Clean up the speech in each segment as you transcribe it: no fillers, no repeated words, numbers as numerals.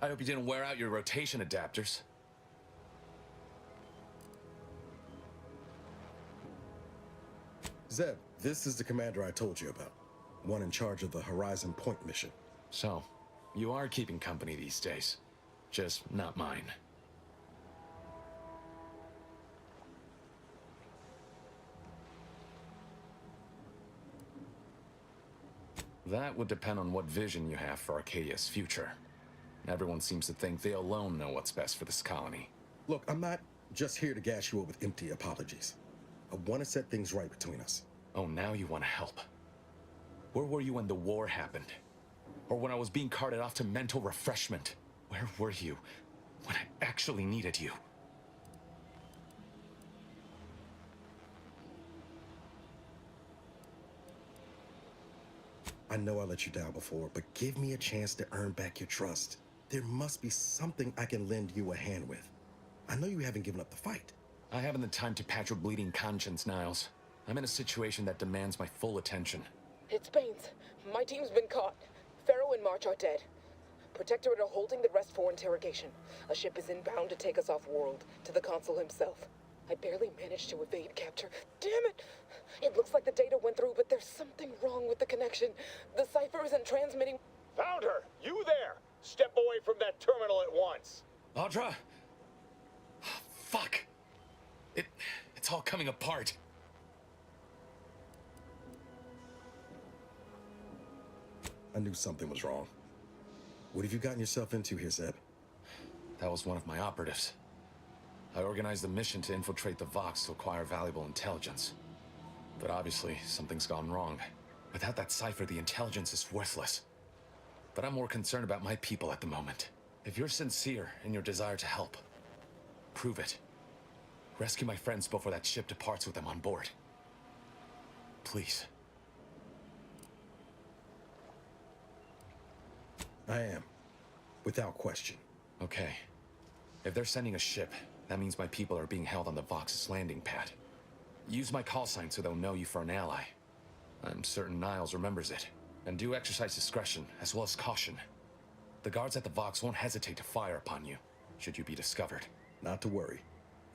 I hope you didn't wear out your rotation adapters. Zeb, this is the commander I told you about. One in charge of the Horizon Point mission. So, you are keeping company these days. Just not mine. That would depend on what vision you have for Arcadia's future. Everyone seems to think they alone know what's best for this colony. Look, I'm not just here to gas you up with empty apologies. I want to set things right between us. Oh, now you want to help. Where were you when the war happened? Or when I was being carted off to mental refreshment? Where were you when I actually needed you? I know I let you down before, but give me a chance to earn back your trust. There must be something I can lend you a hand with. I know you haven't given up the fight. I haven't the time to patch your bleeding conscience, Niles. I'm in a situation that demands my full attention. It's Baines. My team's been caught. Pharaoh and March are dead. Protectorate are holding the rest for interrogation. A ship is inbound to take us off-world, to the consul himself. I barely managed to evade capture. Damn it! It looks like the data went through, but there's something wrong with the connection. The cipher isn't transmitting. Found her! You there! Step away from that terminal at once! Audra? Fuck! It's all coming apart. I knew something was wrong. What have you gotten yourself into here, Zeb? That was one of my operatives. I organized a mission to infiltrate the Vox to acquire valuable intelligence. But obviously, something's gone wrong. Without that cipher, the intelligence is worthless. But I'm more concerned about my people at the moment. If you're sincere in your desire to help, prove it. Rescue my friends before that ship departs with them on board. Please. I am. Without question. Okay. If they're sending a ship, that means my people are being held on the Vox's landing pad. Use my call sign so they'll know you for an ally. I'm certain Niles remembers it. And do exercise discretion, as well as caution. The guards at the Vox won't hesitate to fire upon you, should you be discovered. Not to worry.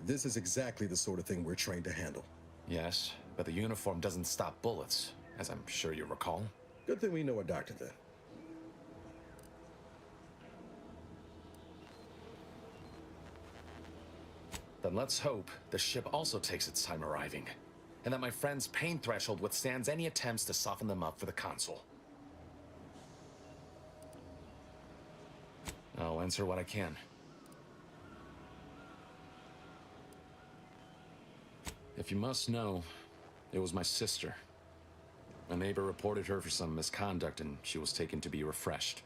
This is exactly the sort of thing we're trained to handle. Yes, but the uniform doesn't stop bullets, as I'm sure you recall. Good thing we know a doctor then. Then let's hope the ship also takes its time arriving, and that my friend's pain threshold withstands any attempts to soften them up for the consul. I'll answer what I can. If you must know, it was my sister. A neighbor reported her for some misconduct, and she was taken to be refreshed.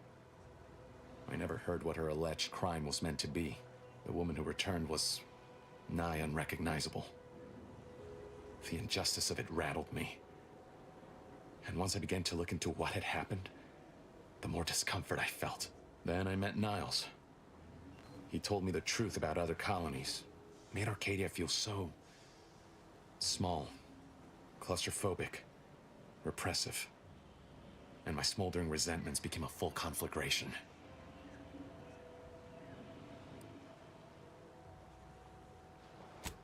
I never heard what her alleged crime was meant to be. The woman who returned was nigh unrecognizable. The injustice of it rattled me. And once I began to look into what had happened, the more discomfort I felt. Then I met Niles. He told me the truth about other colonies. Made Arcadia feel so small, claustrophobic, repressive. And my smoldering resentments became a full conflagration.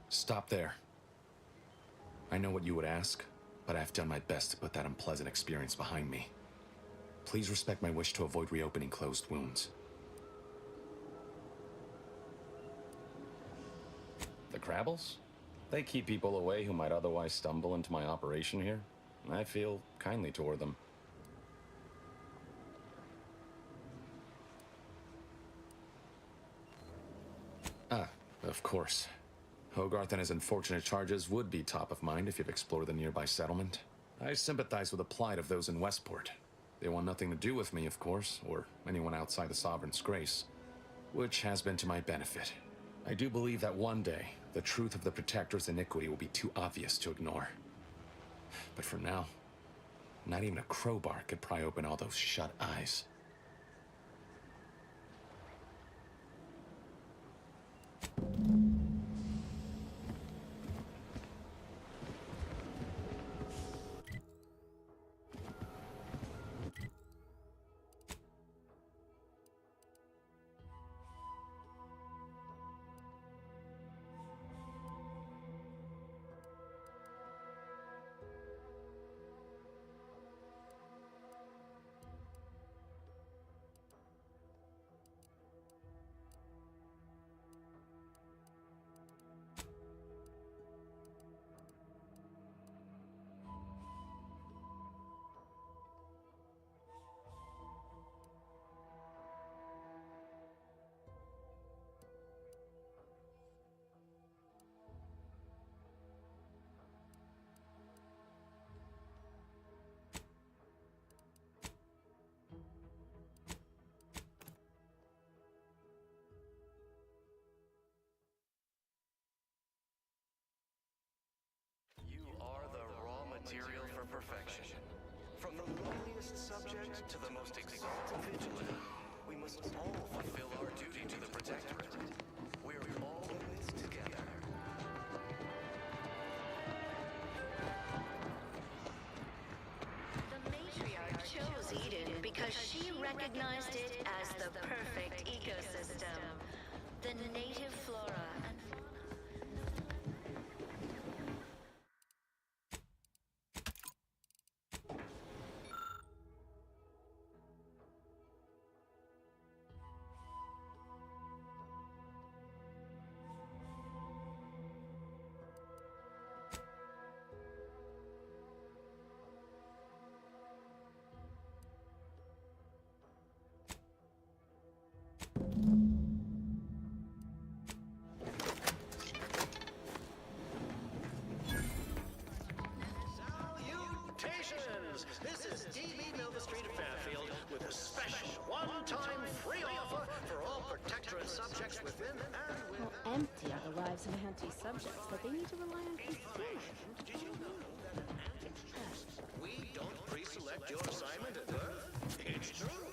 Stop there. I know what you would ask, but I've done my best to put that unpleasant experience behind me. Please respect my wish to avoid reopening closed wounds. The Crabbles? They keep people away who might otherwise stumble into my operation here. I feel kindly toward them. Ah, of course. Hogarth and his unfortunate charges would be top of mind if you've explored the nearby settlement. I sympathize with the plight of those in Westport. They want nothing to do with me, of course, or anyone outside the Sovereign's grace, which has been to my benefit. I do believe that one day, the truth of the Protector's iniquity will be too obvious to ignore. But for now, not even a crowbar could pry open all those shut eyes. humblest subject to the most exalted vigilant, we must all fulfill our duty to the Protectorate. We're all in this together. The matriarch chose Eden because she recognized it as the perfect ecosystem. The native flora and Salutations! This is D.B. Mill, the Street of Fairfield, with a special one-time free offer for all Protectorate subjects within and without. How empty are the lives of anti-subjects that they need to rely on consumers? Did you know that an we don't pre-select your assignment at birth? It's true.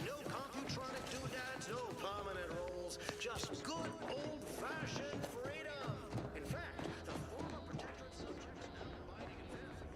No computronic doodads, no permanent roles, just good old-fashioned freedom. In fact, the former Protectorate subjects now abiding in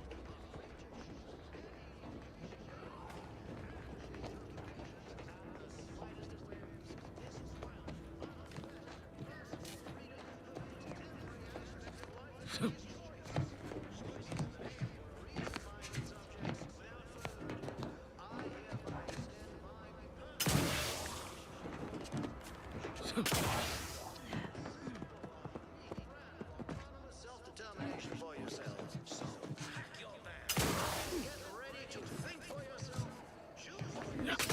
self-determination for yourselves. So, pack your bags. Get ready to think for yourself. Choose for yourself.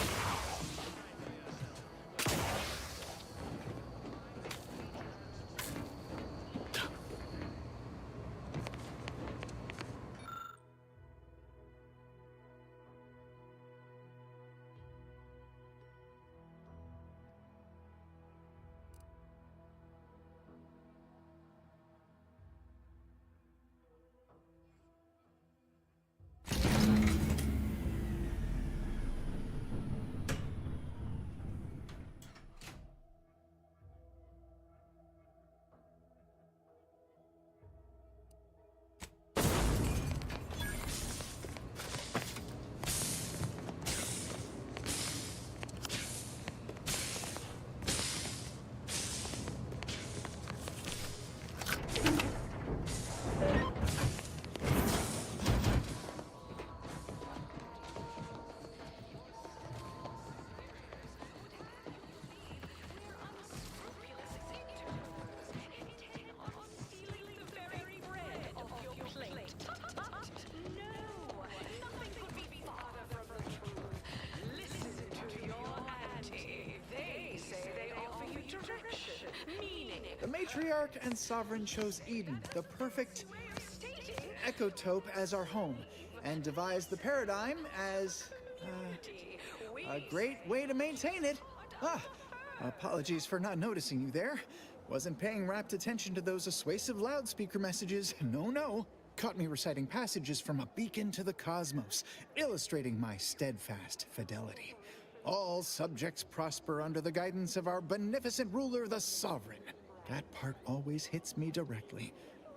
The Matriarch and Sovereign chose Eden, the perfect ecotope, as our home, and devised the paradigm as a great way to maintain it. Apologies for not noticing you there. Wasn't paying rapt attention to those assuasive loudspeaker messages. No. Caught me reciting passages from a beacon to the cosmos, illustrating my steadfast fidelity. All subjects prosper under the guidance of our beneficent ruler, the Sovereign. That part always hits me directly.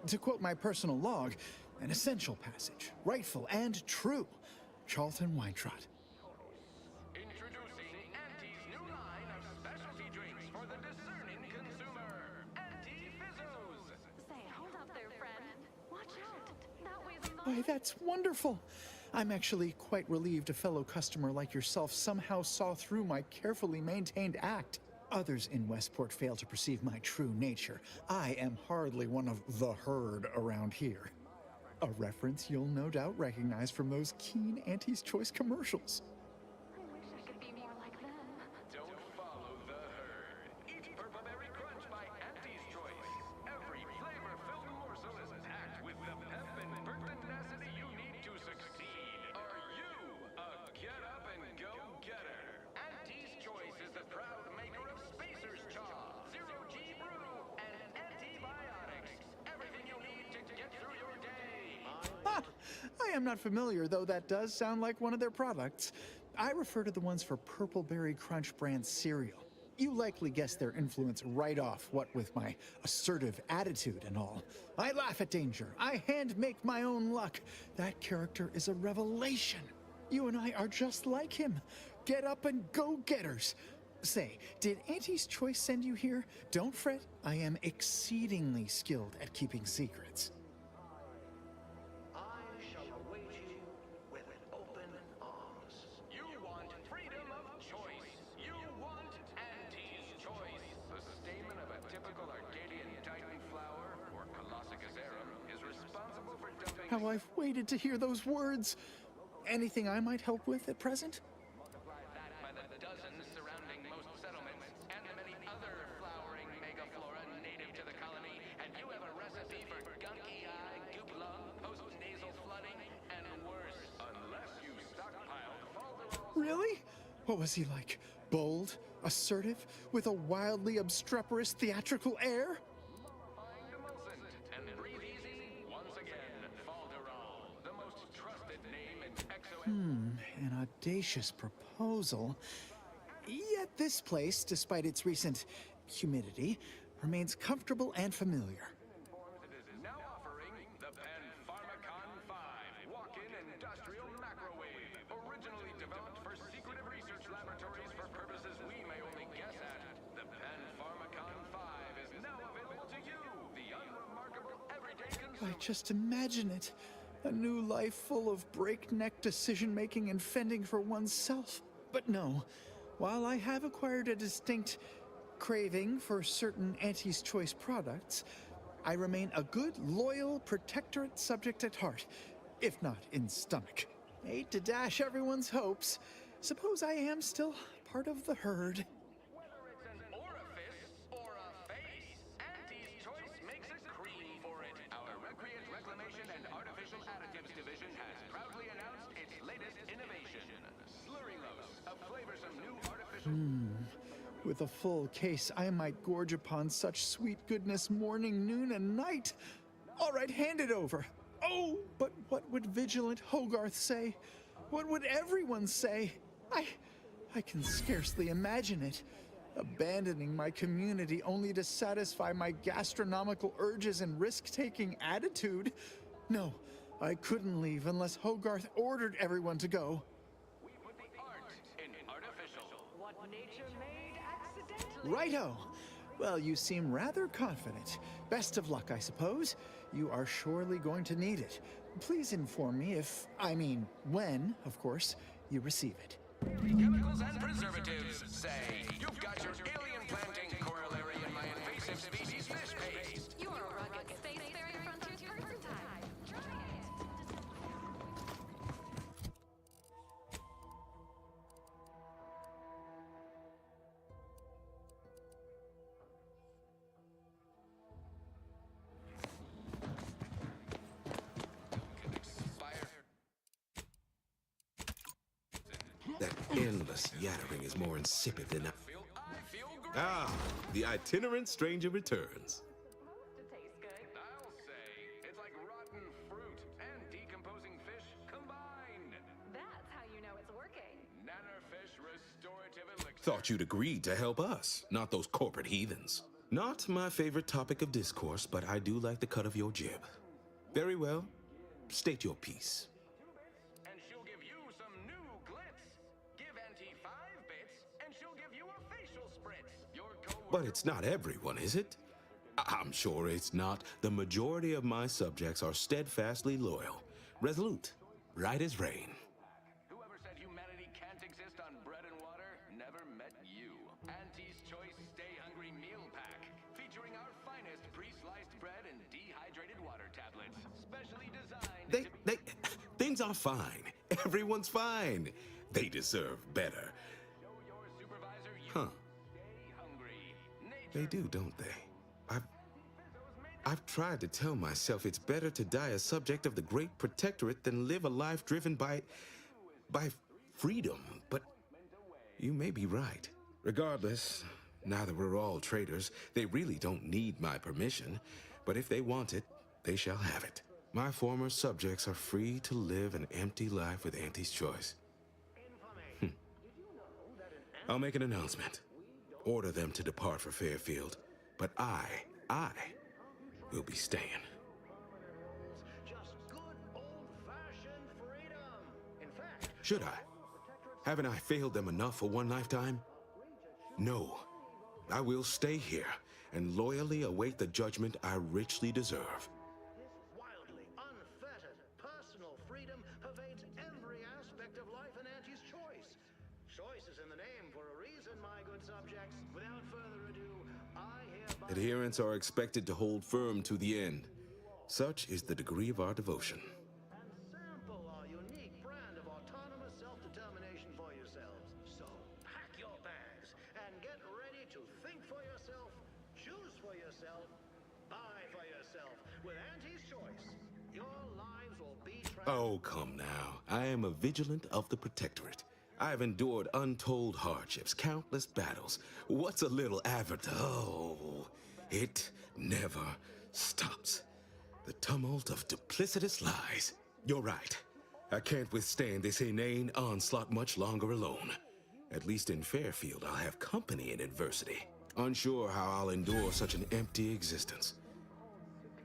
To quote my personal log, an essential passage, rightful and true. Charlton Weintrott. Introducing Auntie's new line of specialty drinks for the discerning consumer. Auntie Fizzos. say, hold up there, friend. Watch out. That way's not. Why, that's wonderful. I'm actually quite relieved a fellow customer like yourself somehow saw through my carefully maintained act. Others in Westport fail to perceive my true nature. I am hardly one of the herd around here. A reference you'll no doubt recognize from those keen Auntie's Choice commercials. I wish I could be more like them. Don't follow the herd. Eat Purple Berry Crunch by Auntie's Choice. Every flavor-filled morsel is packed with the pep and pertinacity you need to succeed. Are you a get-up-and-go-getter? Auntie's Choice is the proud maker of Spacer's Chaw, Zero-G Brew, and antibiotics. Everything you need to get through your day. I am not familiar, though that does sound like one of their products. I refer to the ones for Purple Berry Crunch brand cereal. You likely guessed their influence right off, what with my assertive attitude and all. I laugh at danger. I hand make my own luck. That character is a revelation. You and I are just like him. Get up and go-getters. Say, did Auntie's Choice send you here? Don't fret, I am exceedingly skilled at keeping secrets. I shall await you with open arms. You want freedom of choice. You want Auntie's choice. The stamen of a typical Arcadian Titan flower, or Colossicus arum, is responsible for dumping... How I've waited to hear those words. Anything I might help with at present? Multiply that by the dozens surrounding most settlements, and the many other flowering megaflora native to the colony, and you have a recipe for gunky eye, goop lung, post-nasal flooding, and worse. Unless you stockpile falderols... Really? What was he like? Bold? Assertive? With a wildly obstreperous theatrical air? Mollifying demulcent, and breathe easy once again. Falderol, the most trusted name in An audacious proposal. Yet this place, despite its recent humidity, remains comfortable and familiar. It is now offering the Pharmacon 5 walk-in industrial microwave, originally developed for secretive research laboratories for purposes we may only guess at. The Pharmacon 5 is now available to you, the unremarkable everyday consumer. I just imagine it. A new life full of breakneck decision-making and fending for oneself. But no, while I have acquired a distinct craving for certain Auntie's Choice products, I remain a good, loyal, protectorate subject at heart, if not in stomach. Hate to dash everyone's hopes. Suppose I am still part of the herd. Whether it's an orifice or a face, Auntie's Choice makes a cream for it. Our Reclamation and Artificial Additives division has proudly announced its latest innovation, Slurrylose, a flavorsome new artificial... With a full case, I might gorge upon such sweet goodness morning, noon, and night. All right, hand it over. Oh, but what would vigilant Hogarth say? What would everyone say? I can scarcely imagine it. Abandoning my community only to satisfy my gastronomical urges and risk-taking attitude. No, I couldn't leave unless Hogarth ordered everyone to go. We put the art in artificial. What nature made accidentally. Righto. Well, you seem rather confident. Best of luck, I suppose. You are surely going to need it. Please inform me when, of course, you receive it. Chemicals and preservatives say you've got your alien planting corollary in my invasive species fish paste. You are a rugged spacefaring frontiers person type. Try it. That endless yattering is more insipid than I feel great. Ah, the itinerant stranger returns. To taste good. I'll say it's like rotten fruit and decomposing fish combined. That's how you know it's working. Nannerfish restorative elixir. Thought you'd agreed to help us, not those corporate heathens. Not my favorite topic of discourse, but I do like the cut of your jib. Very well. State your piece. And she'll give you some new glitz. Give Auntie 5 bits, and she'll give you a facial spritz. Your coworker... But it's not everyone, is it? I'm sure it's not. The majority of my subjects are steadfastly loyal, resolute, right as rain. Whoever said humanity can't exist on bread and water never met you. Auntie's Choice Stay Hungry Meal Pack, featuring our finest pre-sliced bread and dehydrated water tablets, specially designed Things are fine. Everyone's fine. They deserve better. Show your supervisor you Huh. stay hungry. They do, don't they? I've tried to tell myself it's better to die a subject of the Great Protectorate than live a life driven by freedom, but you may be right. Regardless, now that we're all traitors, they really don't need my permission, but if they want it, they shall have it. My former subjects are free to live an empty life with Auntie's choice. I'll make an announcement. Order them to depart for Fairfield. But I will be staying. Just good old-fashioned freedom. In fact, Should I? Haven't I failed them enough for one lifetime? No. I will stay here and loyally await the judgment I richly deserve. wildly unfettered personal freedom pervades every aspect of life in Auntie's choice. Choice is in the name for a reason, my good subjects. Without further ado, I hereby... Adherents are expected to hold firm to the end. Such is the degree of our devotion. and sample our unique brand of autonomous self-determination for yourselves. So, pack your bags and get ready to think for yourself, choose for yourself, buy for yourself. With Auntie's choice, your lives will be Oh, come now. I am a vigilant of the Protectorate. I have endured untold hardships, countless battles. What's a little Oh, it never stops. The tumult of duplicitous lies. You're right. I can't withstand this inane onslaught much longer alone. At least in Fairfield, I'll have company in adversity. Unsure how I'll endure such an empty existence.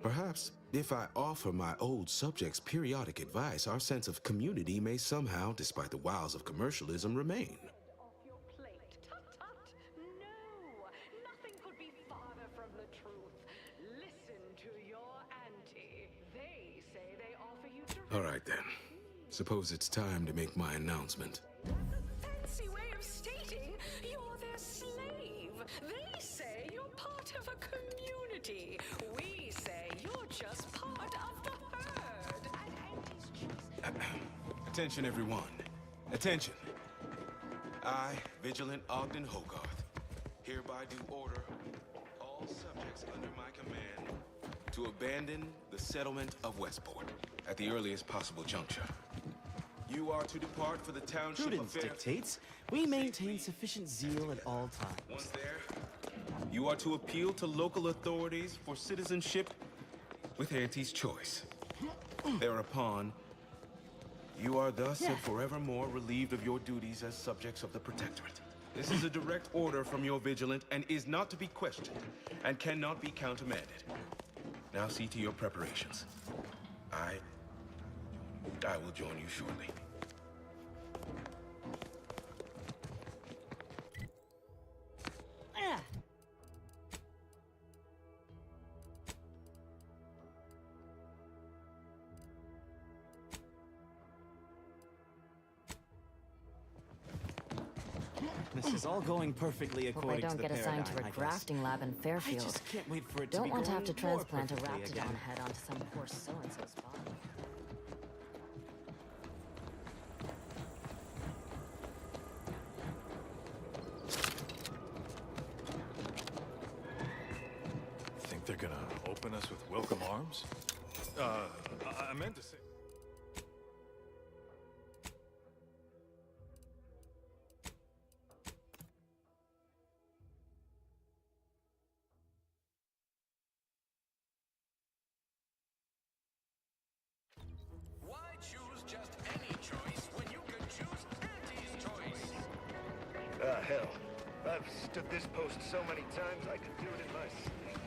Perhaps, if I offer my old subjects periodic advice, our sense of community may somehow, despite the wiles of commercialism, remain. Off your plate. Tut tut. No, nothing could be farther from the truth. Listen to your auntie. They say they offer you to... All right, then. Suppose it's time to make my announcement. Fancy way of stating you're their slave. They say you're part of a community. We say you're just part of the herd. Attention, everyone. Attention. I, Vigilant Ogden Hogarth, hereby do order all subjects under my command to abandon the settlement of Westport at the earliest possible juncture. You are to depart for the township Prudence of dictates we maintain sufficient zeal at all times. Once there, you are to appeal to local authorities for citizenship with Auntie's choice. Thereupon, you are thus and forevermore relieved of your duties as subjects of the Protectorate. This is a direct order from your Vigilant and is not to be questioned and cannot be countermanded. Now see to your preparations. I will join you shortly. This is all going perfectly Hope I according to don't the get assigned paradigm, to I a guess. grafting lab in I Fairfield. just can't wait for it to Don't be want to have to going more transplant a perfectly raptidon again. head onto some poor so-and-so's body. Think they're gonna open us with welcome arms? I meant to say... Why choose just any choice when you can choose Auntie's choice? Hell. I've stood this post so many times I could do it in my sleep.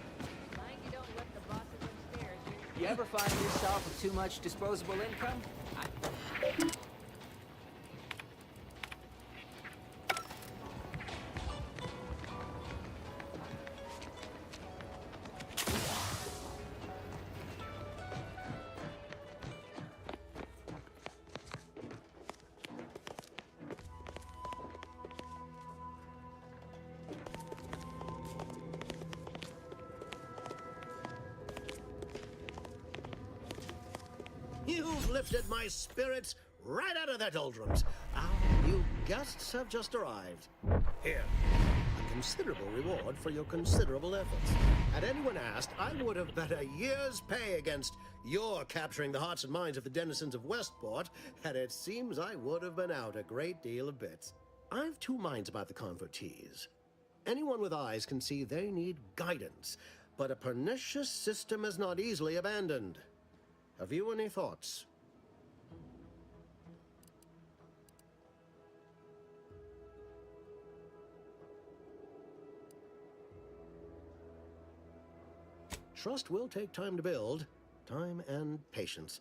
Mind you don't let the bosses upstairs. You ever find yourself with too much disposable income? You've lifted my spirits right out of their doldrums. Our new guests have just arrived. Here, a considerable reward for your considerable efforts. Had anyone asked, I would have bet a year's pay against your capturing the hearts and minds of the denizens of Westport, and it seems I would have been out a great deal of bits. I've two minds about the convertees. Anyone with eyes can see they need guidance, but a pernicious system is not easily abandoned. Have you any thoughts? Trust will take time to build, time and patience.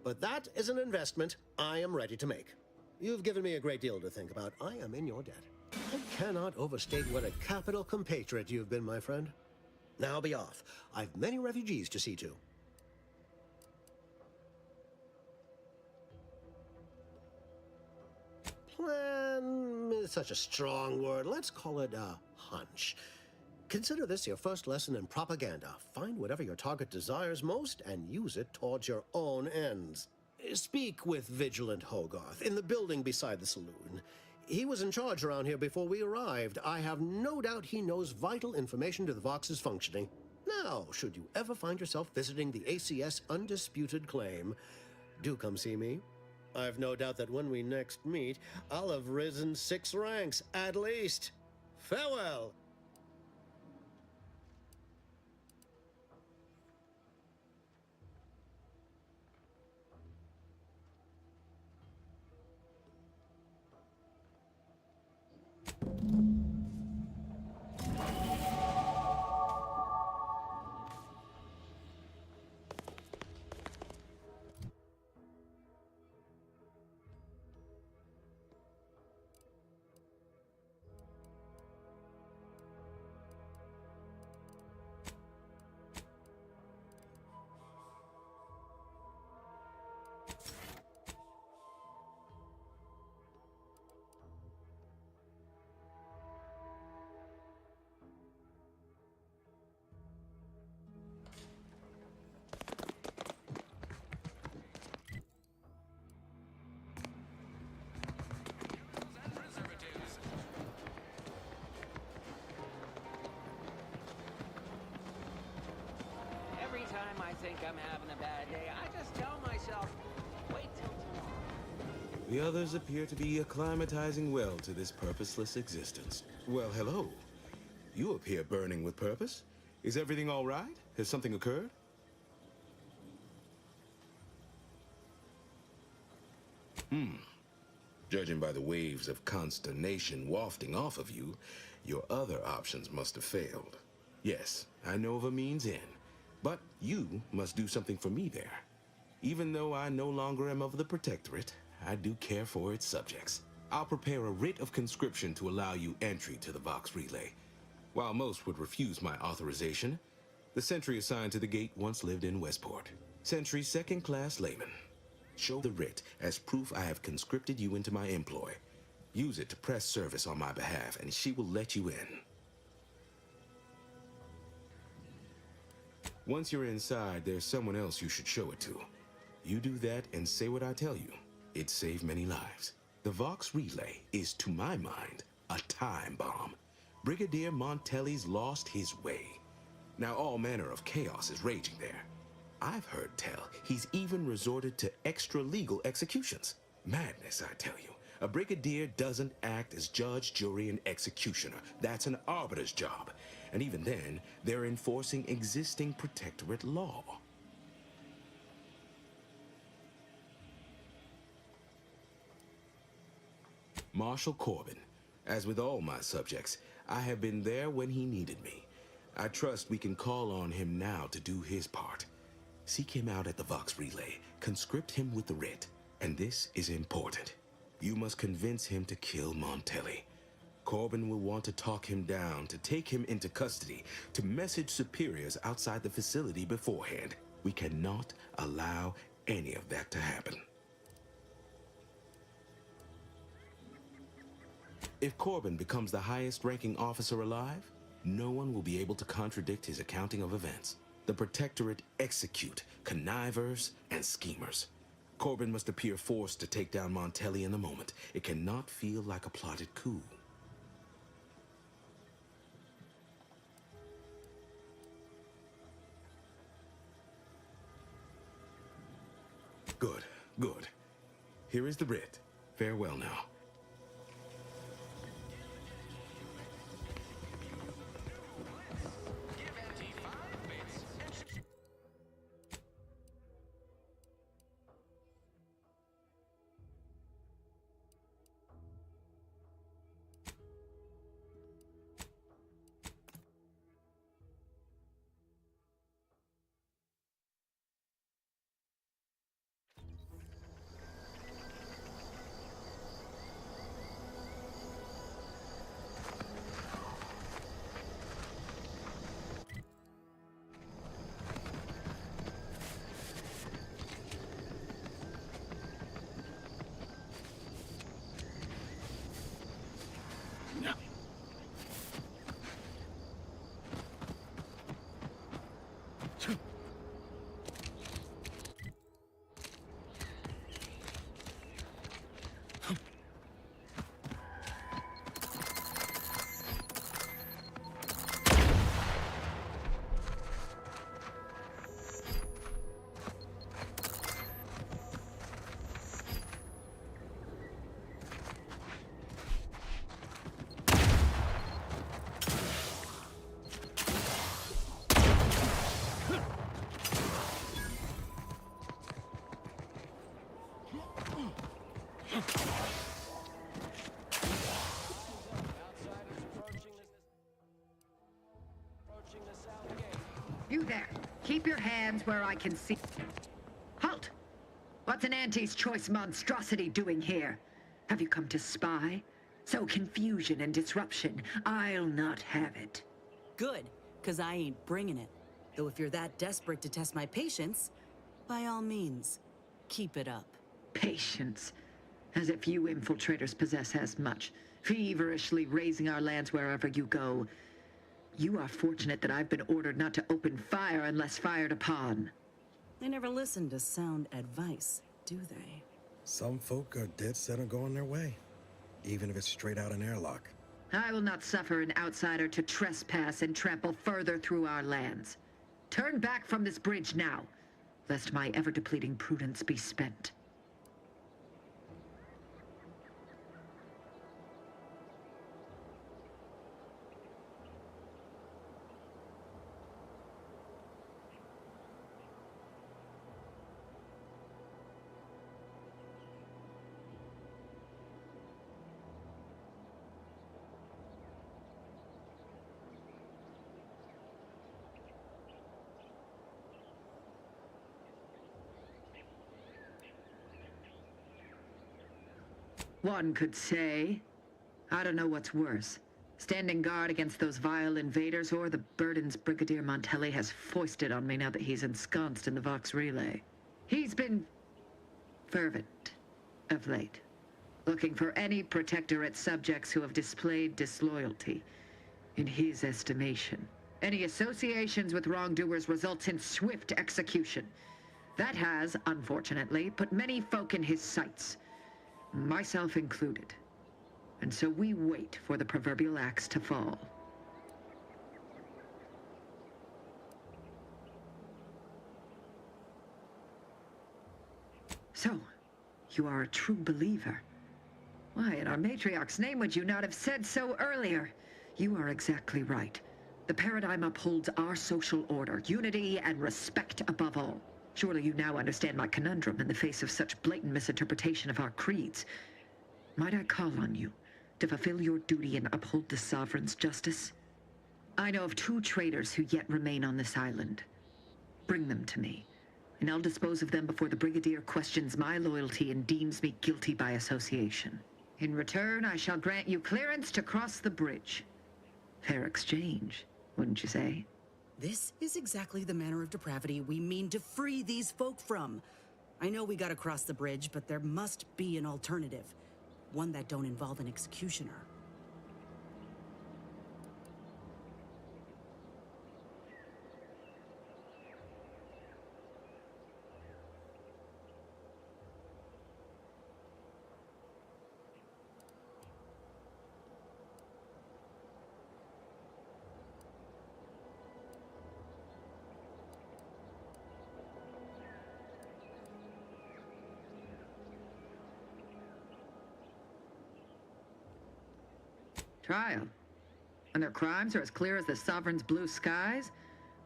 But that is an investment I am ready to make. You've given me a great deal to think about. I am in your debt. I cannot overstate what a capital compatriot you've been, my friend. Now be off. I've many refugees to see to. Plan is such a strong word. Let's call it a hunch. Consider this your first lesson in propaganda. Find whatever your target desires most and use it towards your own ends. Speak with Vigilant Hogarth in the building beside the saloon. He was in charge around here before we arrived. I have no doubt he knows vital information to the Vox's functioning. Now, should you ever find yourself visiting the ACS Undisputed Claim, do come see me. I've no doubt that when we next meet, I'll have risen 6 ranks, at least. Farewell! Every time I think I'm having a bad day, I just tell myself, wait till tomorrow. The others appear to be acclimatizing well to this purposeless existence. Well, hello. You appear burning with purpose. Is everything all right? Has something occurred? Judging by the waves of consternation wafting off of you, your other options must have failed. Yes, I know of a means in, but you must do something for me there. Even though I no longer am of the Protectorate, I do care for its subjects. I'll prepare a writ of conscription to allow you entry to the Vox Relay. While most would refuse my authorization, the sentry assigned to the gate once lived in Westport. Sentry second-class layman. Show the writ as proof I have conscripted you into my employ. Use it to press service on my behalf, and she will let you in. Once you're inside, there's someone else you should show it to. You do that and say what I tell you. It saved many lives. The Vox Relay is, to my mind, a time bomb. Brigadier Montelli's lost his way. Now all manner of chaos is raging there. I've heard tell he's even resorted to extra-legal executions. Madness, I tell you. A brigadier doesn't act as judge, jury, and executioner. That's an arbiter's job. And even then, they're enforcing existing Protectorate law. Marshal Corbin. As with all my subjects, I have been there when he needed me. I trust we can call on him now to do his part. Seek him out at the Vox Relay, conscript him with the writ, and this is important. You must convince him to kill Montelli. Corbin will want to talk him down, to take him into custody, to message superiors outside the facility beforehand. We cannot allow any of that to happen. If Corbin becomes the highest-ranking officer alive, no one will be able to contradict his accounting of events. The Protectorate execute connivers and schemers. Corbin must appear forced to take down Montelli in the moment. It cannot feel like a plotted coup. Good, good. Here is the writ. Farewell now. You there. Keep your hands where I can see. Halt! What's an Auntie's choice monstrosity doing here? Have you come to spy? So confusion and disruption, I'll not have it. Good, because I ain't bringing it. Though if you're that desperate to test my patience, by all means, keep it up. Patience. As if you infiltrators possess as much. Feverishly raising our lands wherever you go. You are fortunate that I've been ordered not to open fire unless fired upon. They never listen to sound advice, do they? Some folk are dead set on going their way, even if it's straight out an airlock. I will not suffer an outsider to trespass and trample further through our lands. Turn back from this bridge now, lest my ever-depleting prudence be spent. One could say. I don't know what's worse. Standing guard against those vile invaders or the burdens Brigadier Montelli has foisted on me now that he's ensconced in the Vox Relay. He's been fervent of late, looking for any Protectorate subjects who have displayed disloyalty. In his estimation, any associations with wrongdoers results in swift execution. That has, unfortunately, put many folk in his sights. Myself included. And so we wait for the proverbial axe to fall. So, you are a true believer. Why, in our matriarch's name would you not have said so earlier? You are exactly right. The paradigm upholds our social order, unity and respect above all. Surely you now understand my conundrum in the face of such blatant misinterpretation of our creeds. Might I call on you to fulfill your duty and uphold the Sovereign's justice? I know of 2 traitors who yet remain on this island. Bring them to me, and I'll dispose of them before the Brigadier questions my loyalty and deems me guilty by association. In return, I shall grant you clearance to cross the bridge. Fair exchange, wouldn't you say? This is exactly the manner of depravity we mean to free these folk from. I know we gotta cross the bridge, but there must be an alternative. One that don't involve an executioner. Trial. And their crimes are as clear as the Sovereign's blue skies?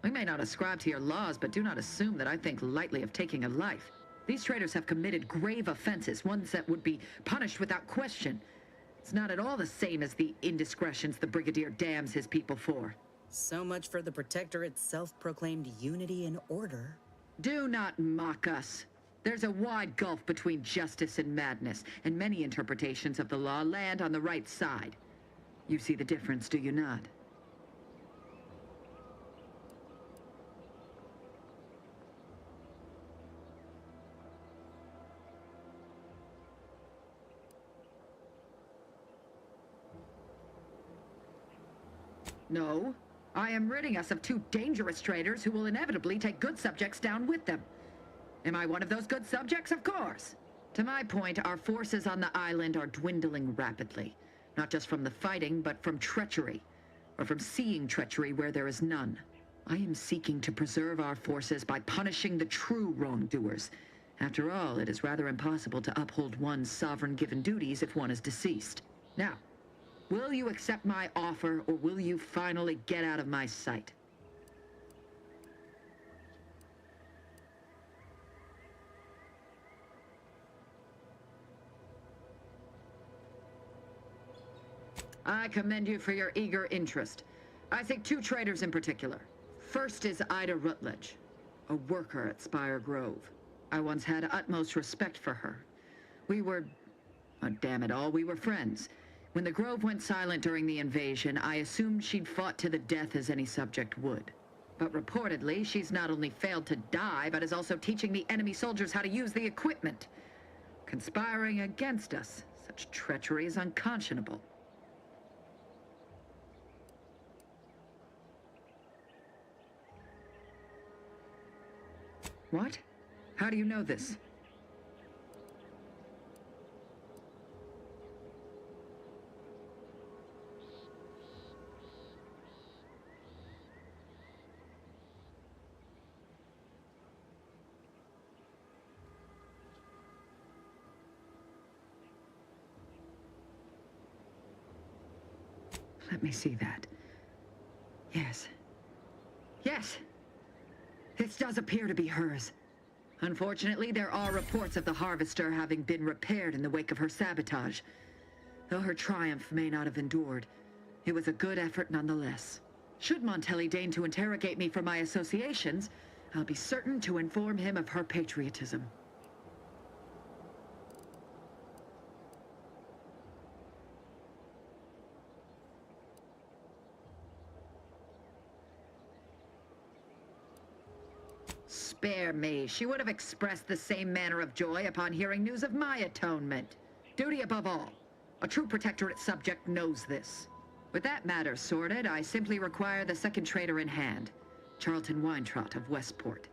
We may not ascribe to your laws, but do not assume that I think lightly of taking a life. These traitors have committed grave offenses, ones that would be punished without question. It's not at all the same as the indiscretions the Brigadier damns his people for. So much for the Protectorate's self-proclaimed unity and order. Do not mock us. There's a wide gulf between justice and madness, and many interpretations of the law land on the right side. You see the difference, do you not? No. I am ridding us of 2 dangerous traitors who will inevitably take good subjects down with them. Am I one of those good subjects? Of course. To my point, our forces on the island are dwindling rapidly. Not just from the fighting, but from treachery. Or from seeing treachery where there is none. I am seeking to preserve our forces by punishing the true wrongdoers. After all, it is rather impossible to uphold one's sovereign-given duties if one is deceased. Now, will you accept my offer, or will you finally get out of my sight? I commend you for your eager interest. I seek 2 traitors in particular. First is Ida Rutledge, a worker at Spire Grove. I once had utmost respect for her. We were, oh, damn it all, we were friends. When the Grove went silent during the invasion, I assumed she'd fought to the death as any subject would. But reportedly, she's not only failed to die, but is also teaching the enemy soldiers how to use the equipment. Conspiring against us. Such treachery is unconscionable. What? How do you know this? Let me see that. Yes. Yes! This does appear to be hers. Unfortunately, there are reports of the Harvester having been repaired in the wake of her sabotage. Though her triumph may not have endured, it was a good effort nonetheless. Should Montelli deign to interrogate me for my associations, I'll be certain to inform him of her patriotism. Spare me. She would have expressed the same manner of joy upon hearing news of my atonement. Duty above all. A true Protectorate subject knows this. With that matter sorted, I simply require the second traitor in hand, Charlton Weintraut of Westport.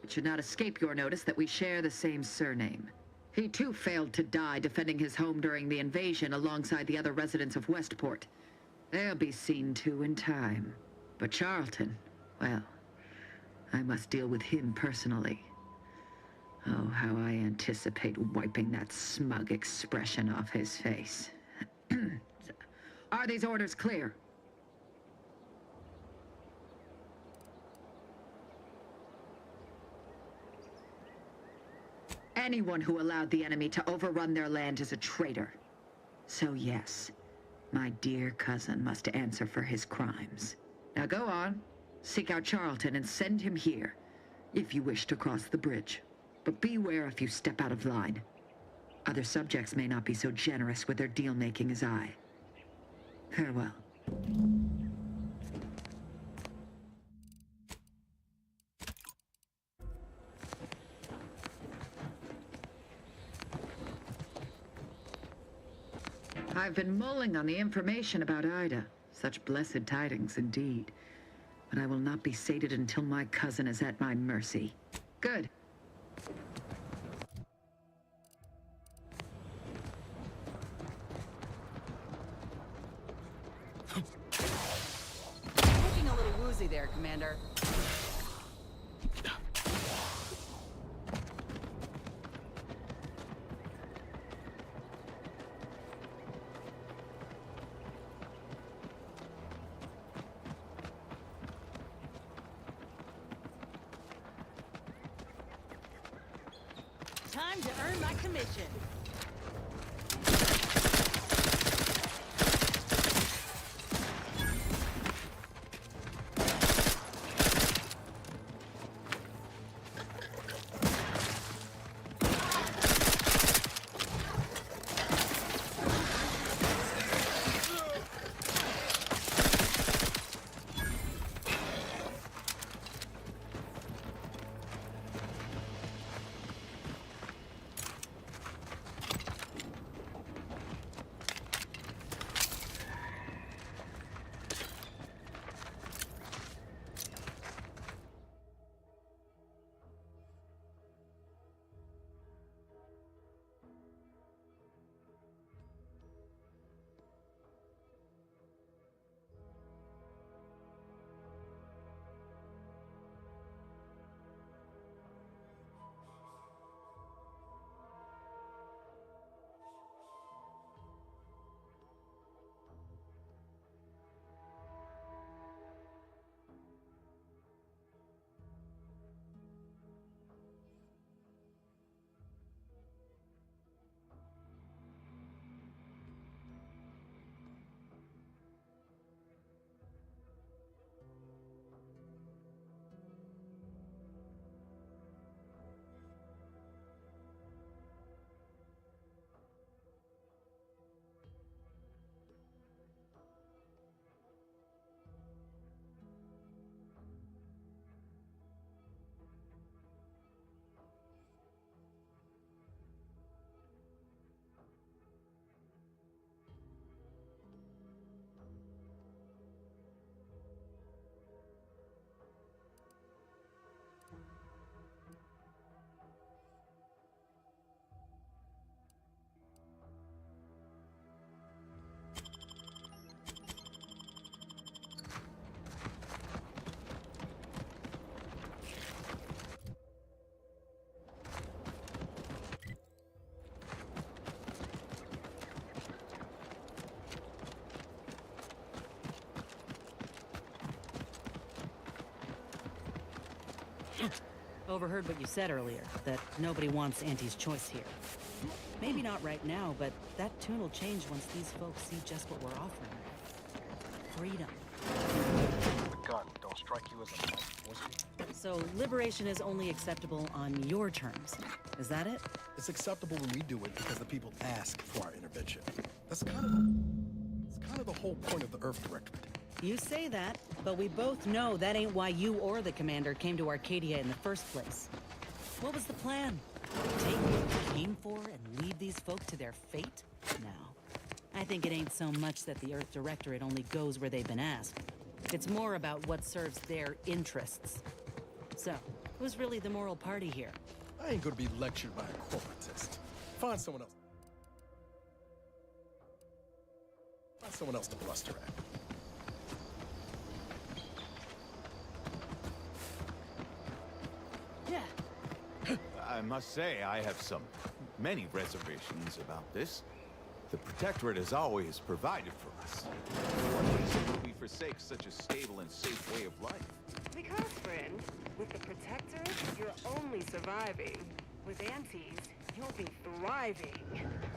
It should not escape your notice that we share the same surname. He too failed to die defending his home during the invasion alongside the other residents of Westport. They'll be seen to in time. But Charlton, well, I must deal with him personally. Oh, how I anticipate wiping that smug expression off his face. Are these orders clear? Anyone who allowed the enemy to overrun their land is a traitor. So yes, my dear cousin must answer for his crimes. Now go on. Seek out Charlton and send him here, if you wish to cross the bridge. But beware if you step out of line. Other subjects may not be so generous with their deal-making as I. Farewell. I've been mulling on the information about Ida. Such blessed tidings indeed. But I will not be sated until my cousin is at my mercy. Good. Looking a little woozy there, Commander. Time to earn my commission. Overheard what you said earlier, that nobody wants Auntie's choice here. Maybe not right now, but that tune will change once these folks see just what we're offering. Freedom. The gun don't strike you as a life force? So liberation is only acceptable on your terms. Is that it? It's acceptable when we do it because the people ask for our intervention. It's kind of the whole point of the Earth Directorate. You say that, but we both know that ain't why you or the commander came to Arcadia in the first place. What was the plan? Take what we came for and leave these folk to their fate? No. I think it ain't so much that the Earth Directorate only goes where they've been asked. It's more about what serves their interests. So, who's really the moral party here? I ain't gonna be lectured by a corporatist. Find someone else. Find someone else to bluster at. Yeah. I must say, I have many reservations about this. The Protectorate has always provided for us. For what reason would we forsake such a stable and safe way of life? Because, friend, with the Protectorate, you're only surviving. With Antes, you'll be thriving.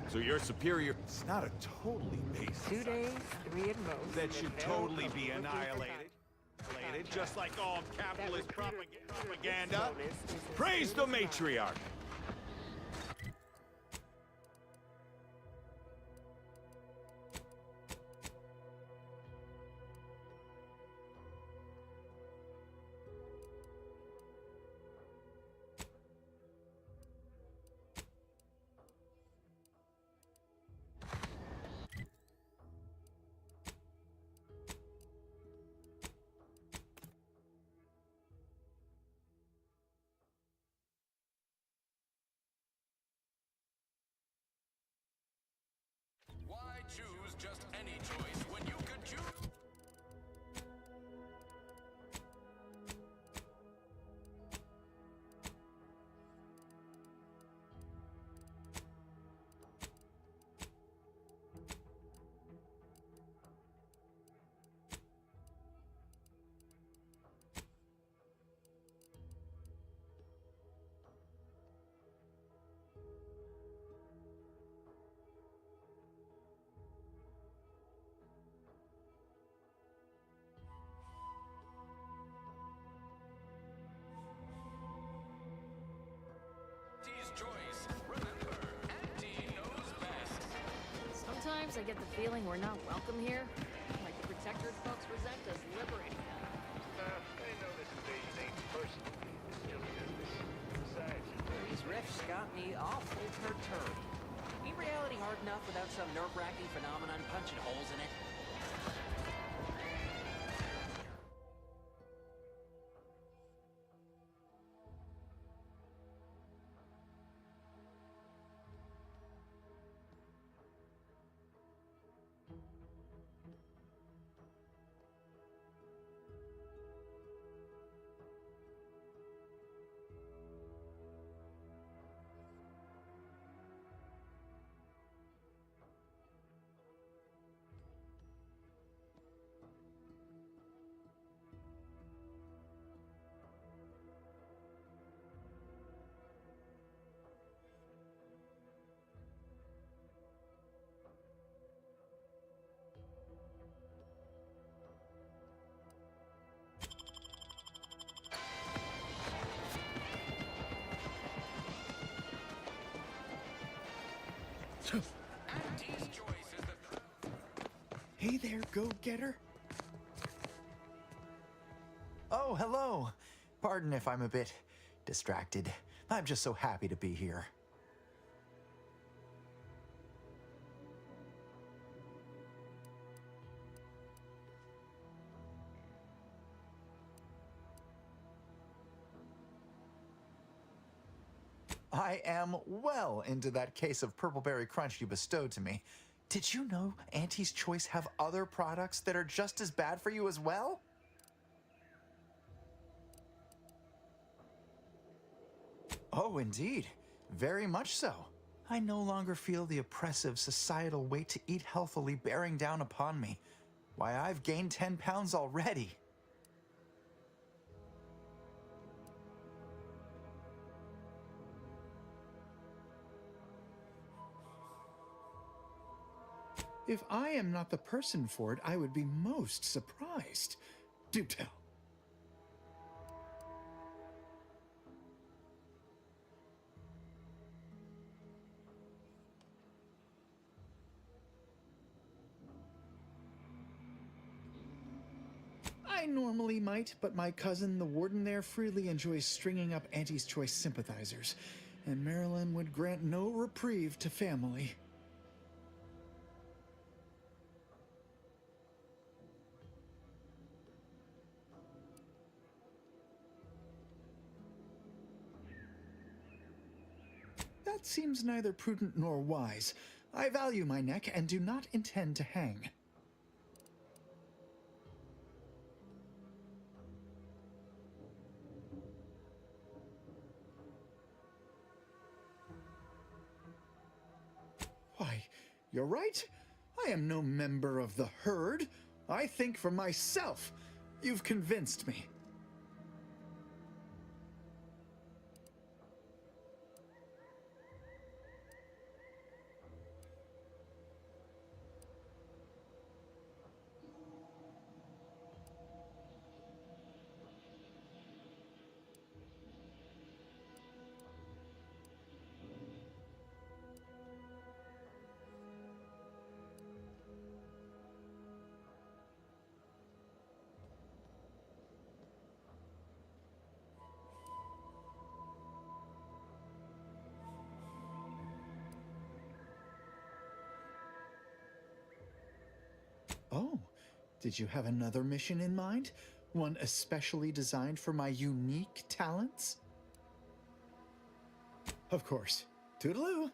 So your superior... It's not a totally basic... 2 days, 3 at most. That should totally be annihilated. Just like all capitalist propaganda. Praise the matriarch! Why choose just any choice when you could choose? Choice. Remember, Auntie knows best. Sometimes I get the feeling we're not welcome here. Like the Protectorate folks resent us liberating them. I know this invasion ain't personal. It's just business. Besides, These riffs got me awful perturbed. Ain't reality hard enough without some nerve-wracking phenomenon punching holes in it? Auntie's choice is the... Hey there, go-getter. Oh, hello. Pardon if I'm a bit distracted. I'm just so happy to be here. I am well into that case of purpleberry crunch you bestowed to me. Did you know Auntie's Choice have other products that are just as bad for you as well? Oh, indeed. Very much so. I no longer feel the oppressive societal weight to eat healthily bearing down upon me. Why, I've gained 10 pounds already. If I am not the person for it, I would be most surprised. Do tell. I normally might, but my cousin, the warden there, freely enjoys stringing up Auntie's Choice sympathizers, and Marilyn would grant no reprieve to family. That seems neither prudent nor wise. I value my neck and do not intend to hang. Why, you're right. I am no member of the herd. I think for myself. You've convinced me. Oh, did you have another mission in mind? One especially designed for my unique talents? Of course. Toodaloo!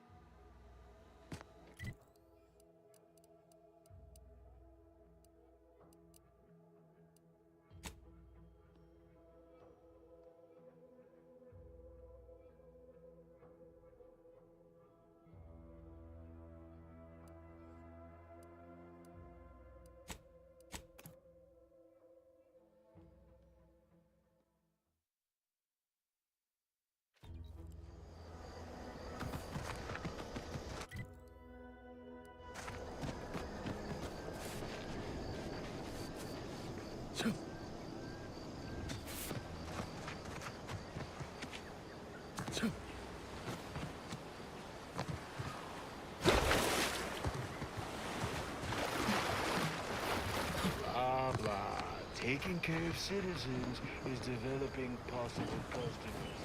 Blah, blah. Taking care of citizens is developing possible customers.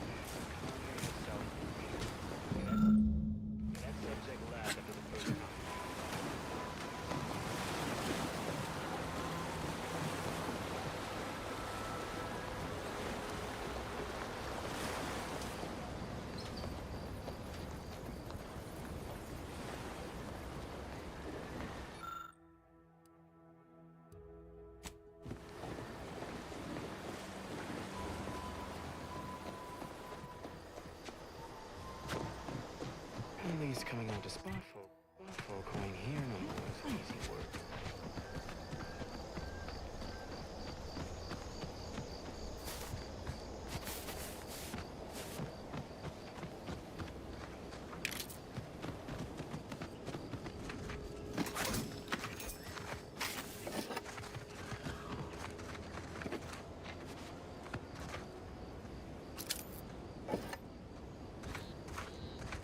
That subject laughed after the first time. He's coming out to spot folk. Spot folk who ain't here no more. It's easy work.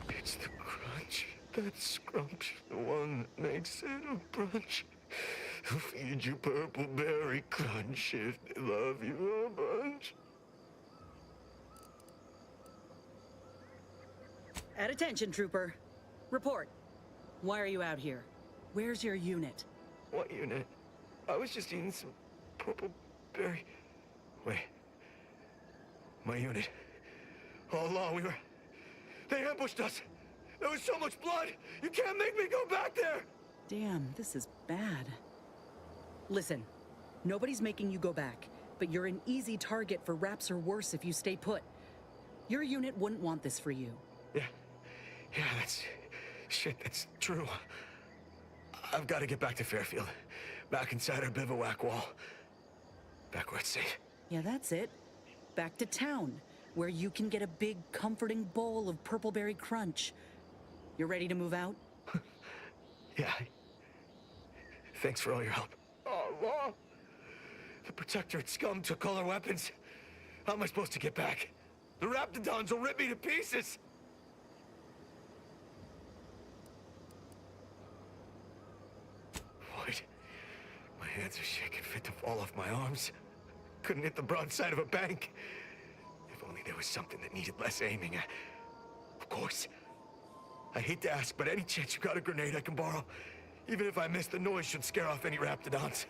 It's the crunch. That scrumptious, the one that makes it a brunch. Who feed you purple berry crunch if they love you a bunch. At attention, Trooper. Report. Why are you out here? Where's your unit? What unit? I was just eating some purple berry. Wait. My unit. All along we were... They ambushed us! There was so much blood! You can't make me go back there! Damn, this is bad. Listen, nobody's making you go back, but you're an easy target for raps or worse if you stay put. Your unit wouldn't want this for you. Yeah, that's... Shit, that's true. I've got to get back to Fairfield. Back inside our bivouac wall. Back where it's safe. Yeah, that's it. Back to town, where you can get a big, comforting bowl of purpleberry crunch. You're ready to move out? Yeah, Thanks for all your help. Oh, Law! The Protectorate scum took all our weapons. How am I supposed to get back? The Raptidons will rip me to pieces! What? My hands are shaking fit to fall off my arms. Couldn't hit the broadside of a bank. If only there was something that needed less aiming. Of course. I hate to ask, but any chance you got a grenade I can borrow? Even if I miss, the noise should scare off any Raptidons.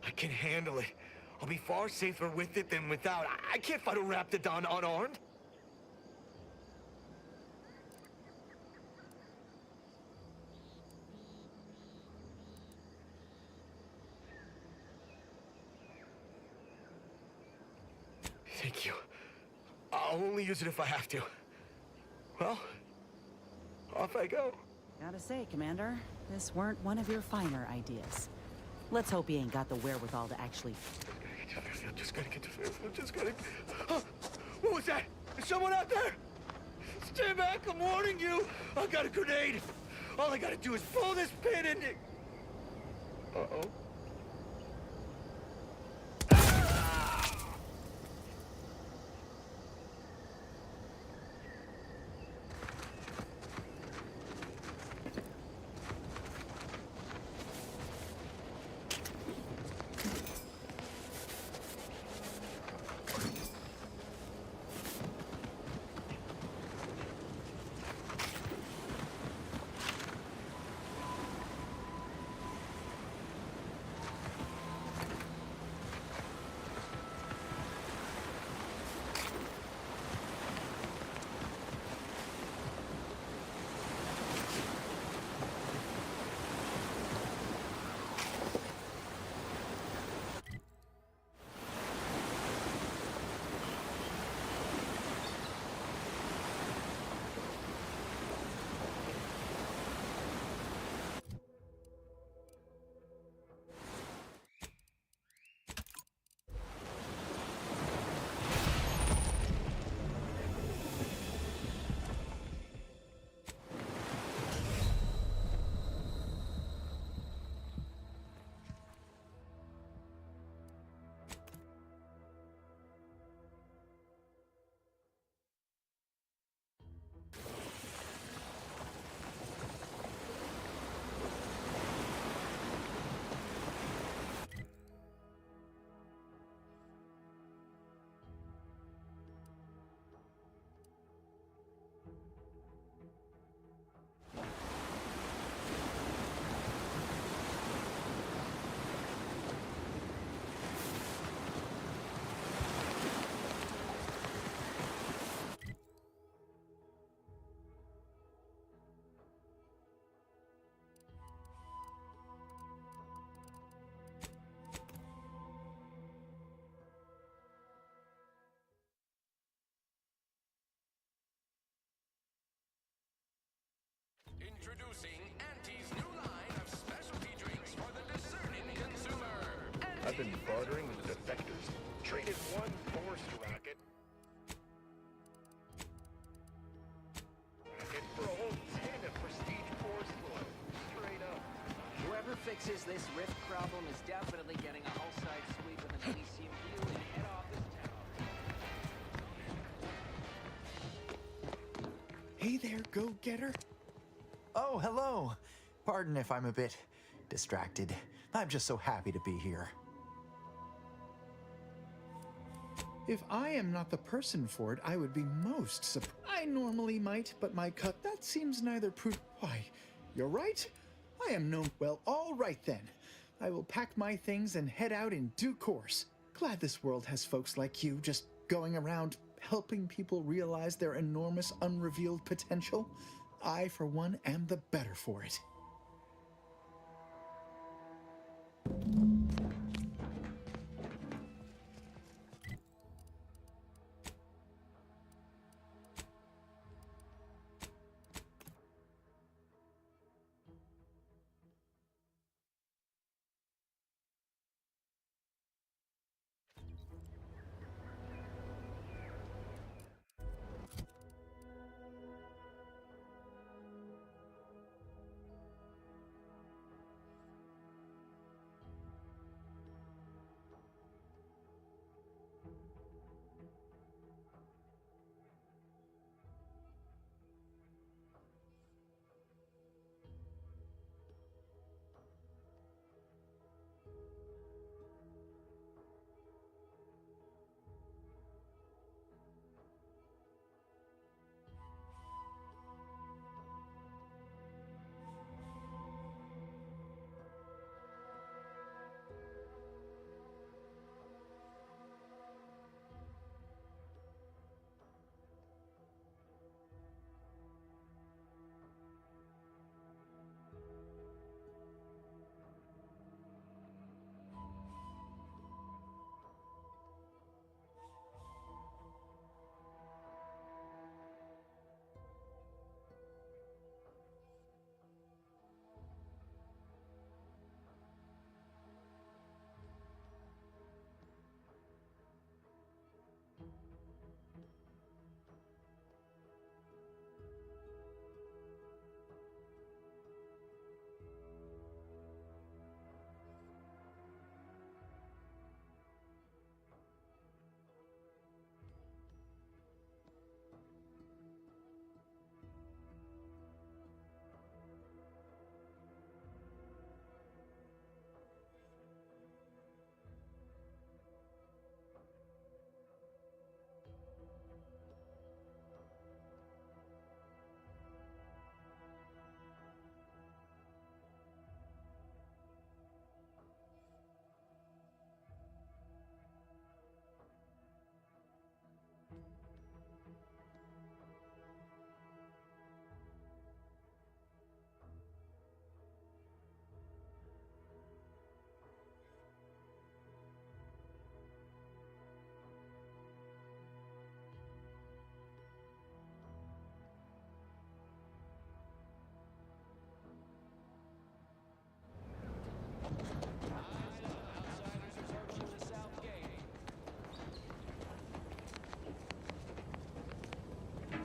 I can handle it. I'll be far safer with it than without. I can't fight a Raptidon unarmed. Thank you. I'll only use it if I have to. Well, off I go. Gotta say, Commander, this weren't one of your finer ideas. Let's hope he ain't got the wherewithal to actually... Just gotta get to Fairfield. Just gotta... Huh? What was that? Is someone out there? Stay back, I'm warning you. I got a grenade. All I gotta do is pull this pin and... Uh-oh. Introducing Auntie's new line of specialty drinks for the discerning consumer. I've been bartering with defectors. Traded one forced rocket for a whole tin of prestige force blood. Straight up. Whoever fixes this rift problem is definitely getting a hull-side sweep of an Elysium view and head off this town. Hey there, go-getter. Oh, hello. Pardon if I'm a bit distracted. I'm just so happy to be here. If I am not the person for it, I would be most surprised. I normally might, but my cut, that seems neither proof. Why, you're right. I am no... Well, all right then. I will pack my things and head out in due course. Glad this world has folks like you just going around helping people realize their enormous unrevealed potential. I, for one, am the better for it.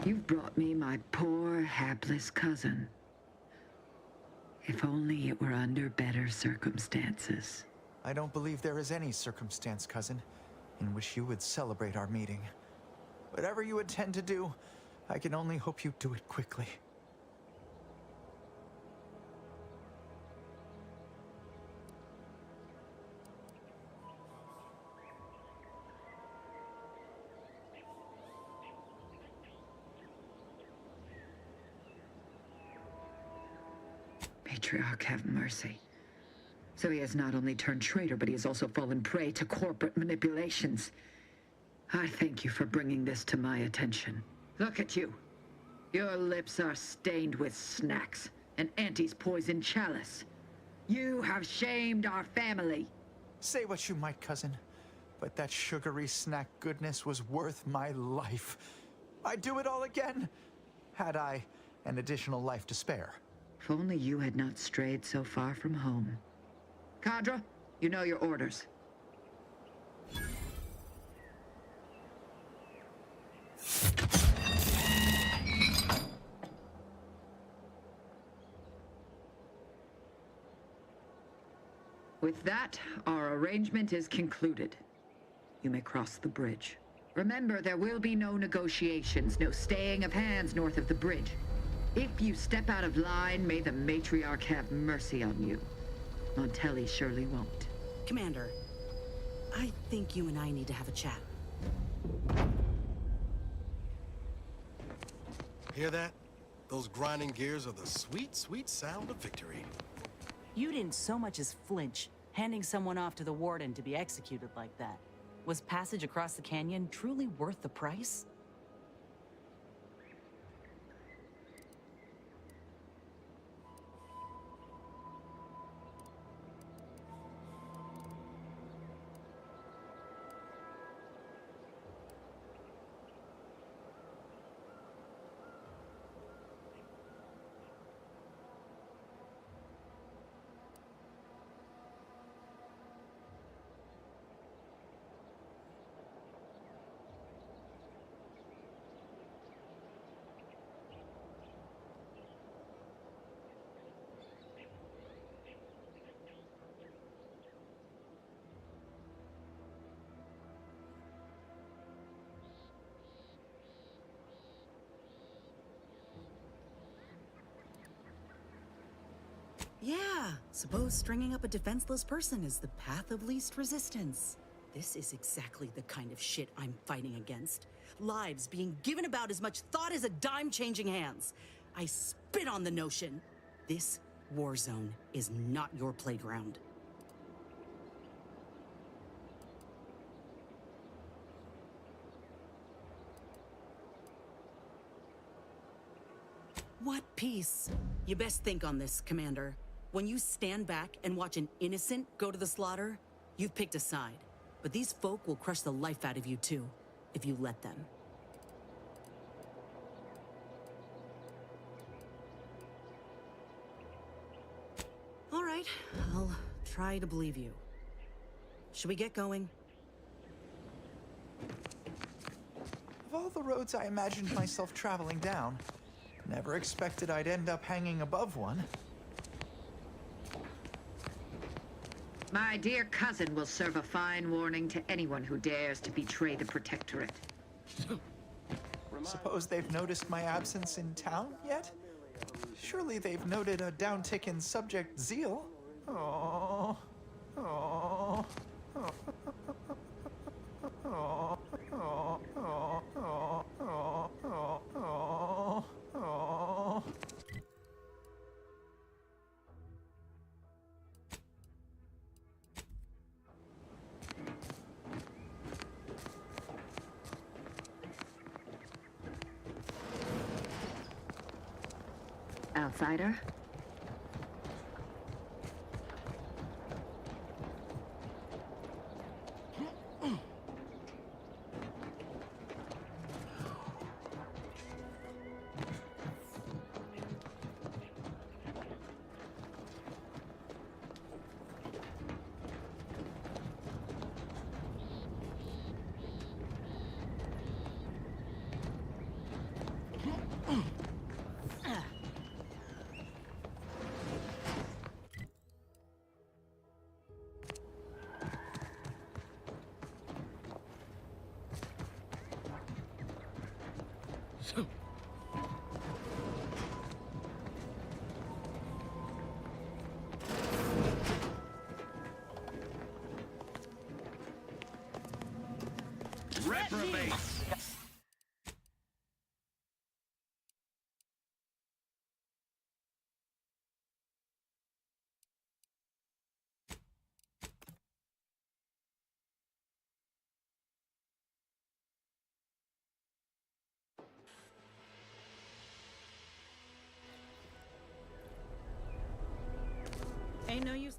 You've brought me my poor, hapless cousin. If only it were under better circumstances. I don't believe there is any circumstance, cousin, in which you would celebrate our meeting. Whatever you intend to do, I can only hope you do it quickly. Matriarch, have mercy. So he has not only turned traitor, but he has also fallen prey to corporate manipulations. I thank you for bringing this to my attention. Look at you. Your lips are stained with snacks and Auntie's poisoned chalice. You have shamed our family. Say what you might, cousin, but that sugary snack goodness was worth my life. I'd do it all again, had I an additional life to spare. If only you had not strayed so far from home. Cadre, you know your orders. With that, our arrangement is concluded. You may cross the bridge. Remember, there will be no negotiations, no staying of hands north of the bridge. If you step out of line, may the Matriarch have mercy on you. Montelli surely won't. Commander, I think you and I need to have a chat. Hear that? Those grinding gears are the sweet, sweet sound of victory. You didn't so much as flinch, handing someone off to the warden to be executed like that. Was passage across the canyon truly worth the price? Yeah, suppose stringing up a defenseless person is the path of least resistance. This is exactly the kind of shit I'm fighting against. Lives being given about as much thought as a dime changing hands. I spit on the notion. This war zone is not your playground. What peace? You best think on this, Commander. When you stand back and watch an innocent go to the slaughter, you've picked a side. But these folk will crush the life out of you too, if you let them. All right, I'll try to believe you. Should we get going? Of all the roads I imagined myself traveling down, never expected I'd end up hanging above one. My dear cousin will serve a fine warning to anyone who dares to betray the Protectorate. Suppose they've noticed my absence in town yet? Surely they've noted a downtick in subject zeal. Oh, oh, oh, oh, oh, oh, oh, oh, oh, oh. Outsider? Reprobates! Ain't no use.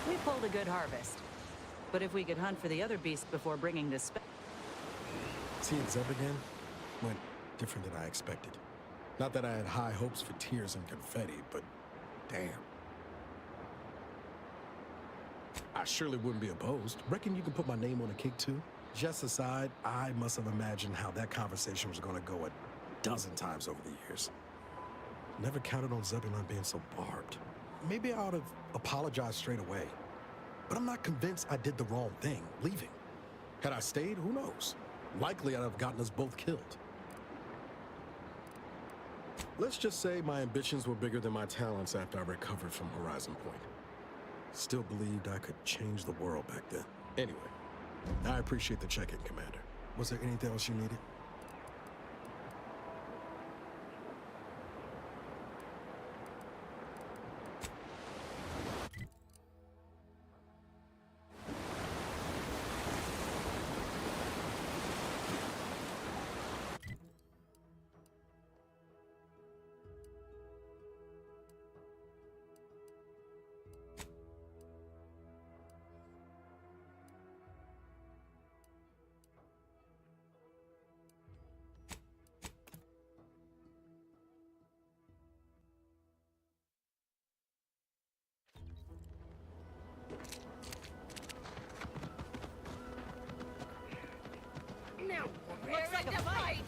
We pulled a good harvest. But if we could hunt for the other beasts before bringing this Seeing Zeb again went different than I expected. Not that I had high hopes for tears and confetti, but damn. I surely wouldn't be opposed. Reckon you can put my name on a cake too? Just aside, I must have imagined how that conversation was gonna go a dozen times over the years. Never counted on Zebulon being so barbed. Maybe I ought to apologize straight away. But I'm not convinced I did the wrong thing, leaving. Had I stayed, who knows? Likely I'd have gotten us both killed. Let's just say my ambitions were bigger than my talents after I recovered from Horizon Point. Still believed I could change the world back then. Anyway, I appreciate the check-in, Commander. Was there anything else you needed? Now, looks like a fight!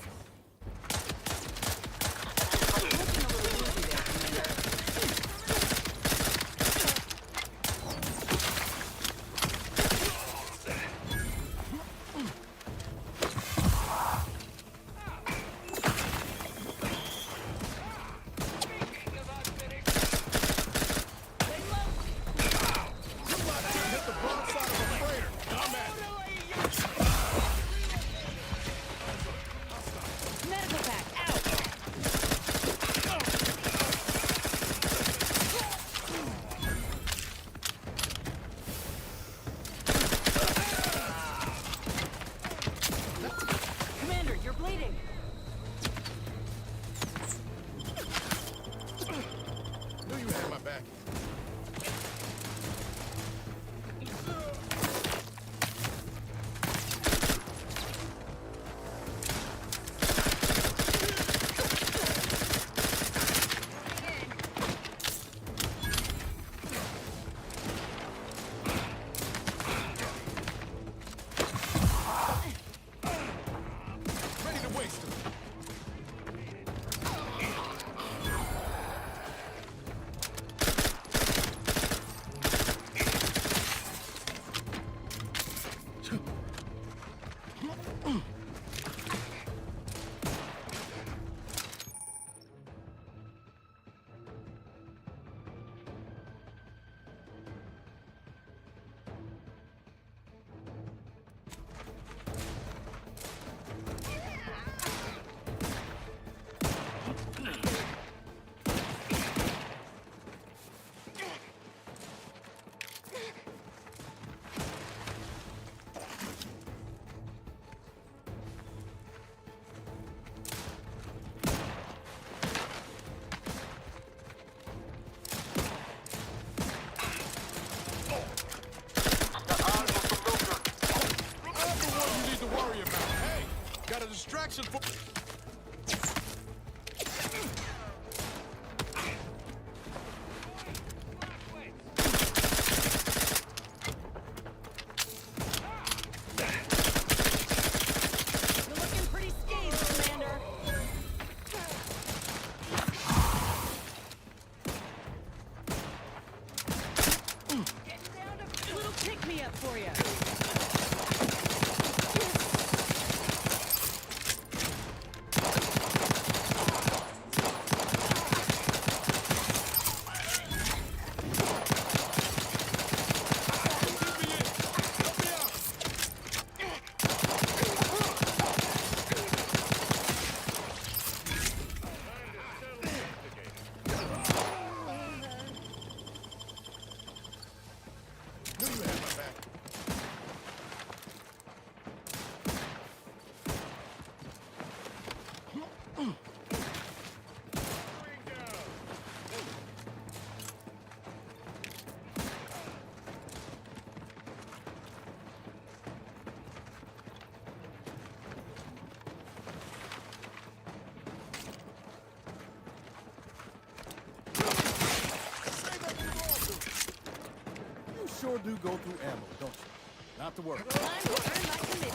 sure do go through ammo, don't you? Not to worry. Time to earn my commission.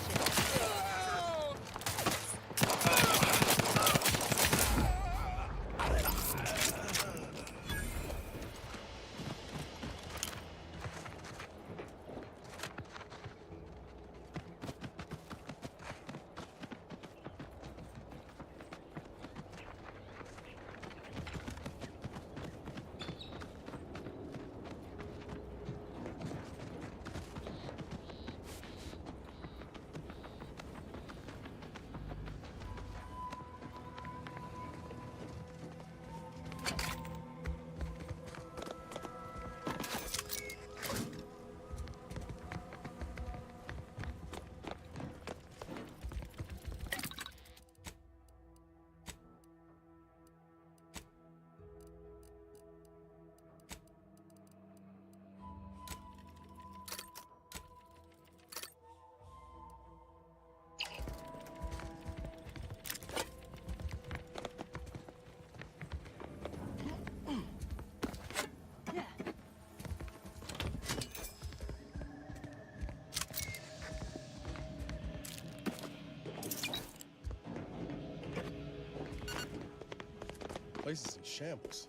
Place is in shambles.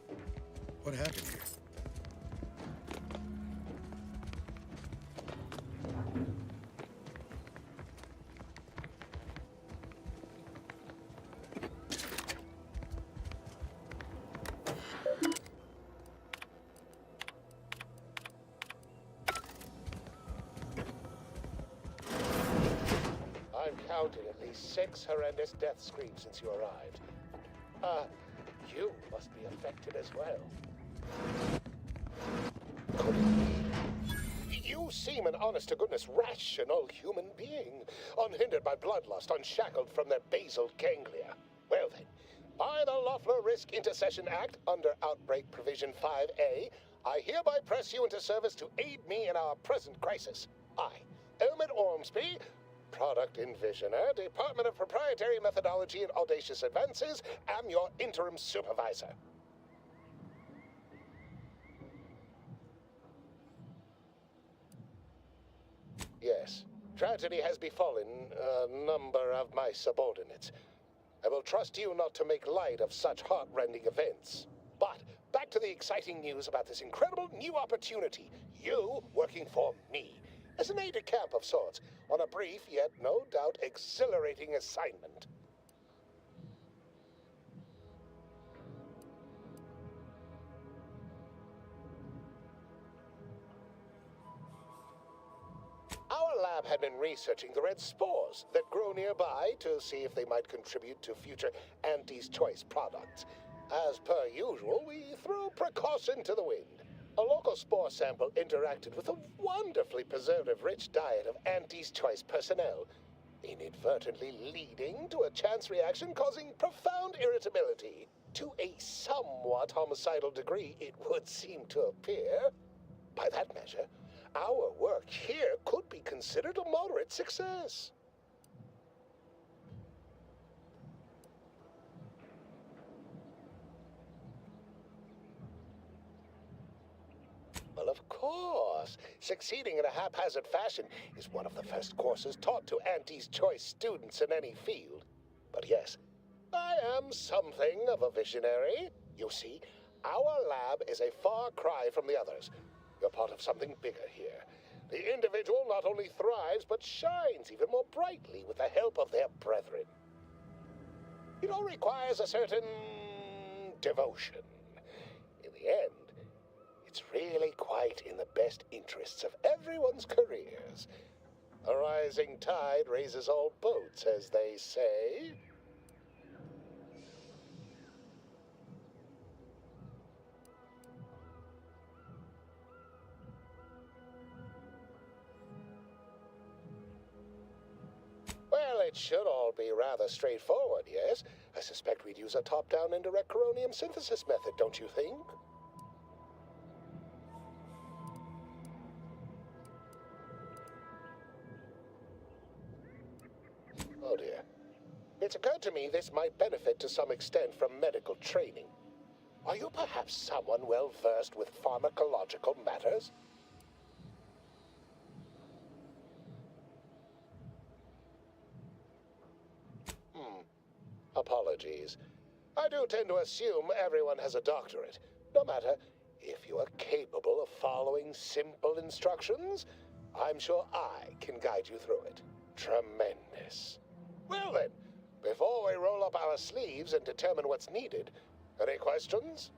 What happened here? I'm counting at least 6 horrendous death screams since you arrived. You must be affected as well. Could it be? You seem an honest-to-goodness rational human being, unhindered by bloodlust, unshackled from their basal ganglia. Well then, by the Loeffler Risk Intercession Act, under Outbreak Provision 5A, I hereby press you into service to aid me in our present crisis. I, Elmet Ormsby, Product Envisioner, Department of Proprietary Methodology and Audacious Advances, am your interim supervisor. Yes, tragedy has befallen a number of my subordinates. I will trust you not to make light of such heart-rending events. But back to the exciting news about this incredible new opportunity. You working for me. As an aide-de-camp of sorts, on a brief yet no doubt exhilarating assignment. Our lab had been researching the red spores that grow nearby to see if they might contribute to future Auntie's Choice products. As per usual, we threw precaution to the wind. A local spore sample interacted with a wonderfully preservative-rich diet of Auntie's Choice personnel, inadvertently leading to a chance reaction causing profound irritability. To a somewhat homicidal degree, it would seem to appear. By that measure, our work here could be considered a moderate success. Well, of course. Succeeding in a haphazard fashion is one of the first courses taught to Auntie's Choice students in any field. But yes, I am something of a visionary. You see, our lab is a far cry from the others. You're part of something bigger here. The individual not only thrives, but shines even more brightly with the help of their brethren. It all requires a certain devotion. In the end, it's really quite in the best interests of everyone's careers. A rising tide raises all boats, as they say. Well, it should all be rather straightforward, yes? I suspect we'd use a top-down indirect coronium synthesis method, don't you think? Oh dear. It's occurred to me this might benefit to some extent from medical training. Are you perhaps someone well versed with pharmacological matters? Apologies. I do tend to assume everyone has a doctorate. No matter, if you are capable of following simple instructions, I'm sure I can guide you through it. Tremendous. Well then, before we roll up our sleeves and determine what's needed, any questions?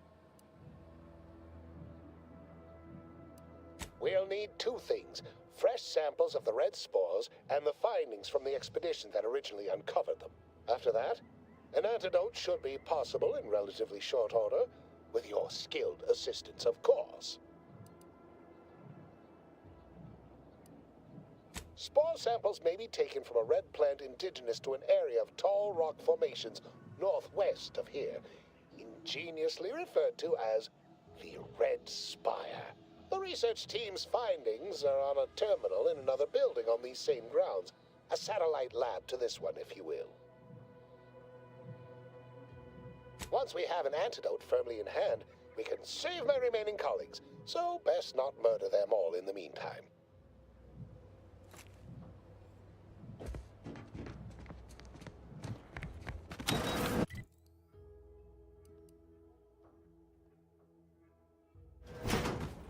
We'll need two things: fresh samples of the red spores and the findings from the expedition that originally uncovered them. After that, an antidote should be possible in relatively short order, with your skilled assistance, of course. Spore samples may be taken from a red plant indigenous to an area of tall rock formations northwest of here, ingeniously referred to as the Red Spire. The research team's findings are on a terminal in another building on these same grounds, a satellite lab to this one, if you will. Once we have an antidote firmly in hand, we can save my remaining colleagues, so best not murder them all in the meantime.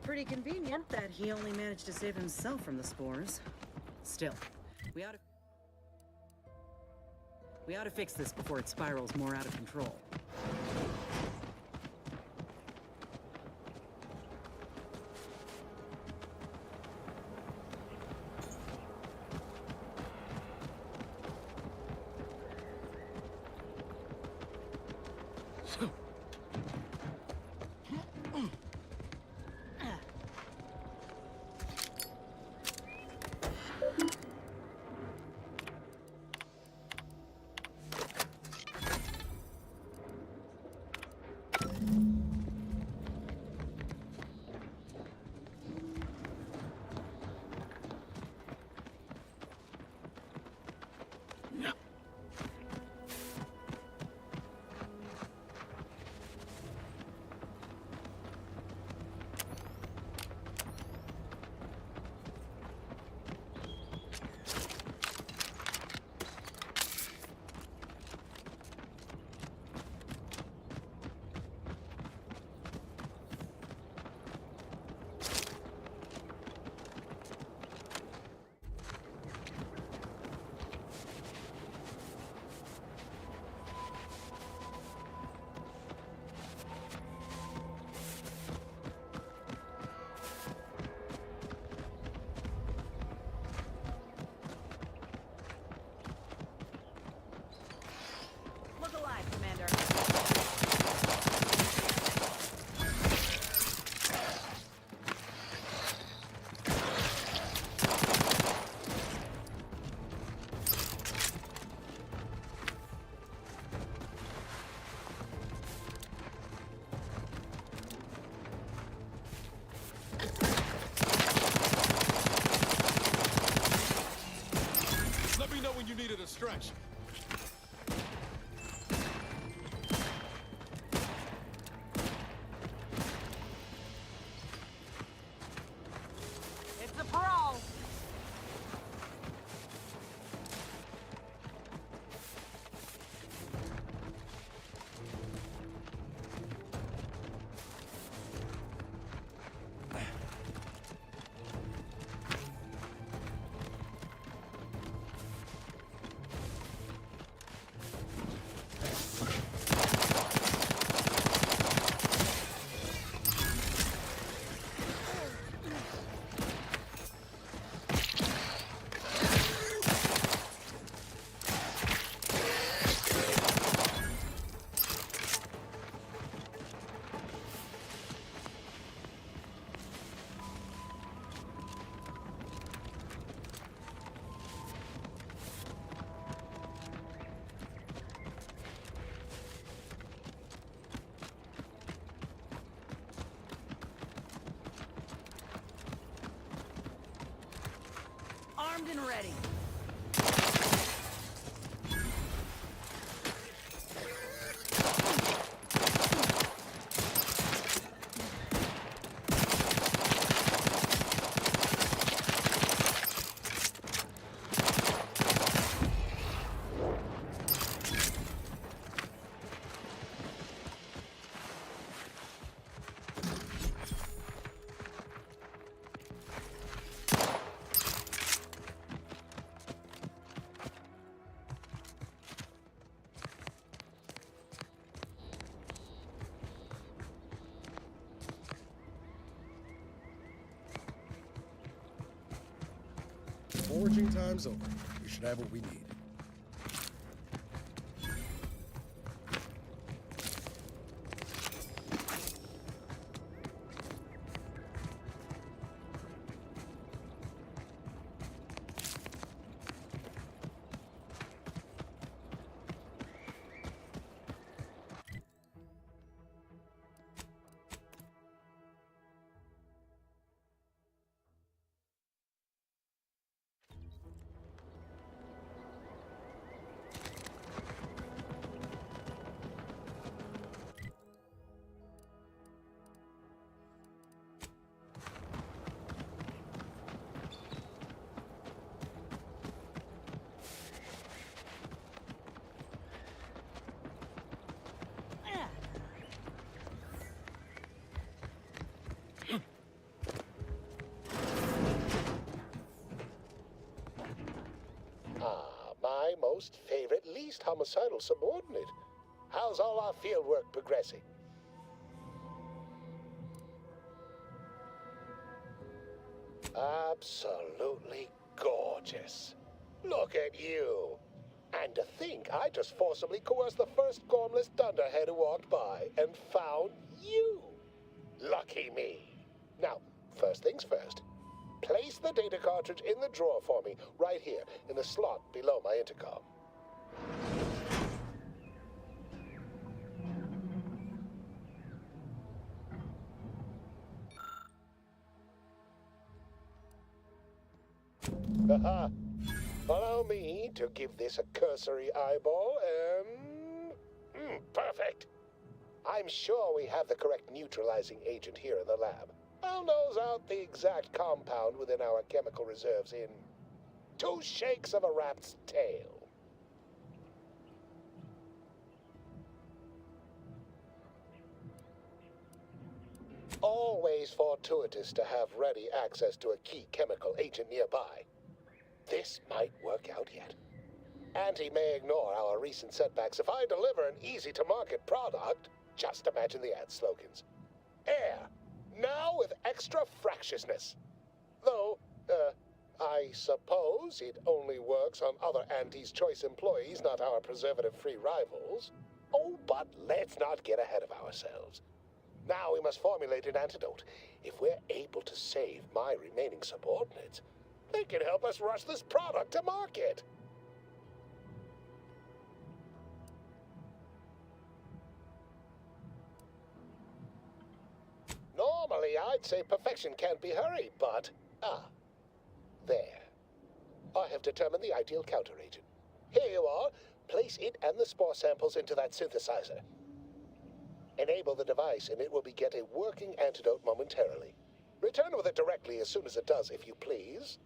Pretty convenient that he only managed to save himself from the spores. Still, we ought to fix this before it spirals more out of control. You needed a stretch. It's a pro! Armed and ready. Foraging time's over. We should have what we need. My most favorite, least homicidal subordinate. How's all our field work progressing? Absolutely gorgeous. Look at you. And to think I just forcibly coerced the first gormless dunderhead who walked by and found you. Lucky me. Now, first things first. Place the data cartridge in the drawer for me, right here, in the slot below my intercom. Haha. Allow me to give this a cursory eyeball and... perfect. I'm sure we have the correct neutralizing agent here in the lab. I'll nose out the exact compound within our chemical reserves in 2 shakes of a rat's tail. Always fortuitous to have ready access to a key chemical agent nearby. This might work out yet. Auntie may ignore our recent setbacks if I deliver an easy-to-market product. Just imagine the ad slogans. Air, now with extra fractiousness. Though, I suppose it only works on other Auntie's Choice employees, not our preservative-free rivals. Oh, but let's not get ahead of ourselves. Now we must formulate an antidote. If we're able to save my remaining subordinates, they can help us rush this product to market. Normally, I'd say perfection can't be hurried, but... there. I have determined the ideal counter-agent. Here you are. Place it and the spore samples into that synthesizer. Enable the device, and it will beget a working antidote momentarily. Return with it directly as soon as it does, if you please.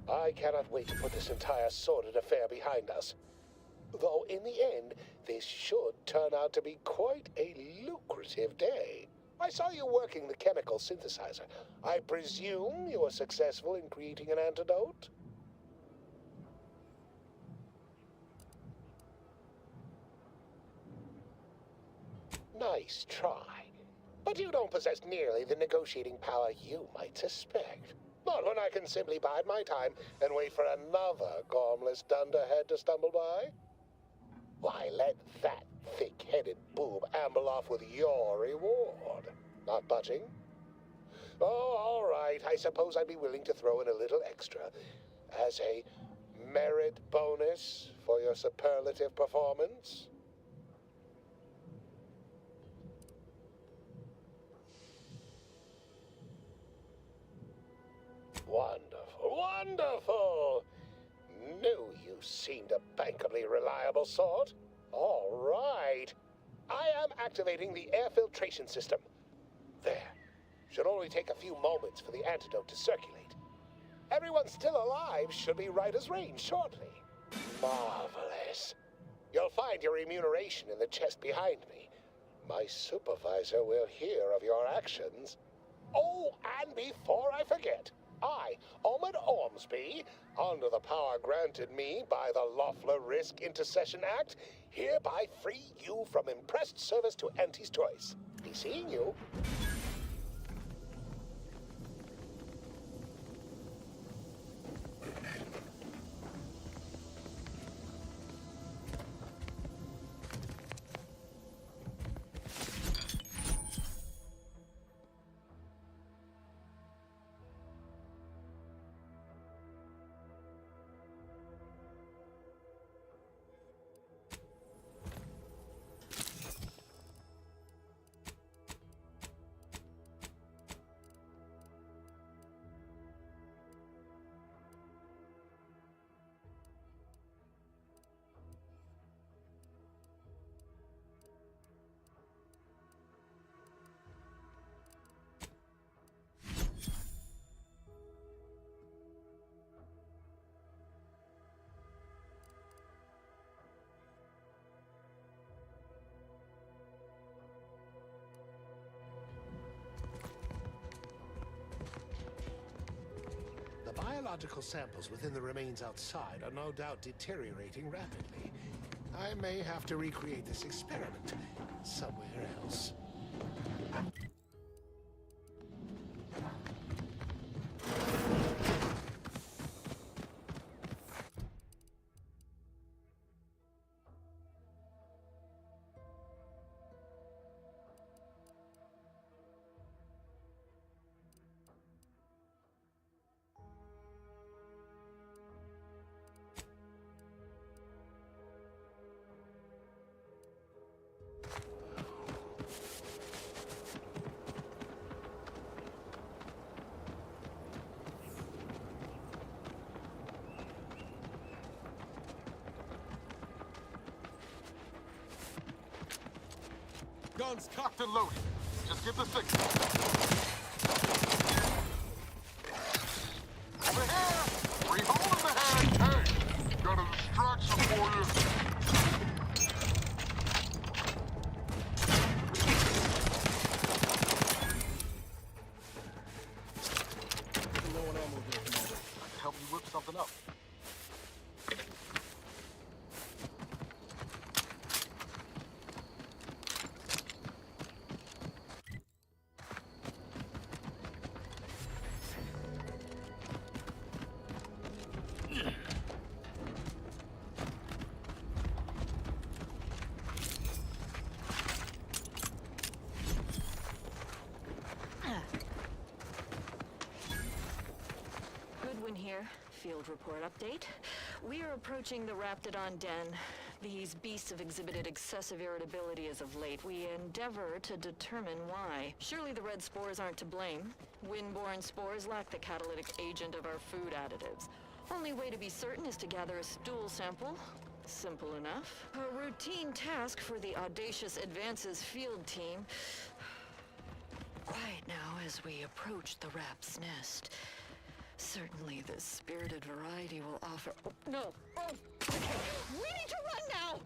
I cannot wait to put this entire sordid affair behind us. Though in the end, this should turn out to be quite a lucrative day. I saw you working the chemical synthesizer. I presume you were successful in creating an antidote? Nice try. But you don't possess nearly the negotiating power you might suspect. Not when I can simply bide my time and wait for another gormless dunderhead to stumble by. Why, let that thick-headed boob amble off with your reward. Not budging? Oh, all right. I suppose I'd be willing to throw in a little extra as a merit bonus for your superlative performance. Wonderful, wonderful! No use seemed a bankably reliable sort. All right. I am activating the air filtration system. There. Should only take a few moments for the antidote to circulate. Everyone still alive should be right as rain shortly. Marvelous. You'll find your remuneration in the chest behind me. My supervisor will hear of your actions. Oh, and before I forget, I, Omid Ormsby, under the power granted me by the Loeffler Risk Intercession Act, hereby free you from impressed service to Auntie's choice. Be seeing you. The biological samples within the remains outside are no doubt deteriorating rapidly. I may have to recreate this experiment somewhere else. Guns cocked and loaded. Just give the signal. Over here! Free hold in the hand! Hey! Got a distraction for you! Low on ammo there, Commander. I can help you whip something up. Here, field report update. We are approaching the Raptidon den. These beasts have exhibited excessive irritability as of late. We endeavor to determine why. Surely the red spores aren't to blame. Wind-borne spores lack the catalytic agent of our food additives. Only way to be certain is to gather a stool sample. Simple enough. A routine task for the Audacious Advances field team. Right now, as we approach the rap's nest, certainly the spirited variety will offer... Oh, no! Oh, okay. We need to run now!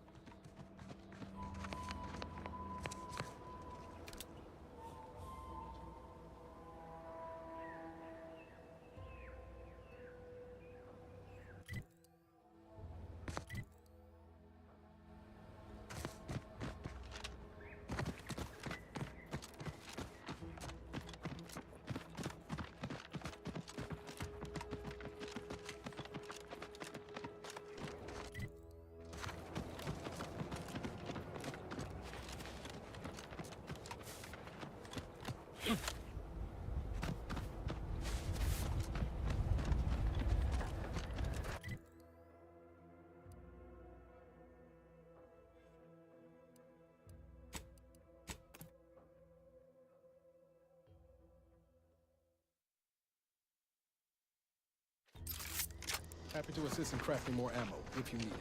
Happy to assist in crafting more ammo, if you need it.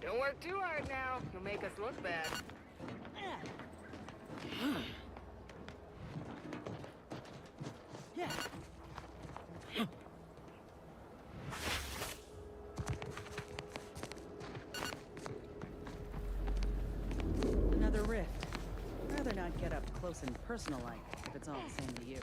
Don't work too hard now. You'll make us look bad. Another rift. Rather not get up close and personal like, if it's all the same to you.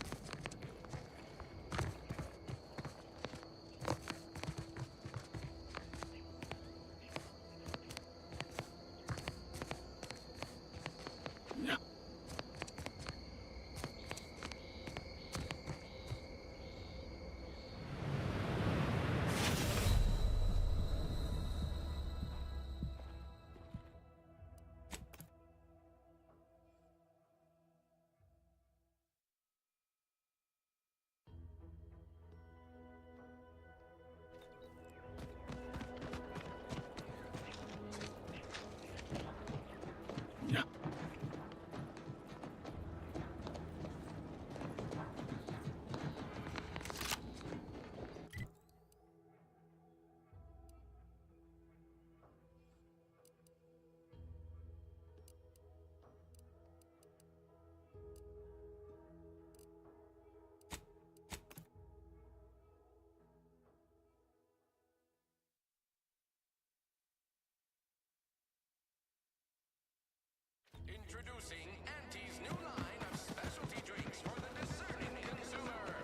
Introducing Auntie's new line of specialty drinks for the discerning consumer.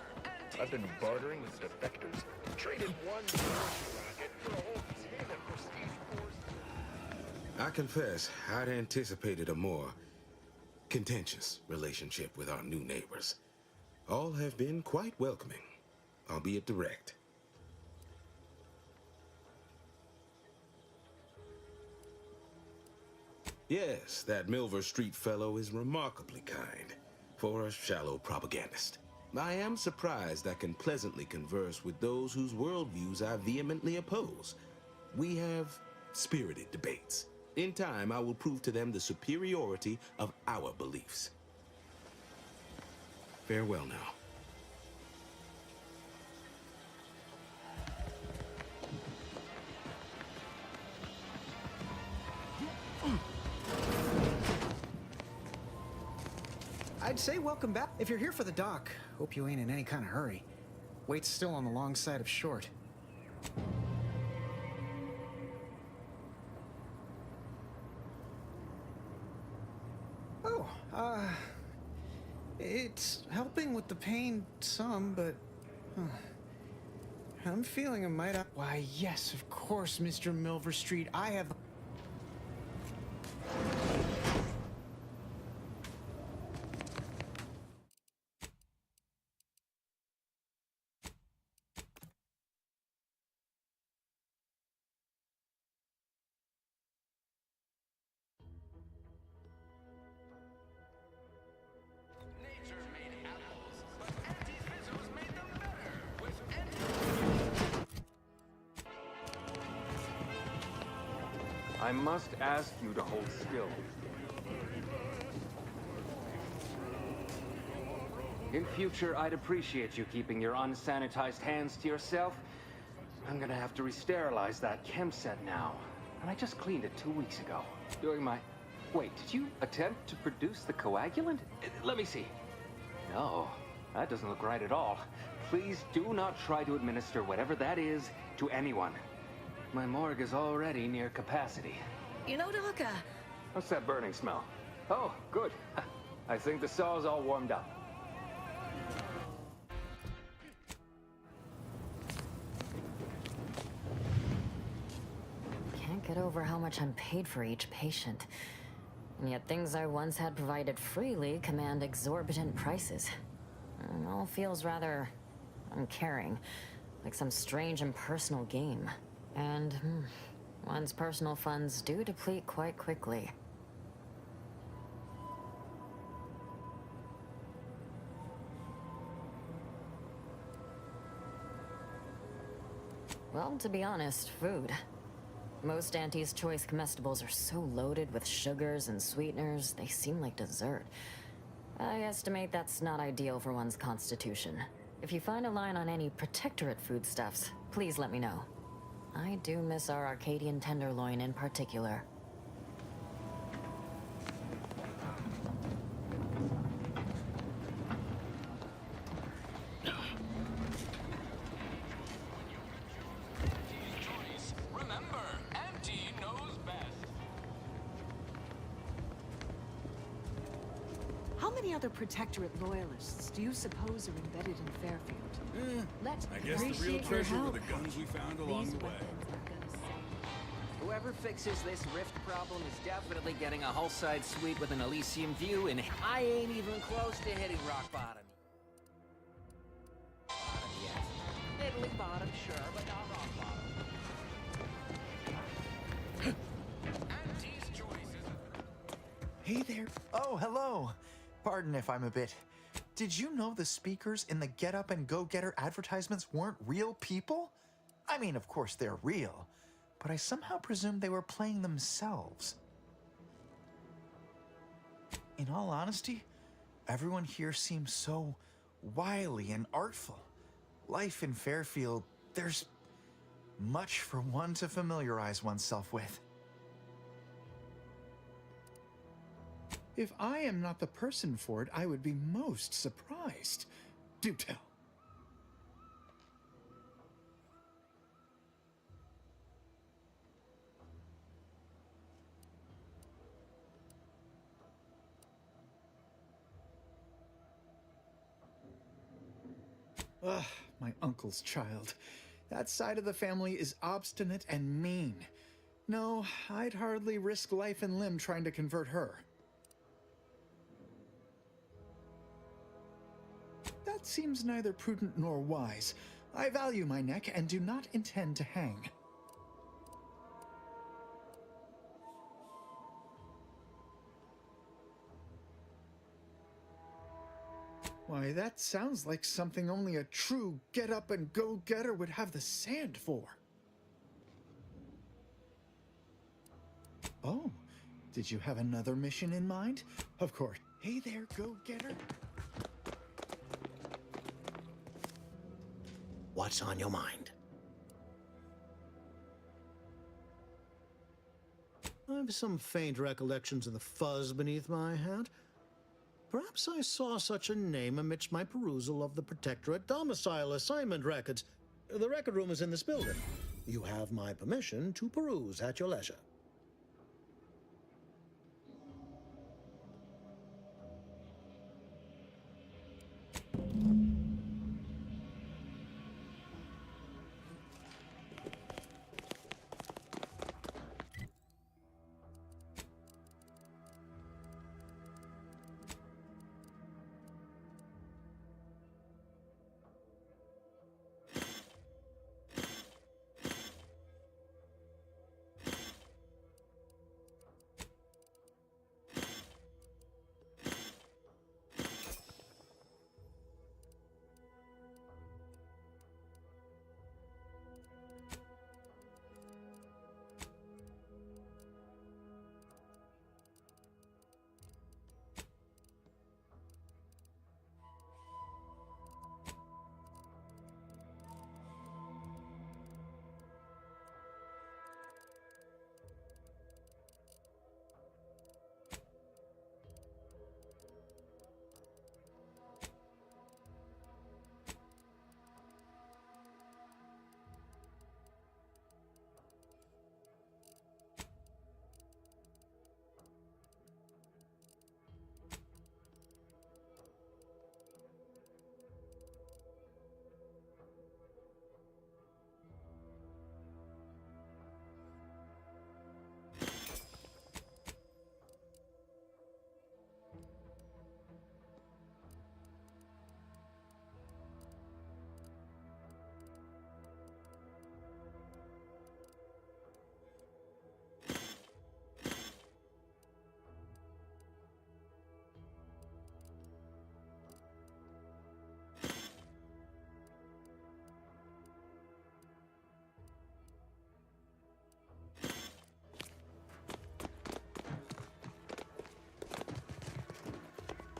I've been bartering with defectors. Traded one rocket for a whole tin of prestige force. I confess, I'd anticipated a more contentious relationship with our new neighbors. All have been quite welcoming, albeit direct. Yes, that Milver Street fellow is remarkably kind for a shallow propagandist. I am surprised I can pleasantly converse with those whose worldviews I vehemently oppose. We have spirited debates. In time, I will prove to them the superiority of our beliefs. Farewell now. I'd say welcome back. If you're here for the dock, hope you ain't in any kind of hurry. Wait's still on the long side of short. Oh, it's helping with the pain some, but I'm feeling a mite up. Why, yes, of course, Mr. Milver Street. I have. Nature made apples, but Auntie's Fizzos made them better with I must ask you to hold still. In future, I'd appreciate you keeping your unsanitized hands to yourself. I'm gonna have to re-sterilize that chem set now. And I just cleaned it 2 weeks ago. During my... Wait, did you attempt to produce the coagulant? Let me see. No. That doesn't look right at all. Please do not try to administer whatever that is to anyone. My morgue is already near capacity. You know, Doc, What's that burning smell? Oh, good. I think the saw's all warmed up. Can't get over how much I'm paid for each patient. And yet things I once had provided freely command exorbitant prices. It all feels rather uncaring, like some strange impersonal game. And one's personal funds do deplete quite quickly. Well, to be honest, food. Most Auntie's Choice comestibles are so loaded with sugars and sweeteners, they seem like dessert. I estimate that's not ideal for one's constitution. If you find a line on any Protectorate foodstuffs, please let me know. I do miss our Arcadian tenderloin in particular. Remember, Auntie knows best. How many other Protectorate loyalists do you suppose are embedded in Fairfield? Let's I guess the real treasure were the guns we found along the way. Whoever fixes this rift problem is definitely getting a hull-side suite with an Elysium view, and I ain't even close to hitting rock bottom. Yet. Italy bottom, sure, but not rock bottom. Auntie's Choice is Hey there. Oh, hello. Pardon if I'm a bit. Did you know the speakers in the Get Up and Go Getter advertisements weren't real people? I mean, of course they're real, but I somehow presumed they were playing themselves. In all honesty, everyone here seems so wily and artful. Life in Fairfield, there's much for one to familiarize oneself with. If I am not the person for it, I would be most surprised. Do tell. Ugh, my uncle's child. That side of the family is obstinate and mean. No, I'd hardly risk life and limb trying to convert her. That seems neither prudent nor wise. I value my neck and do not intend to hang. Why, that sounds like something only a true get-up-and-go-getter would have the sand for. Oh, did you have another mission in mind? Of course. Hey there, go-getter. What's on your mind? I've some faint recollections of the fuzz beneath my hat. Perhaps I saw such a name amidst my perusal of the Protectorate domicile assignment records. The record room is in this building. You have my permission to peruse at your leisure.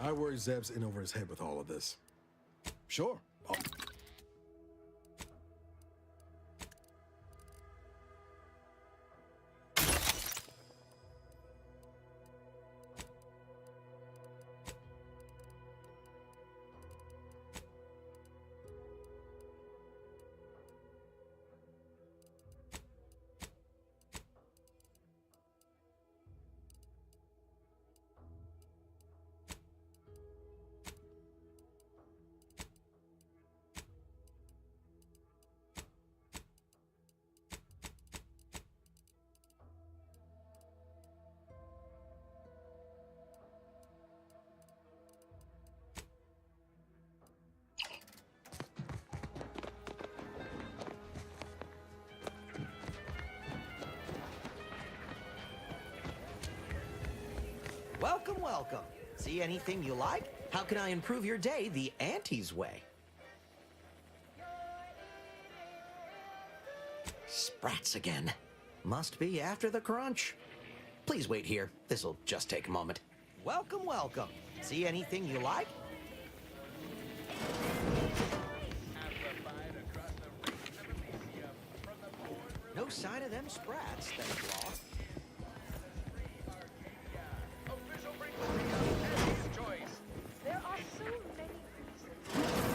I worry Zeb's in over his head with all of this. Sure. Welcome, welcome. See anything you like? How can I improve your day the Auntie's way? Sprats again. Must be after the crunch. Please wait here. This'll just take a moment. Welcome, welcome. See anything you like? No sign of them sprats, thank law. There are so many reasons.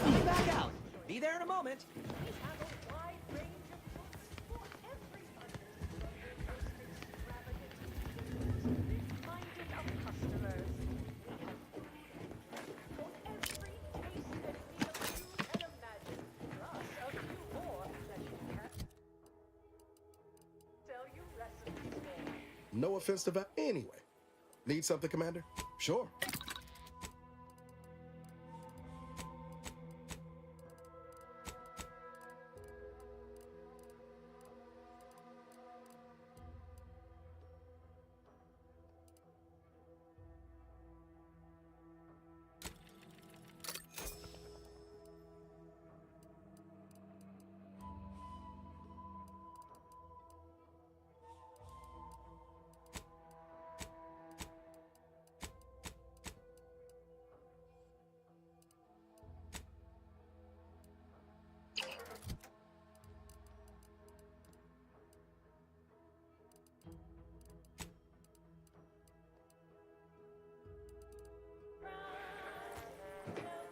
Coming back out. Be there in a moment. We have a wide range of books for everybody. Minded of customers. For every taste and feel you can imagine, plus a few more that you can tell you recipes for. No offense to that. Anyway, need something, Commander? Sure.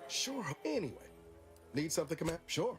Sure. Anyway, need something, Commander? Sure.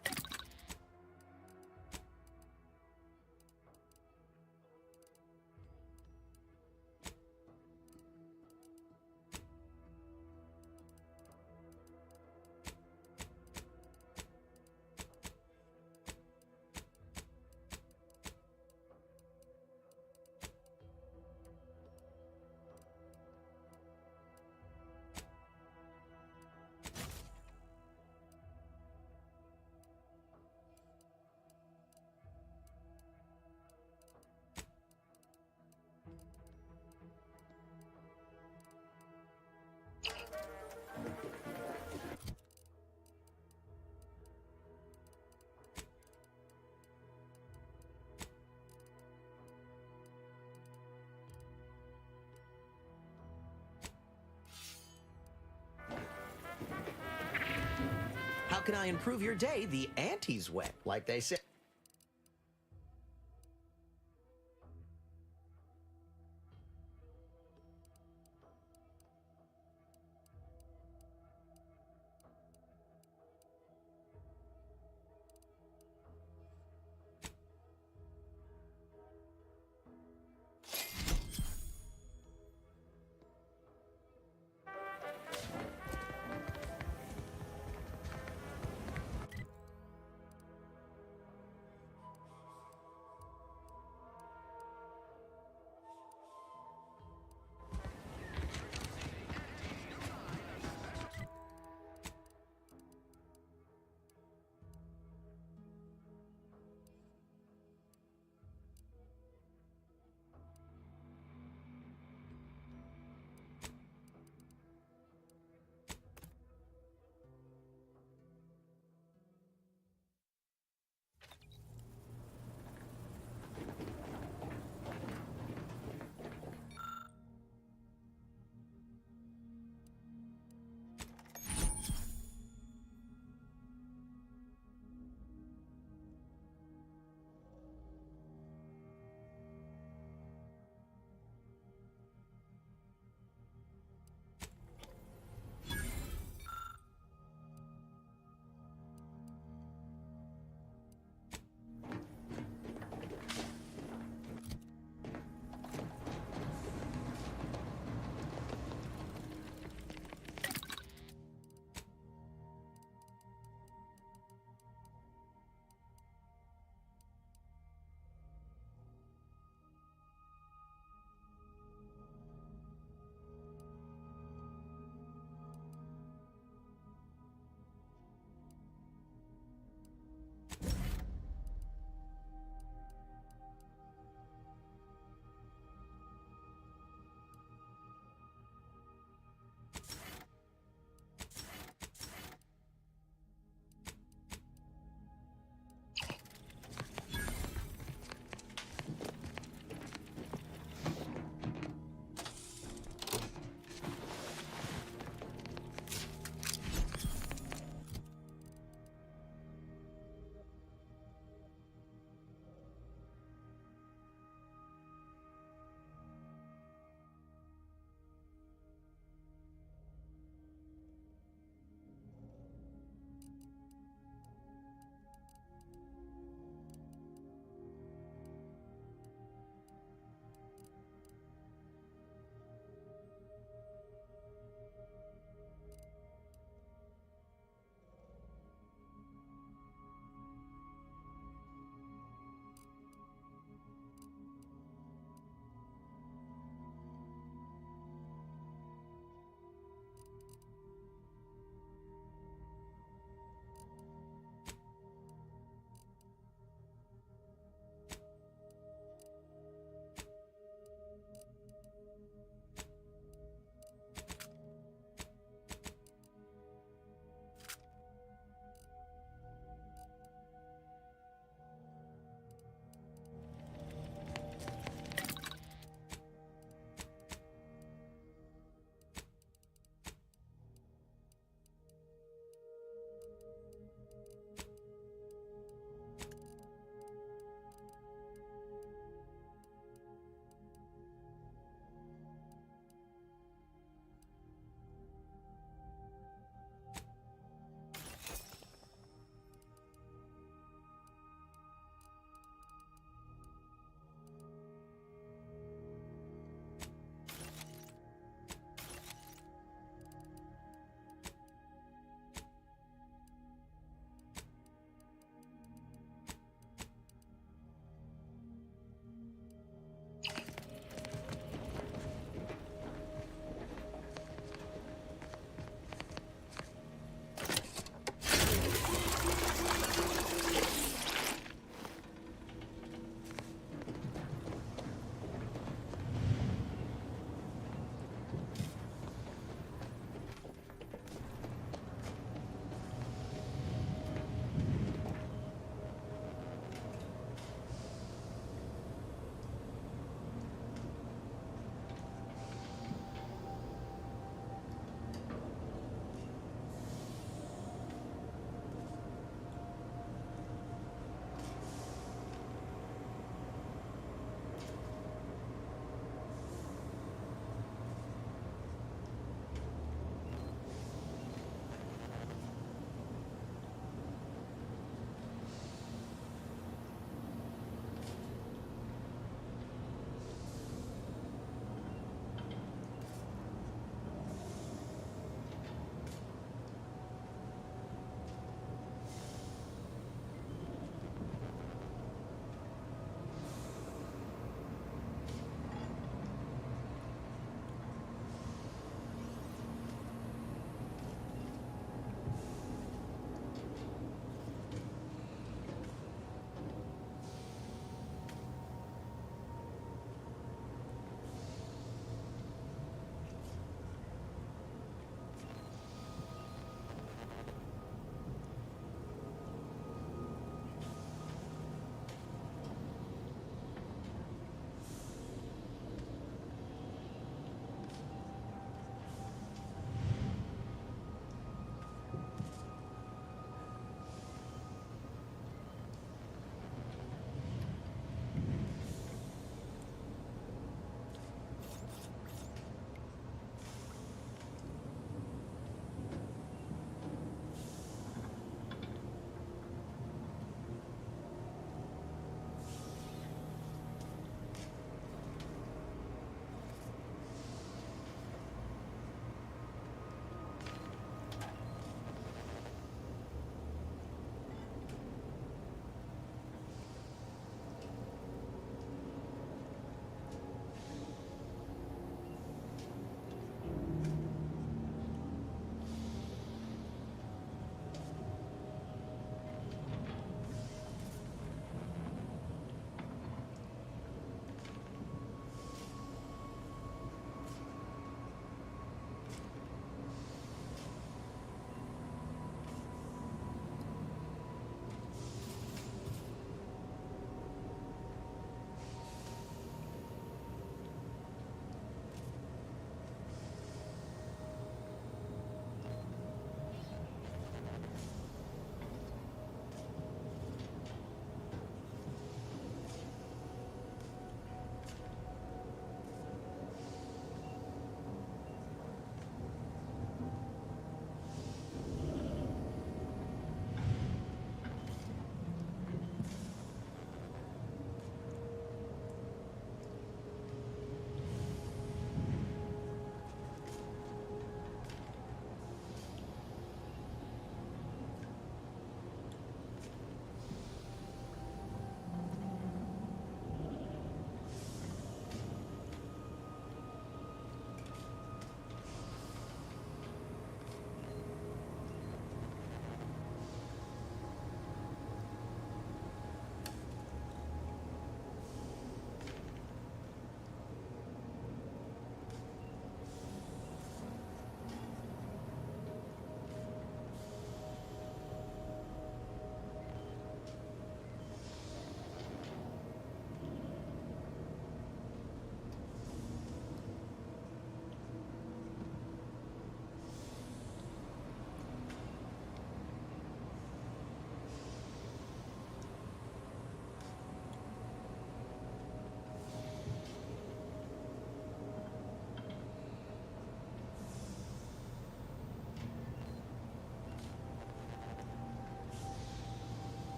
How can I improve your day the Auntie's way? Like they say.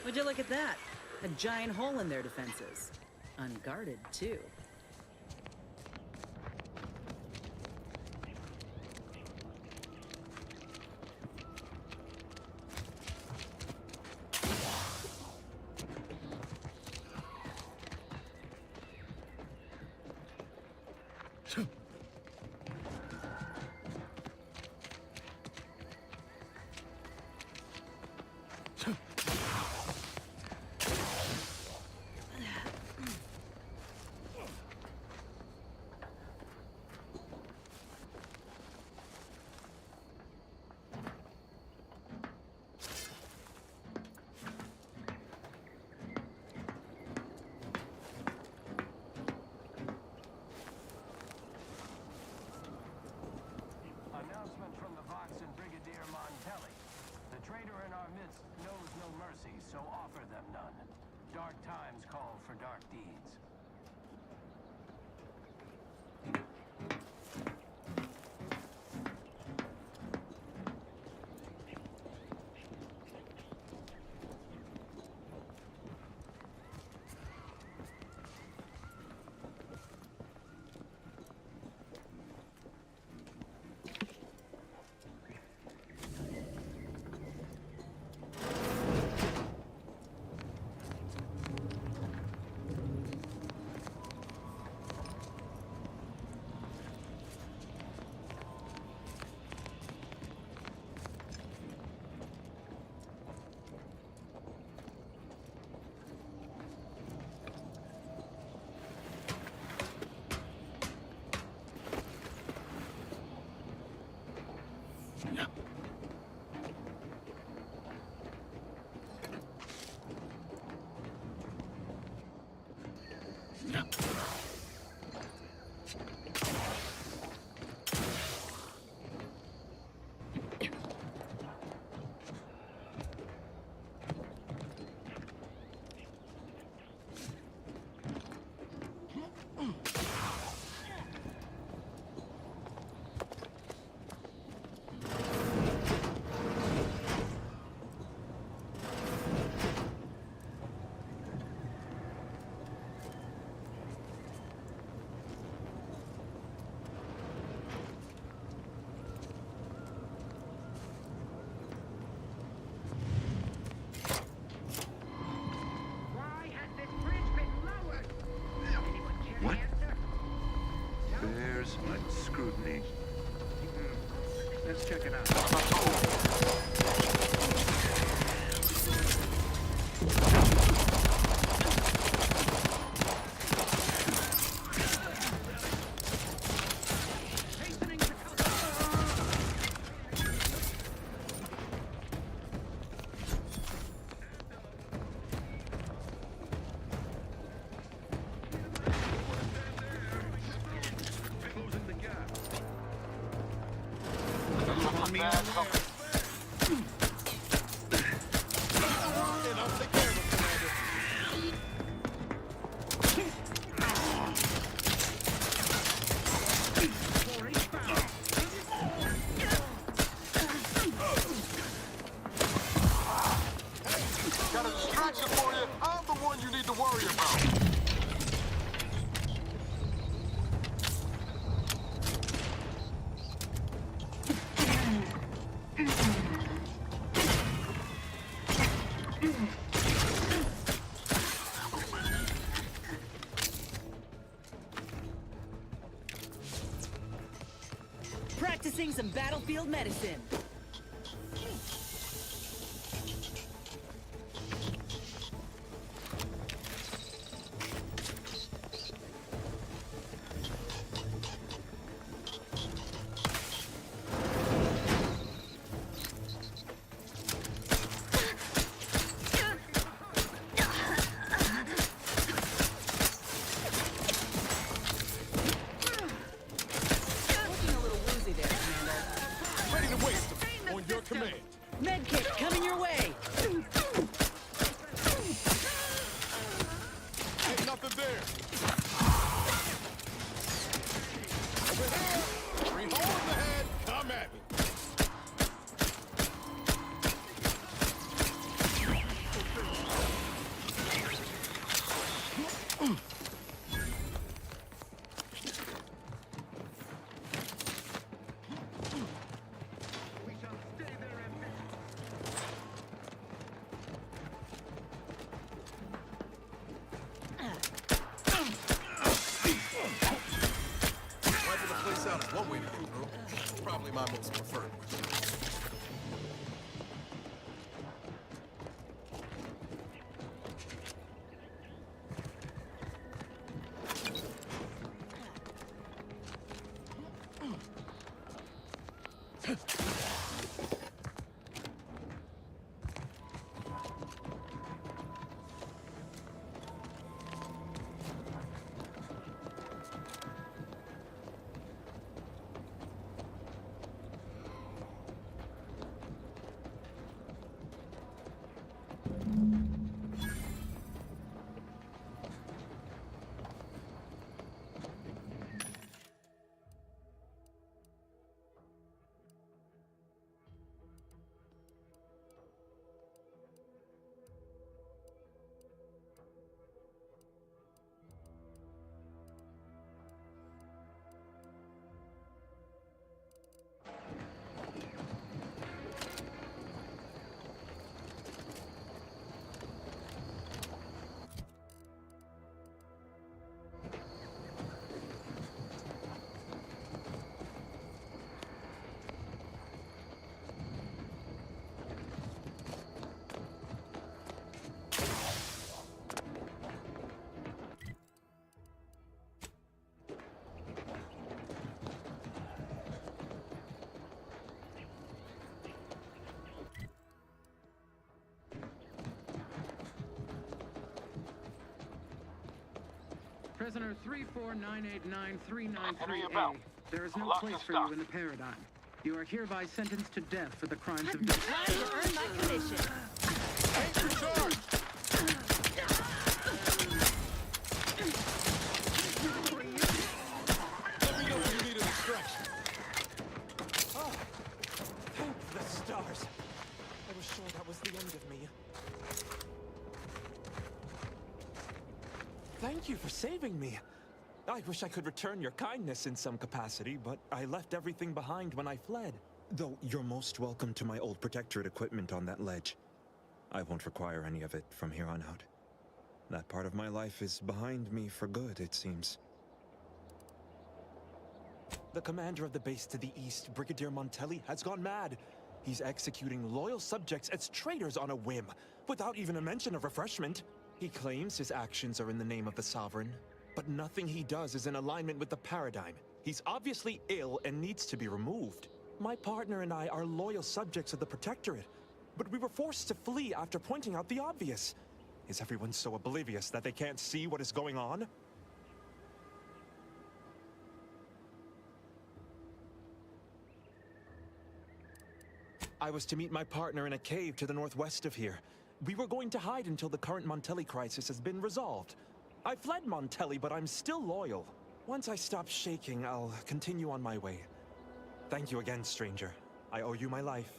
Would you look at that? A giant hole in their defenses. Unguarded, too. Announcement from the Vox and Brigadier Montelli. The traitor in our midst knows no mercy, so offer them none. Dark times call for dark deeds. There's my scrutiny. Let's check it out. Got a distraction for you. I'm the one you need to worry about. Practicing some battlefield medicine. Ready to waste them. probably my most preferred wish. Prisoner 349893938A. There is no place for you in the paradigm. You are hereby sentenced to death for the crimes of... Time to earn my commission. Danger charge! Let me know when you need a distraction. Oh, thank the stars. I was sure that was the end of me. Thank you for saving me. I wish I could return your kindness in some capacity, but I left everything behind when I fled. Though you're most welcome to my old Protectorate equipment on that ledge. I won't require any of it from here on out. That part of my life is behind me for good, it seems. The commander of the base to the east, Brigadier Montelli, has gone mad. He's executing loyal subjects as traitors on a whim, without even a mention of refreshment. He claims his actions are in the name of the Sovereign, but nothing he does is in alignment with the paradigm. He's obviously ill and needs to be removed. My partner and I are loyal subjects of the Protectorate, but we were forced to flee after pointing out the obvious. Is everyone so oblivious that they can't see what is going on? I was to meet my partner in a cave to the northwest of here. We were going to hide until the current Montelli crisis has been resolved. I fled Montelli, but I'm still loyal. Once I stop shaking, I'll continue on my way. Thank you again, stranger. I owe you my life.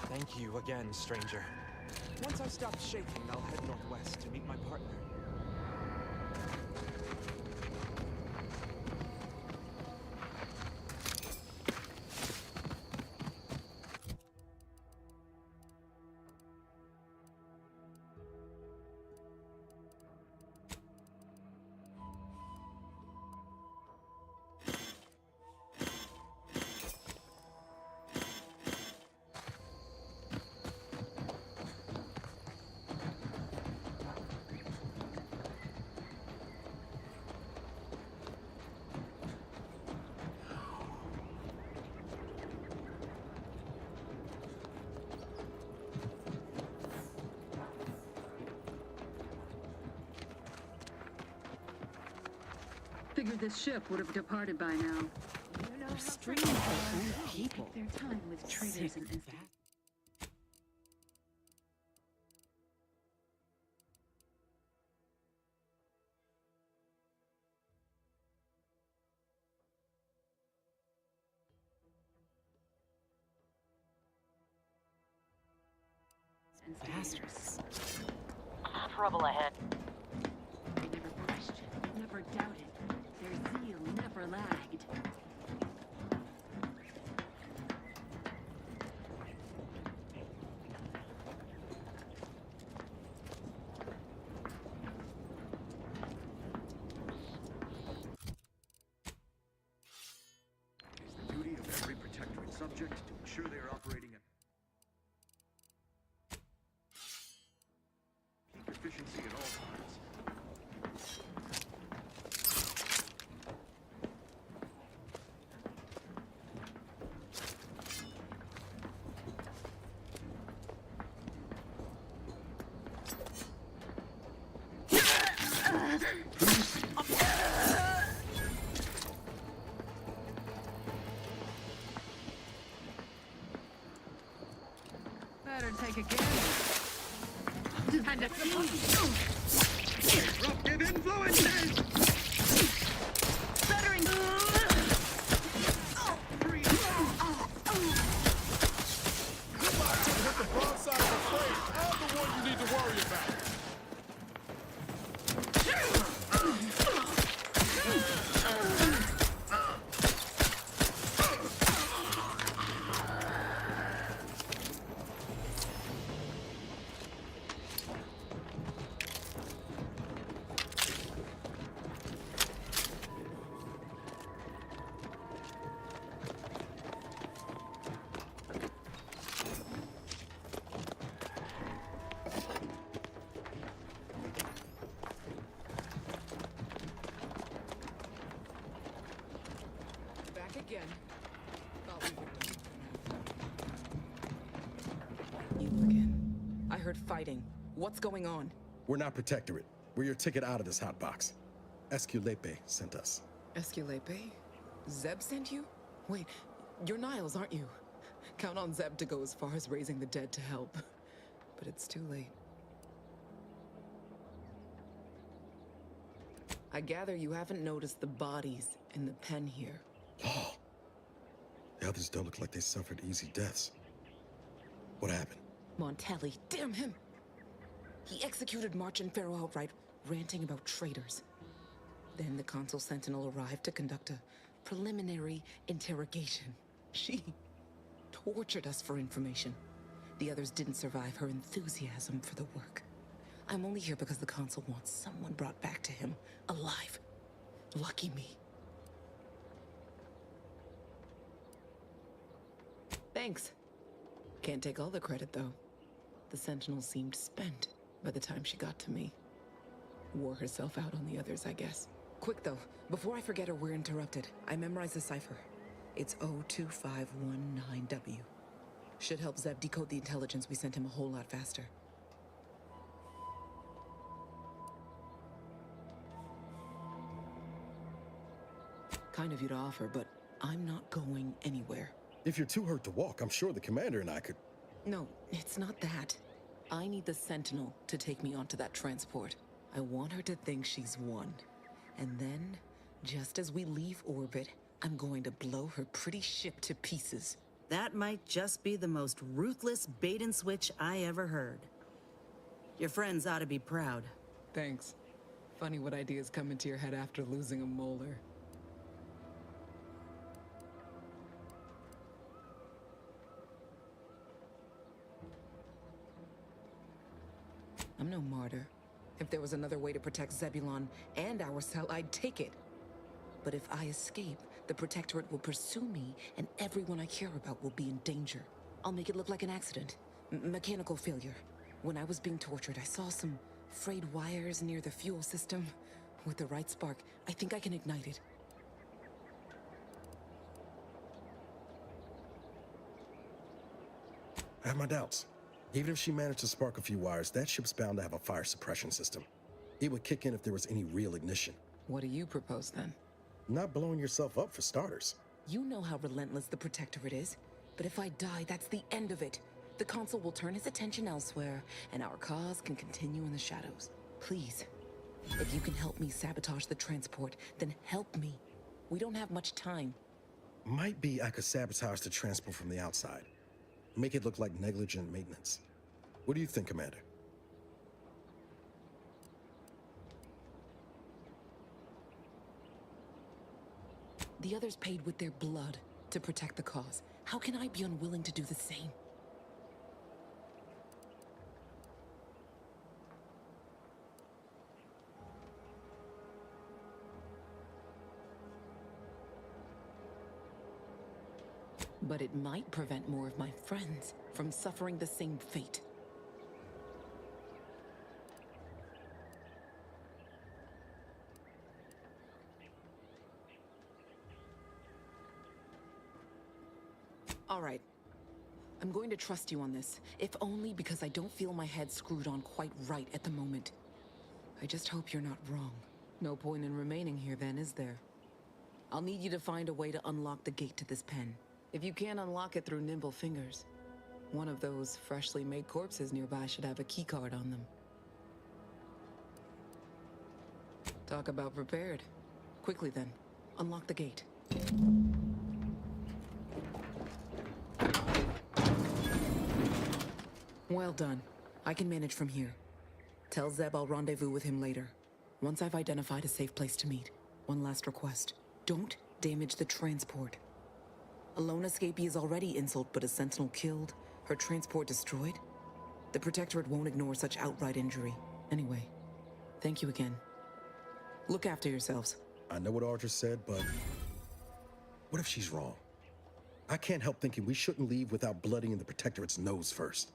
Thank you again, stranger. Once I stop shaking, I'll head northwest to meet my partner. Figured this ship would have departed by now. They're streaming their own people. Their time with traitors and instigators. Bastards. Trouble ahead. They never questioned, never doubted. Their zeal never lagged. It is the duty of every protectorate subject to ensure they are operating at peak efficiency at all times. Better take a guess. And a Disruptive influences! Bettering. Hit the wrong side of the frame. I'm the one you need to worry about. Back again. Thought we were done. You again. I heard fighting. What's going on? We're not Protectorate. We're your ticket out of this hotbox. Esculepe sent us. Esculepe? Zeb sent you? Wait, you're Niles, aren't you? Count on Zeb to go as far as raising the dead to help. But it's too late. I gather you haven't noticed the bodies in the pen here. Oh. The others don't look like they suffered easy deaths. What happened? Montelli, damn him! He executed March and Pharaoh outright, ranting about traitors. Then the Consul Sentinel arrived to conduct a preliminary interrogation. She tortured us for information. The others didn't survive her enthusiasm for the work. I'm only here because the Consul wants someone brought back to him, alive. Lucky me. Thanks. Can't take all the credit, though. The Sentinel seemed spent by the time she got to me. Wore herself out on the others, I guess. Quick, though. Before I forget or we're interrupted, I memorized the cipher. It's 02519W. Should help Zeb decode the intelligence we sent him a whole lot faster. Kind of you to offer, but I'm not going anywhere. If you're too hurt to walk, I'm sure the commander and I could... No, it's not that. I need the Sentinel to take me onto that transport. I want her to think she's won. And then, just as we leave orbit, I'm going to blow her pretty ship to pieces. That might just be the most ruthless bait and switch I ever heard. Your friends ought to be proud. Thanks. Funny what ideas come into your head after losing a molar. I'm no martyr. If there was another way to protect Zebulon and our cell, I'd take it. But if I escape, the Protectorate will pursue me, and everyone I care about will be in danger. I'll make it look like an accident. Mechanical failure. When I was being tortured, I saw some frayed wires near the fuel system. With the right spark, I think I can ignite it. I have my doubts. Even if she managed to spark a few wires, that ship's bound to have a fire suppression system. It would kick in if there was any real ignition. What do you propose, then? Not blowing yourself up, for starters. You know how relentless the Protectorate is. But if I die, that's the end of it. The Consul will turn his attention elsewhere, and our cause can continue in the shadows. Please, if you can help me sabotage the transport, then help me. We don't have much time. Might be I could sabotage the transport from the outside. Make it look like negligent maintenance. What do you think, Commander? The others paid with their blood to protect the cause. How can I be unwilling to do the same? But it might prevent more of my friends from suffering the same fate. All right. I'm going to trust you on this, if only because I don't feel my head screwed on quite right at the moment. I just hope you're not wrong. No point in remaining here then, is there? I'll need you to find a way to unlock the gate to this pen. If you can't unlock it through nimble fingers, one of those freshly made corpses nearby should have a keycard on them. Talk about prepared. Quickly then, unlock the gate. Well done. I can manage from here. Tell Zeb I'll rendezvous with him later. Once I've identified a safe place to meet. One last request. Don't damage the transport. A lone escapee is already insult, but a sentinel killed, her transport destroyed? The Protectorate won't ignore such outright injury. Anyway, thank you again. Look after yourselves. I know what Audra said, but what if she's wrong? I can't help thinking we shouldn't leave without bloodying the Protectorate's nose first.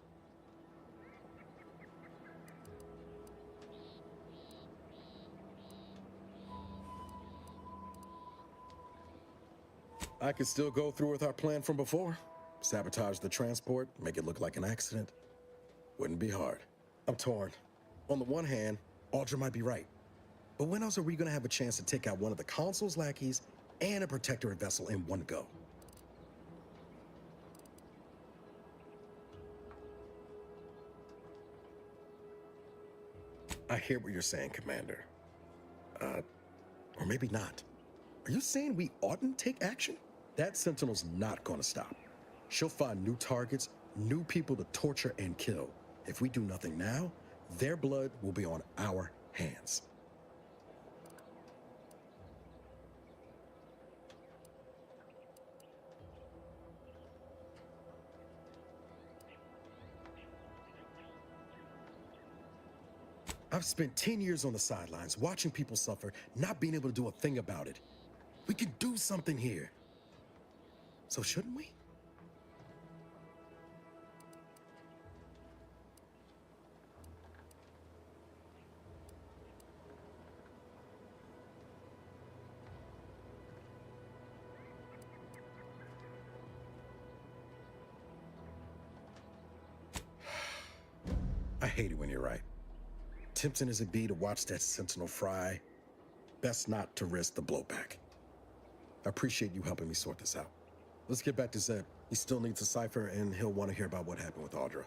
I could still go through with our plan from before. Sabotage the transport, make it look like an accident. Wouldn't be hard. I'm torn. On the one hand, Audra might be right. But when else are we gonna have a chance to take out one of the Consul's lackeys and a Protectorate vessel in one go? I hear what you're saying, Commander. Or maybe not. Are you saying we oughtn't take action? That Sentinel's not gonna stop. She'll find new targets, new people to torture and kill. If we do nothing now, their blood will be on our hands. I've spent 10 years on the sidelines, watching people suffer, not being able to do a thing about it. We can do something here. So shouldn't we? I hate it when you're right. Tempting as it be to watch that Sentinel fry, best not to risk the blowback. I appreciate you helping me sort this out. Let's get back to Zeb. He still needs a cipher, and he'll want to hear about what happened with Audra.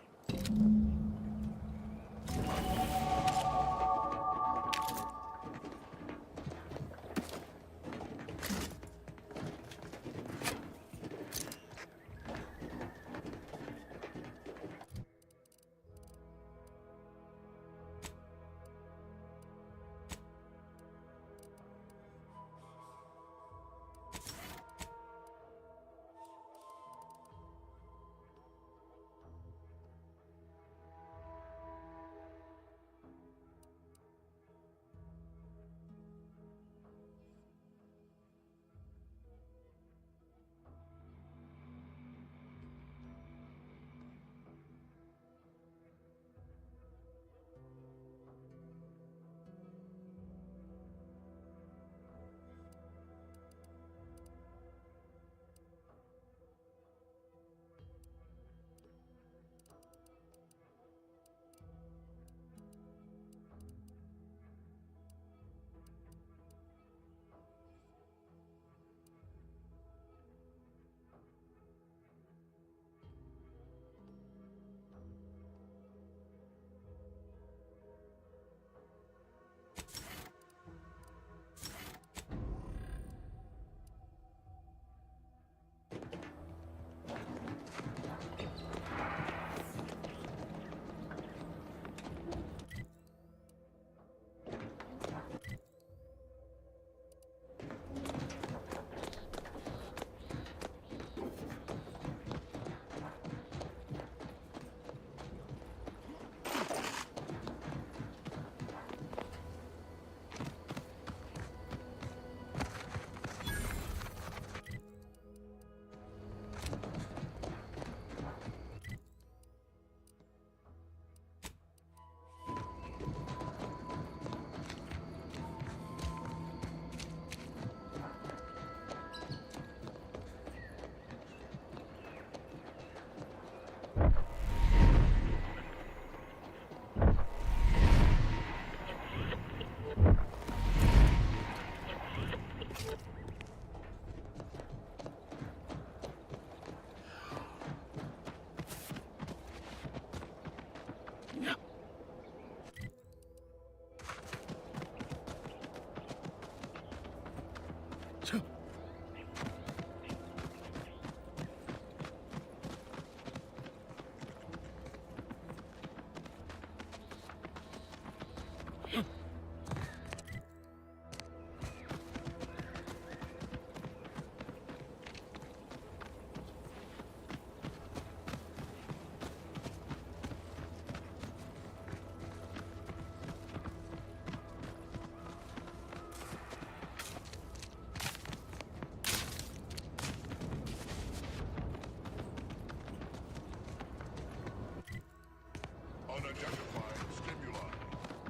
Identifying stimuli.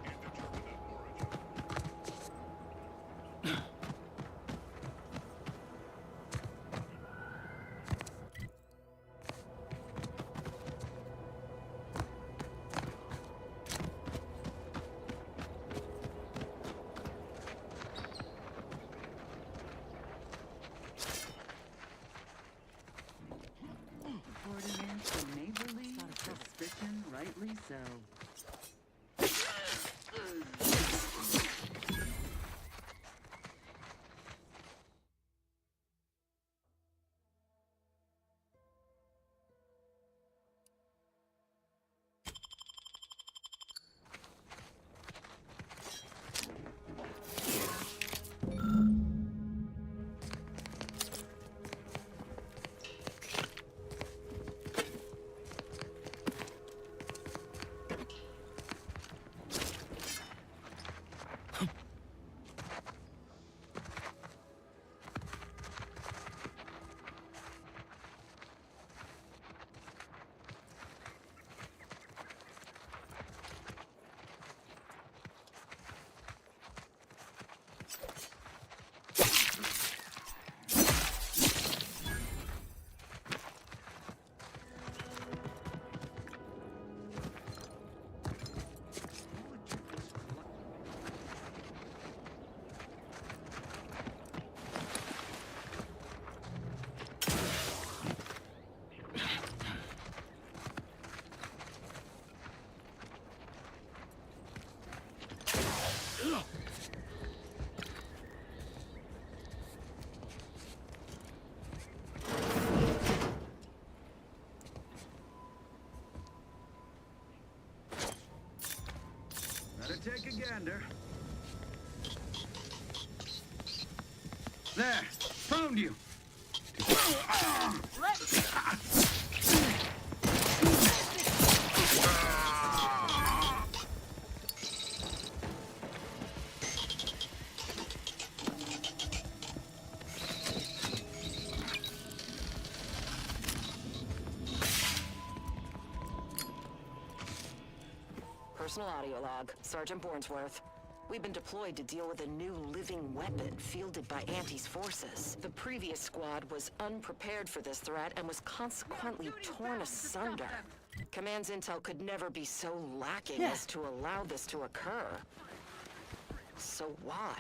Indeterminate origin. Reporting in from neighborly suspicion, rightly so. Better take a gander. There, found you. Personal audio log, Sergeant Bornsworth. We've been deployed to deal with a new living weapon fielded by Auntie's forces. The previous squad was unprepared for this threat and was consequently torn asunder. Command's intel could never be so lacking as to allow this to occur. So why?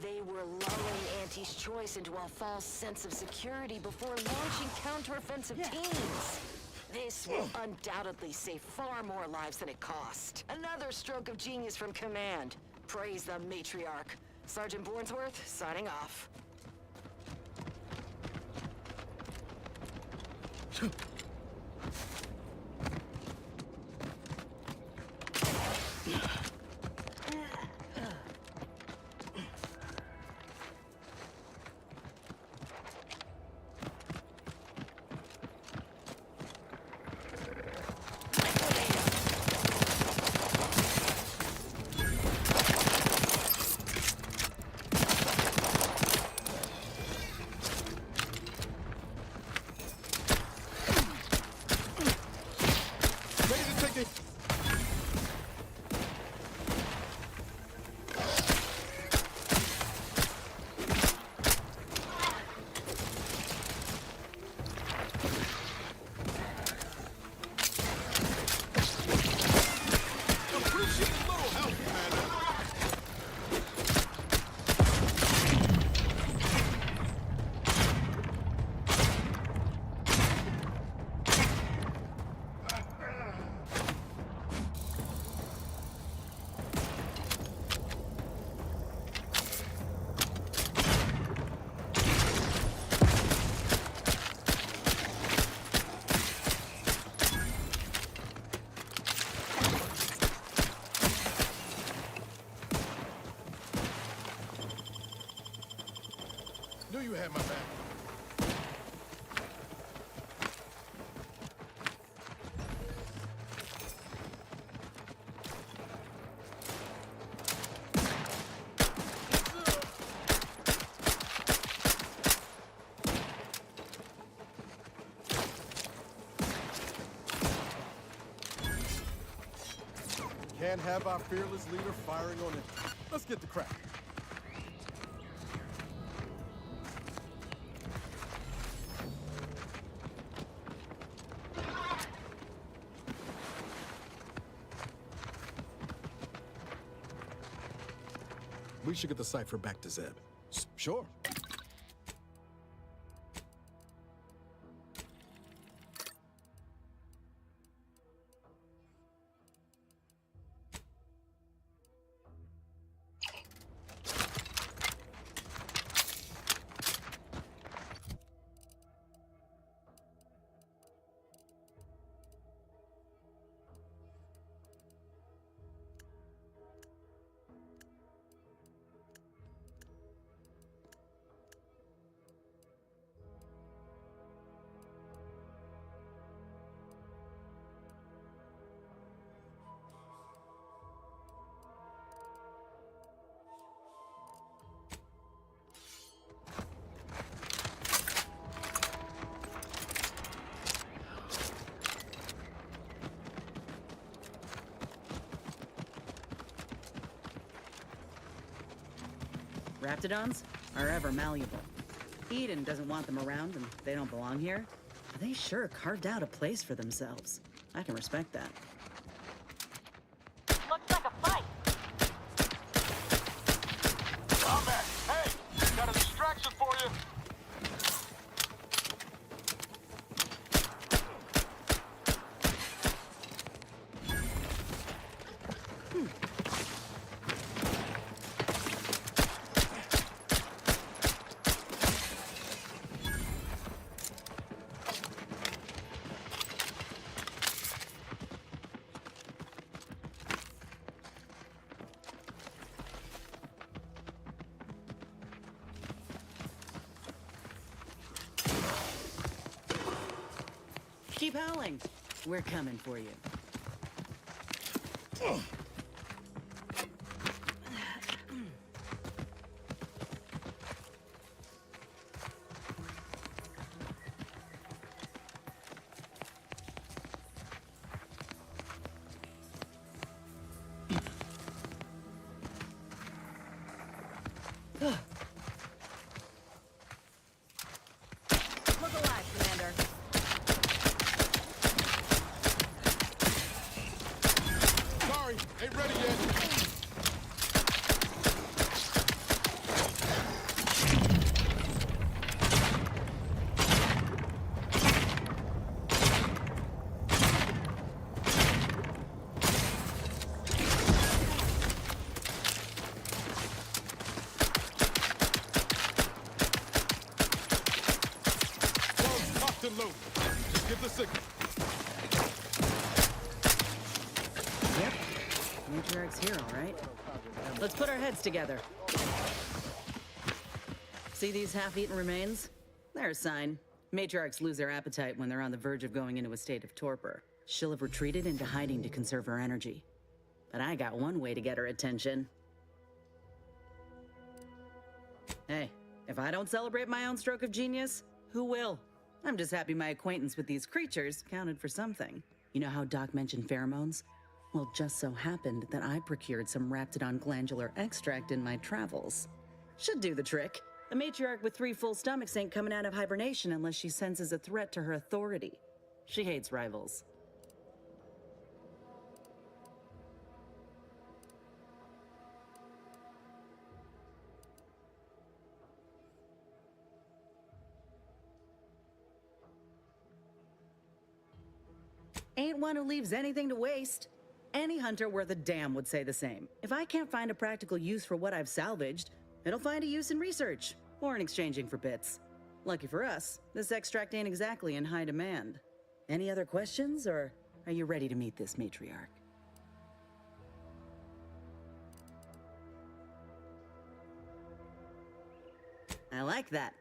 They were lulling Auntie's choice into a false sense of security before launching counteroffensive teams. This will undoubtedly save far more lives than it cost. Another stroke of genius from Command. Praise the matriarch. Sergeant Bornsworth, signing off. Knew you had my back. Can't have our fearless leader firing on it. Let's get to crack. We should get the cipher back to Zeb. Sure. Raptidons are ever malleable. Eden doesn't want them around and they don't belong here. They sure carved out a place for themselves. I can respect that. Looks like a fight. Combat! Hey! Got a distraction for you! Keep howling. We're coming for you. Look alive, Commander. Sorry, ain't ready yet. Guns cocked and loaded. Just give the signal. Yep. Matriarch's here, all right. Let's put our heads together. See these half-eaten remains? They're a sign. Matriarchs lose their appetite when they're on the verge of going into a state of torpor. She'll have retreated into hiding to conserve her energy. But I got one way to get her attention. Hey, if I don't celebrate my own stroke of genius, who will? I'm just happy my acquaintance with these creatures counted for something. You know how Doc mentioned pheromones? Well, just so happened that I procured some Raptidon glandular extract in my travels. Should do the trick. A matriarch with 3 full stomachs ain't coming out of hibernation unless she senses a threat to her authority. She hates rivals. Ain't one who leaves anything to waste. Any hunter worth a damn would say the same. If I can't find a practical use for what I've salvaged, it'll find a use in research, or in exchanging for bits. Lucky for us, this extract ain't exactly in high demand. Any other questions, or are you ready to meet this matriarch? I like that.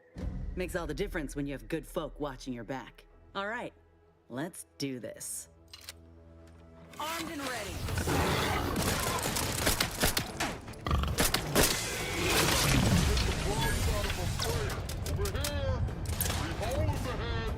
Makes all the difference when you have good folk watching your back. All right, let's do this. Armed and ready. Over here! Three holes ahead!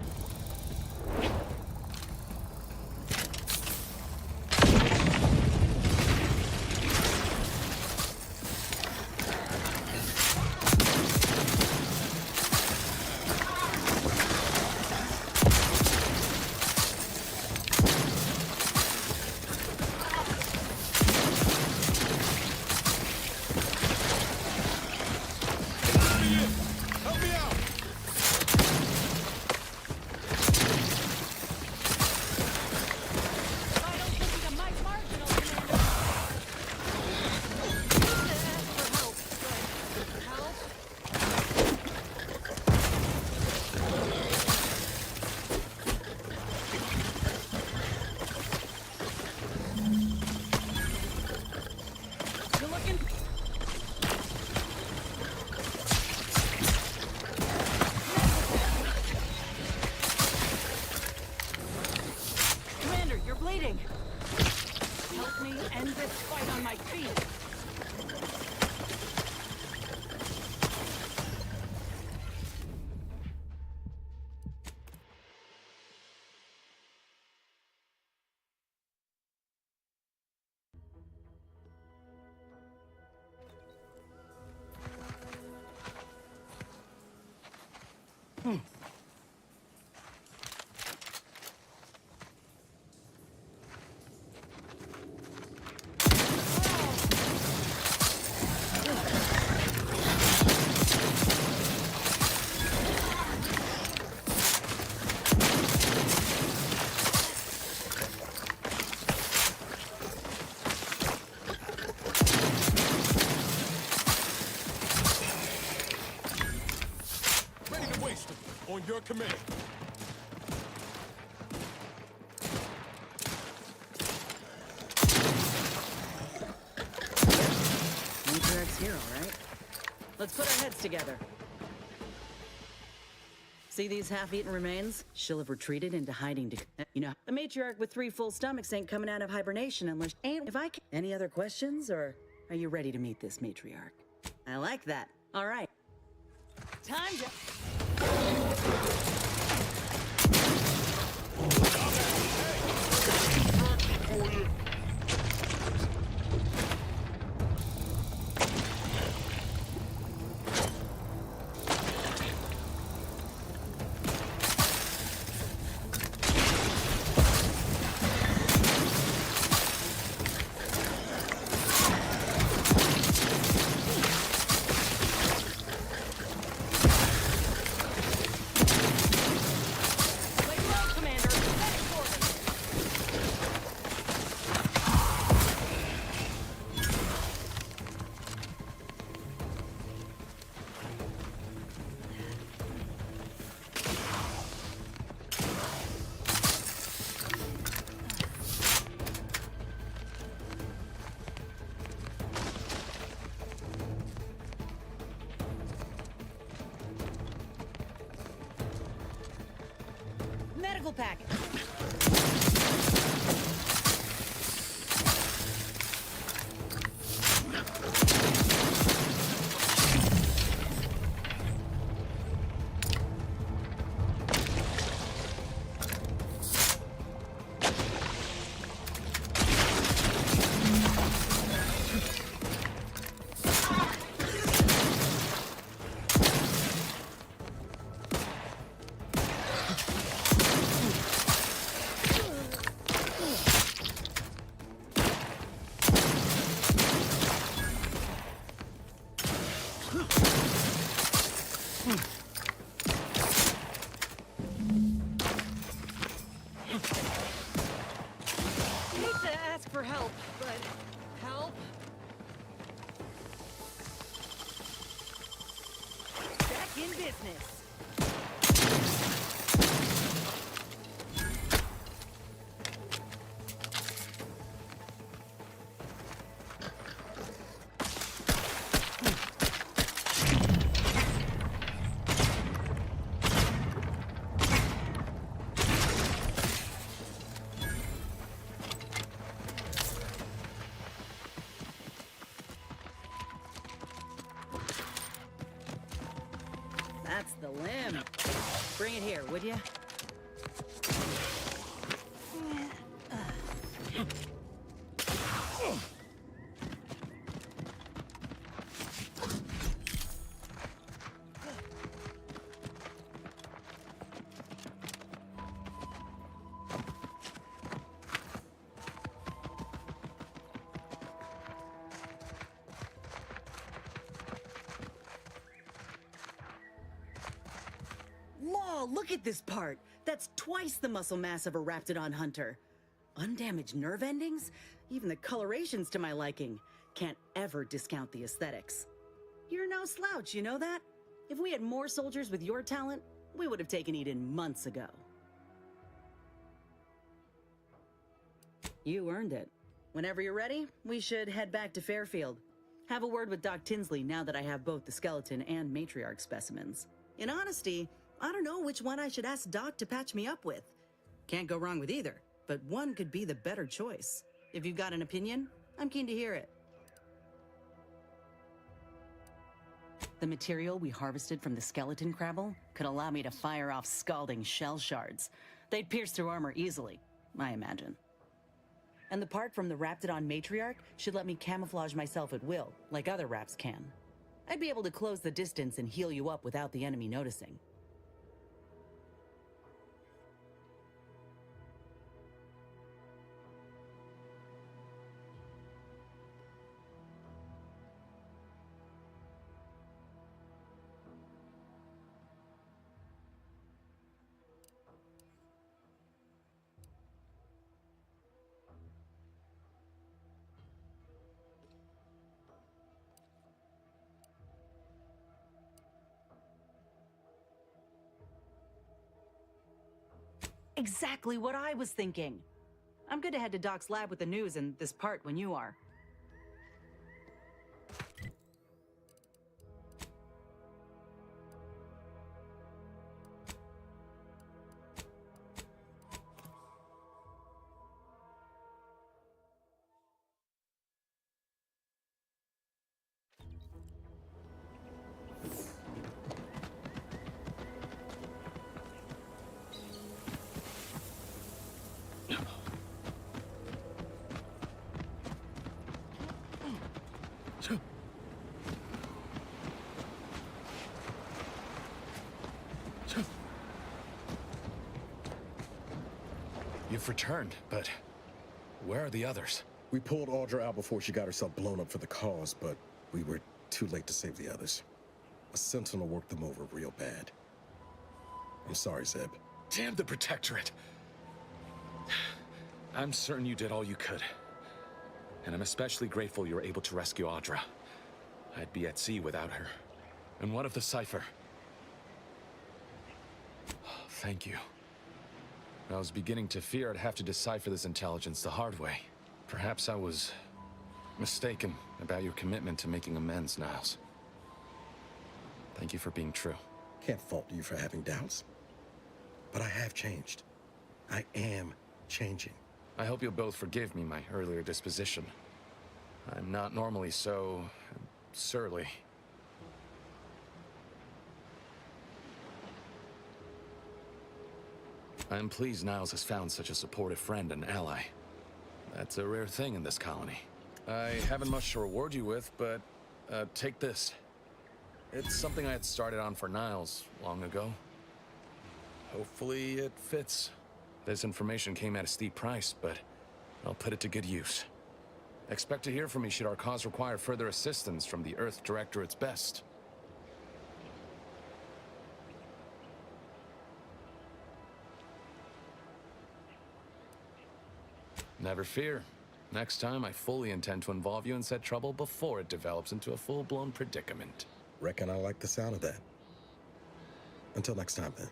Ready to waste them. On your command. Matriarch's here, all right? Let's put our heads together. See these half-eaten remains? She'll have retreated into hiding to... You know, a matriarch with 3 full stomachs ain't coming out of hibernation unless... And if I can... Any other questions, or are you ready to meet this matriarch? I like that. All right. Time to... Medical package. For help, but help? Back in business. That's the limb. Bring it here, would you? Law, look at this part. That's twice the muscle mass of a Raptidon hunter. Undamaged nerve endings? Even the coloration's to my liking. Can't ever discount the aesthetics. You're no slouch, you know that? If we had more soldiers with your talent, we would have taken Eden months ago. You earned it. Whenever you're ready, we should head back to Fairfield. Have a word with Doc Tinsley now that I have both the skeleton and matriarch specimens. In honesty, I don't know which one I should ask Doc to patch me up with. Can't go wrong with either, but one could be the better choice. If you've got an opinion, I'm keen to hear it. The material we harvested from the skeleton crabble could allow me to fire off scalding shell shards. They'd pierce through armor easily, I imagine. And the part from the Raptidon matriarch should let me camouflage myself at will, like other Raps can. I'd be able to close the distance and heal you up without the enemy noticing. Exactly what I was thinking. I'm good to head to Doc's lab with the news and this part when you are. You've returned, but where are the others? We pulled Audra out before she got herself blown up for the cause, but we were too late to save the others. A sentinel worked them over real bad. I'm sorry, Zeb. Damn the Protectorate! I'm certain you did all you could. And I'm especially grateful you were able to rescue Audra. I'd be at sea without her. And what of the cipher? Thank you. I was beginning to fear I'd have to decipher this intelligence the hard way. Perhaps I was mistaken about your commitment to making amends, Niles. Thank you for being true. Can't fault you for having doubts. But I have changed. I am changing. I hope you'll both forgive me my earlier disposition. I'm not normally so surly. I'm pleased Niles has found such a supportive friend and ally. That's a rare thing in this colony. I haven't much to reward you with, but take this. It's something I had started on for Niles long ago. Hopefully it fits. This information came at a steep price, but I'll put it to good use. Expect to hear from me should our cause require further assistance from the Earth Directorate's best. Never fear. Next time, I fully intend to involve you in said trouble before it develops into a full-blown predicament. Reckon I like the sound of that. Until next time, then.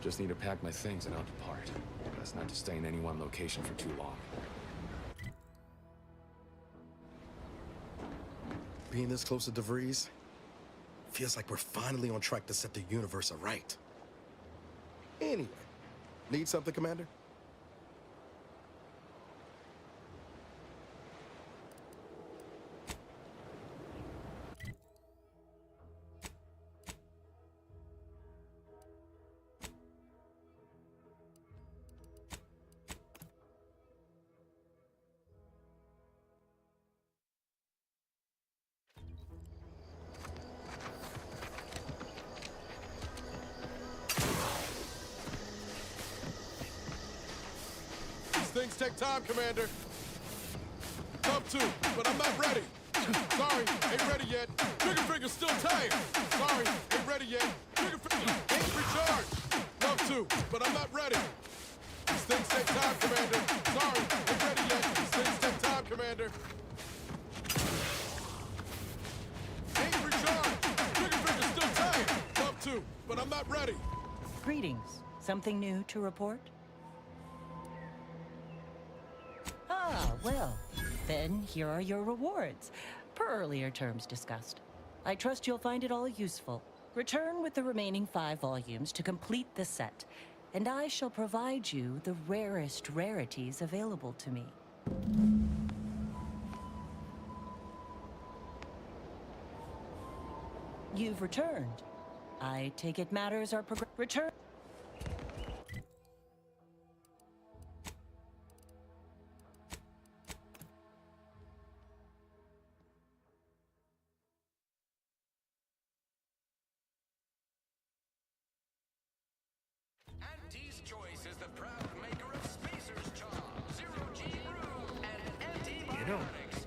Just need to pack my things and I'll depart. Best not to stay in any one location for too long. Being this close to DeVries feels like we're finally on track to set the universe aright. Anyway, need something, Commander? Things take time, Commander. Up to, but I'm not ready. Sorry, ain't ready yet. Trigger finger's still tired. Sorry, ain't ready yet. Trigger finger ain't recharged. Love to, but I'm not ready. These things take time, Commander. Sorry, ain't ready yet. These things take time, Commander. Ain't recharged. Trigger finger's still tired. Love to, but I'm not ready. Greetings. Something new to report? Ah, well, then here are your rewards, per earlier terms discussed. I trust you'll find it all useful. Return with the remaining 5 volumes to complete the set, and I shall provide you the rarest rarities available to me. You've returned. I take it matters are return. Auntie's Choice is the proud maker of Spacer's Charm, Zero-G Brew, and antibiotics. You know,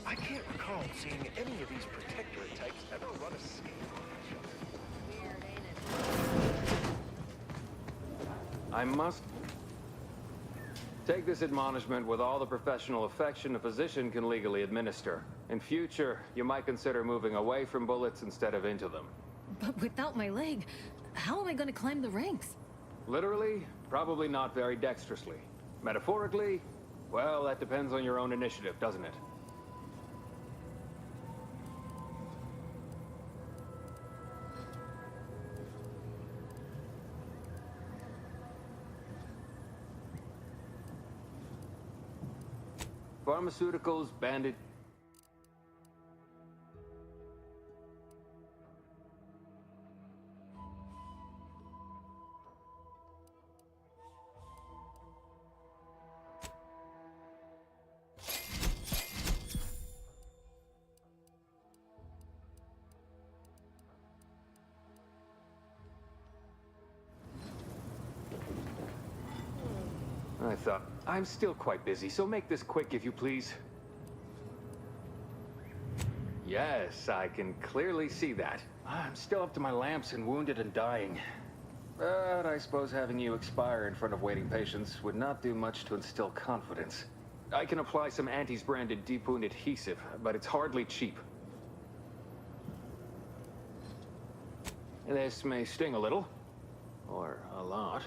I can't recall seeing any of these Protectorate types ever run a scheme. I must... Take this admonishment with all the professional affection a physician can legally administer. In future, you might consider moving away from bullets instead of into them. But without my leg, how am I going to climb the ranks? Literally, probably not very dexterously. Metaphorically, well, that depends on your own initiative, doesn't it? Pharmaceuticals, bandage... I thought... I'm still quite busy, so make this quick if you please. Yes, I can clearly see that. I'm still up to my lamps and wounded and dying. But I suppose having you expire in front of waiting patients would not do much to instill confidence. I can apply some Antes branded deep wound adhesive, but it's hardly cheap. This may sting a little, or a lot.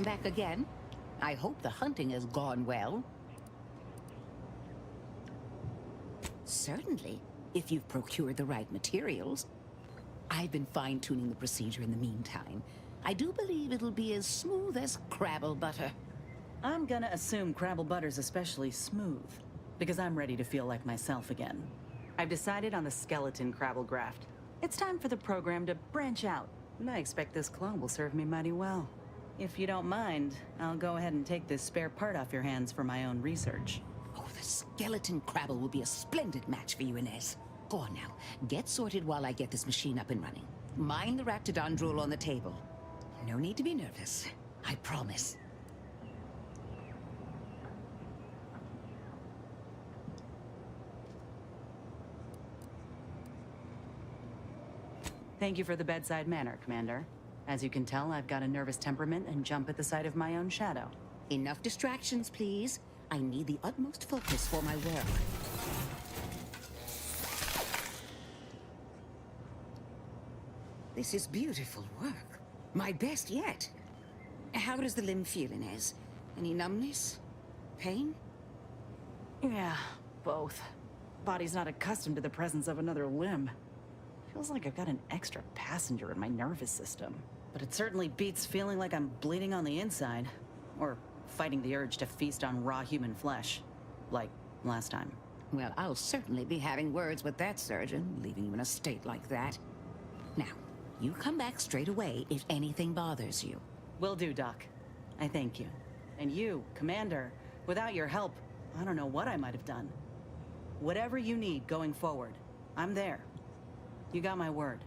Back again? I hope the hunting has gone well. Certainly, if you've procured the right materials. I've been fine-tuning the procedure in the meantime. I do believe it'll be as smooth as Crabble butter. I'm gonna assume Crabble butter's especially smooth, because I'm ready to feel like myself again. I've decided on the skeleton Crabble graft. It's time for the program to branch out, and I expect this clone will serve me mighty well. If you don't mind, I'll go ahead and take this spare part off your hands for my own research. Oh, the skeleton Crabble will be a splendid match for you, Inez. Go on now. Get sorted while I get this machine up and running. Mind the Raptidon drool on the table. No need to be nervous. I promise. Thank you for the bedside manner, Commander. As you can tell, I've got a nervous temperament and jump at the sight of my own shadow. Enough distractions, please. I need the utmost focus for my work. This is beautiful work. My best yet. How does the limb feel, Inez? Any numbness? Pain? Yeah, both. Body's not accustomed to the presence of another limb. Feels like I've got an extra passenger in my nervous system. But it certainly beats feeling like I'm bleeding on the inside. Or fighting the urge to feast on raw human flesh. Like last time. Well, I'll certainly be having words with that surgeon, leaving you in a state like that. Now, you come back straight away if anything bothers you. Will do, Doc. I thank you. And you, Commander, without your help, I don't know what I might have done. Whatever you need going forward, I'm there. You got my word.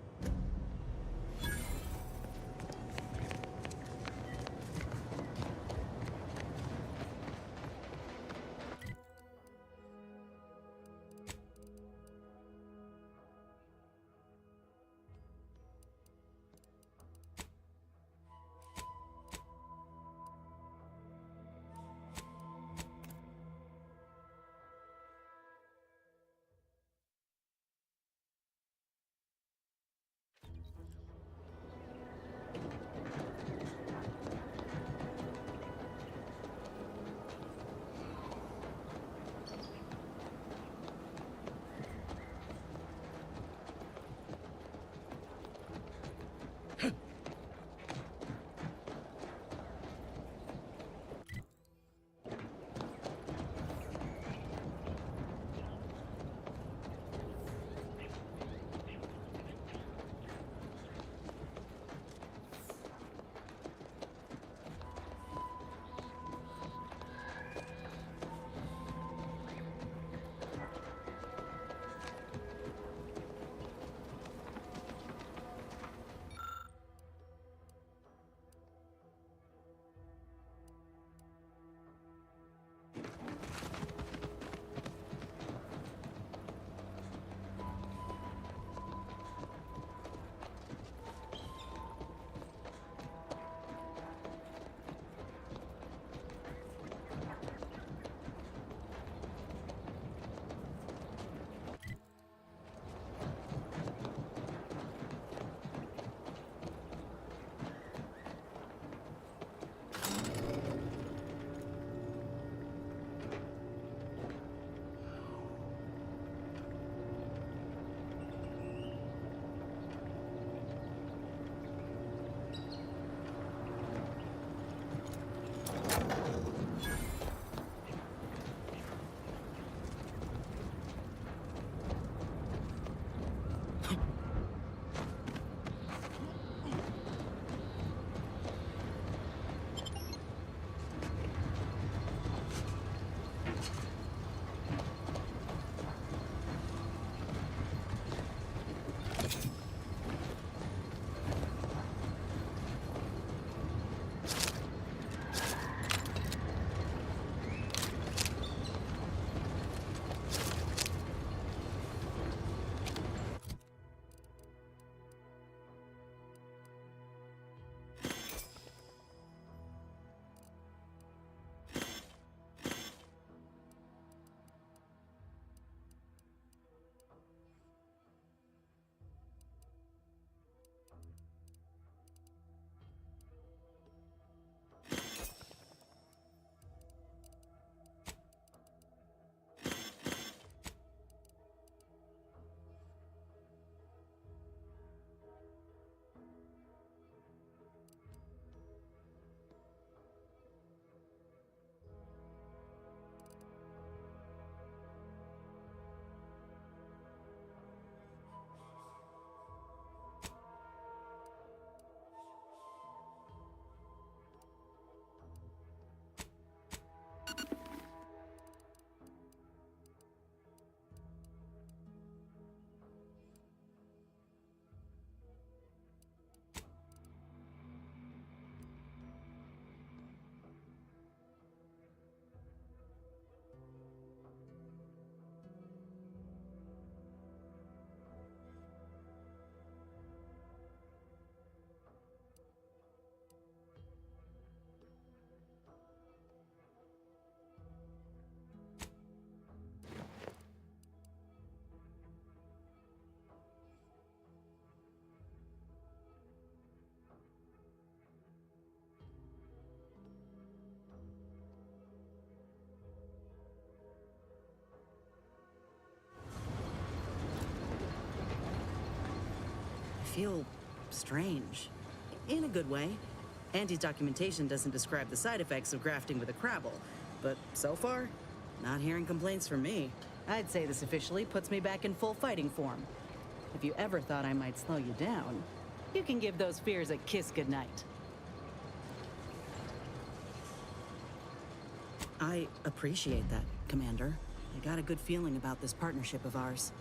feel strange. In a good way. Auntie's documentation doesn't describe the side effects of grafting with a Crabble, but so far, not hearing complaints from me. I'd say this officially puts me back in full fighting form. If you ever thought I might slow you down, you can give those fears a kiss goodnight. I appreciate that, Commander. I got a good feeling about this partnership of ours.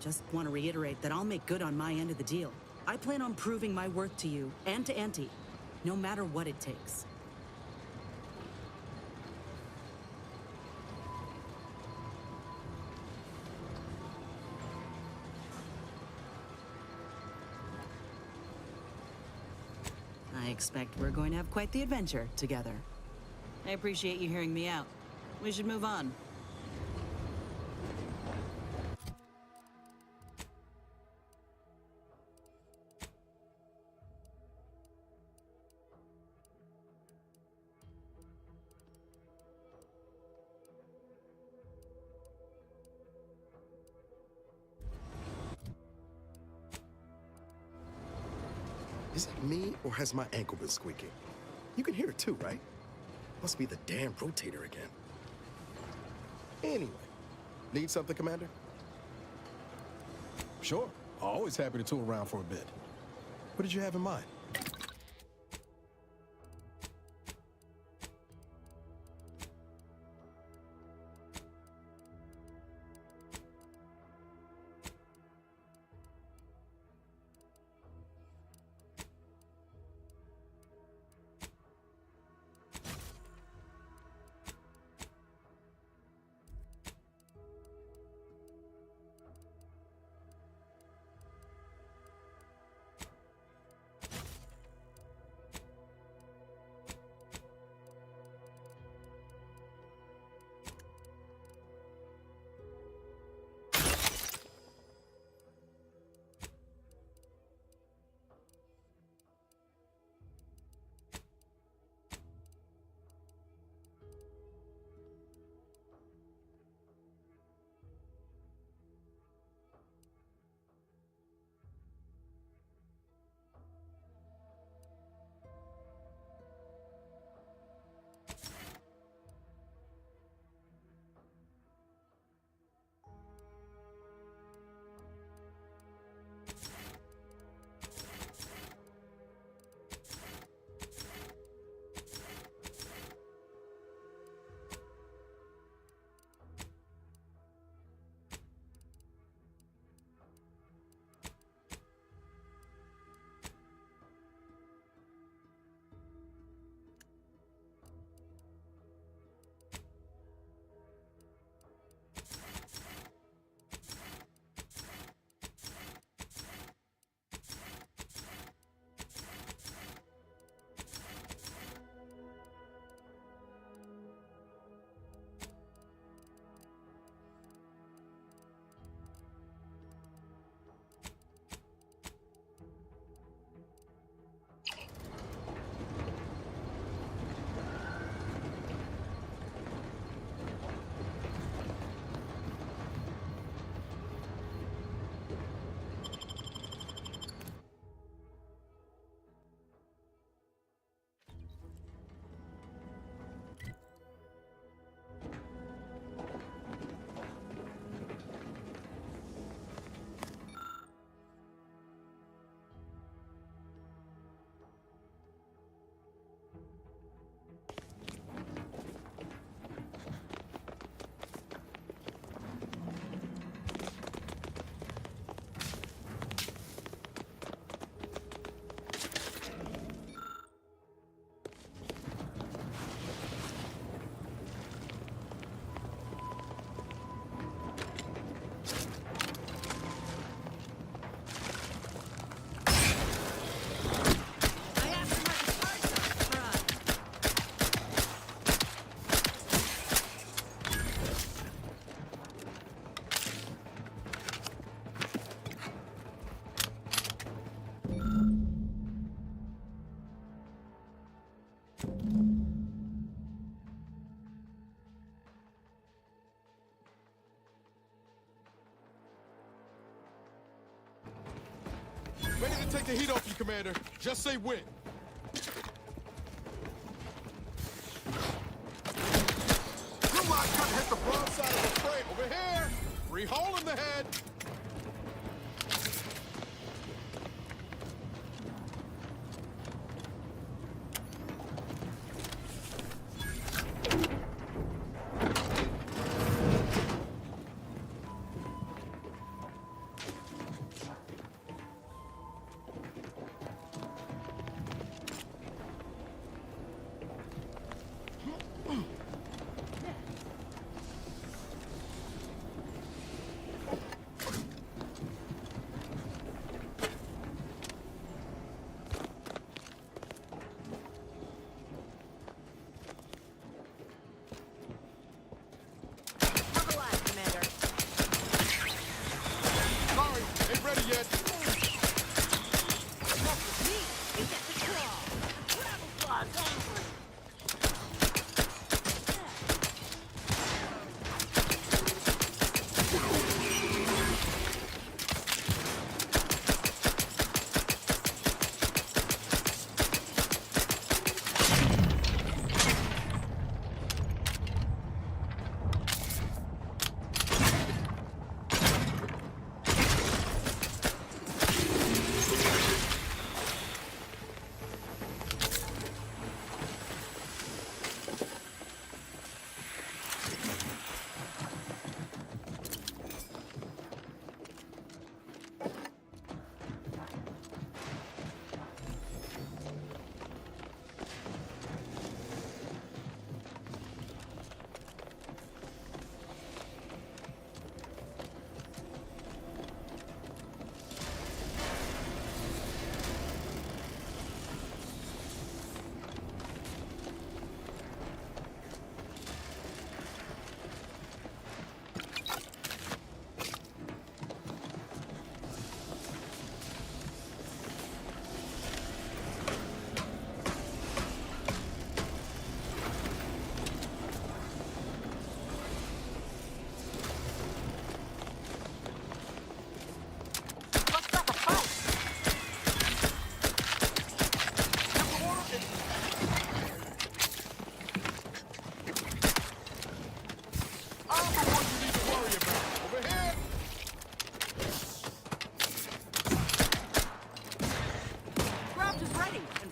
Just want to reiterate that I'll make good on my end of the deal. I plan on proving my worth to you and to Auntie, no matter what it takes. I expect we're going to have quite the adventure together. I appreciate you hearing me out. We should move on. Is it me, or has my ankle been squeaking? You can hear it too, right? Must be the damn rotator again. Anyway, need something, Commander? Sure. Always happy to tool around for a bit. What did you have in mind? take the heat off you, Commander. Just say when. Your line couldn't hit the broad side of the frame. Over here! Free hole in the head.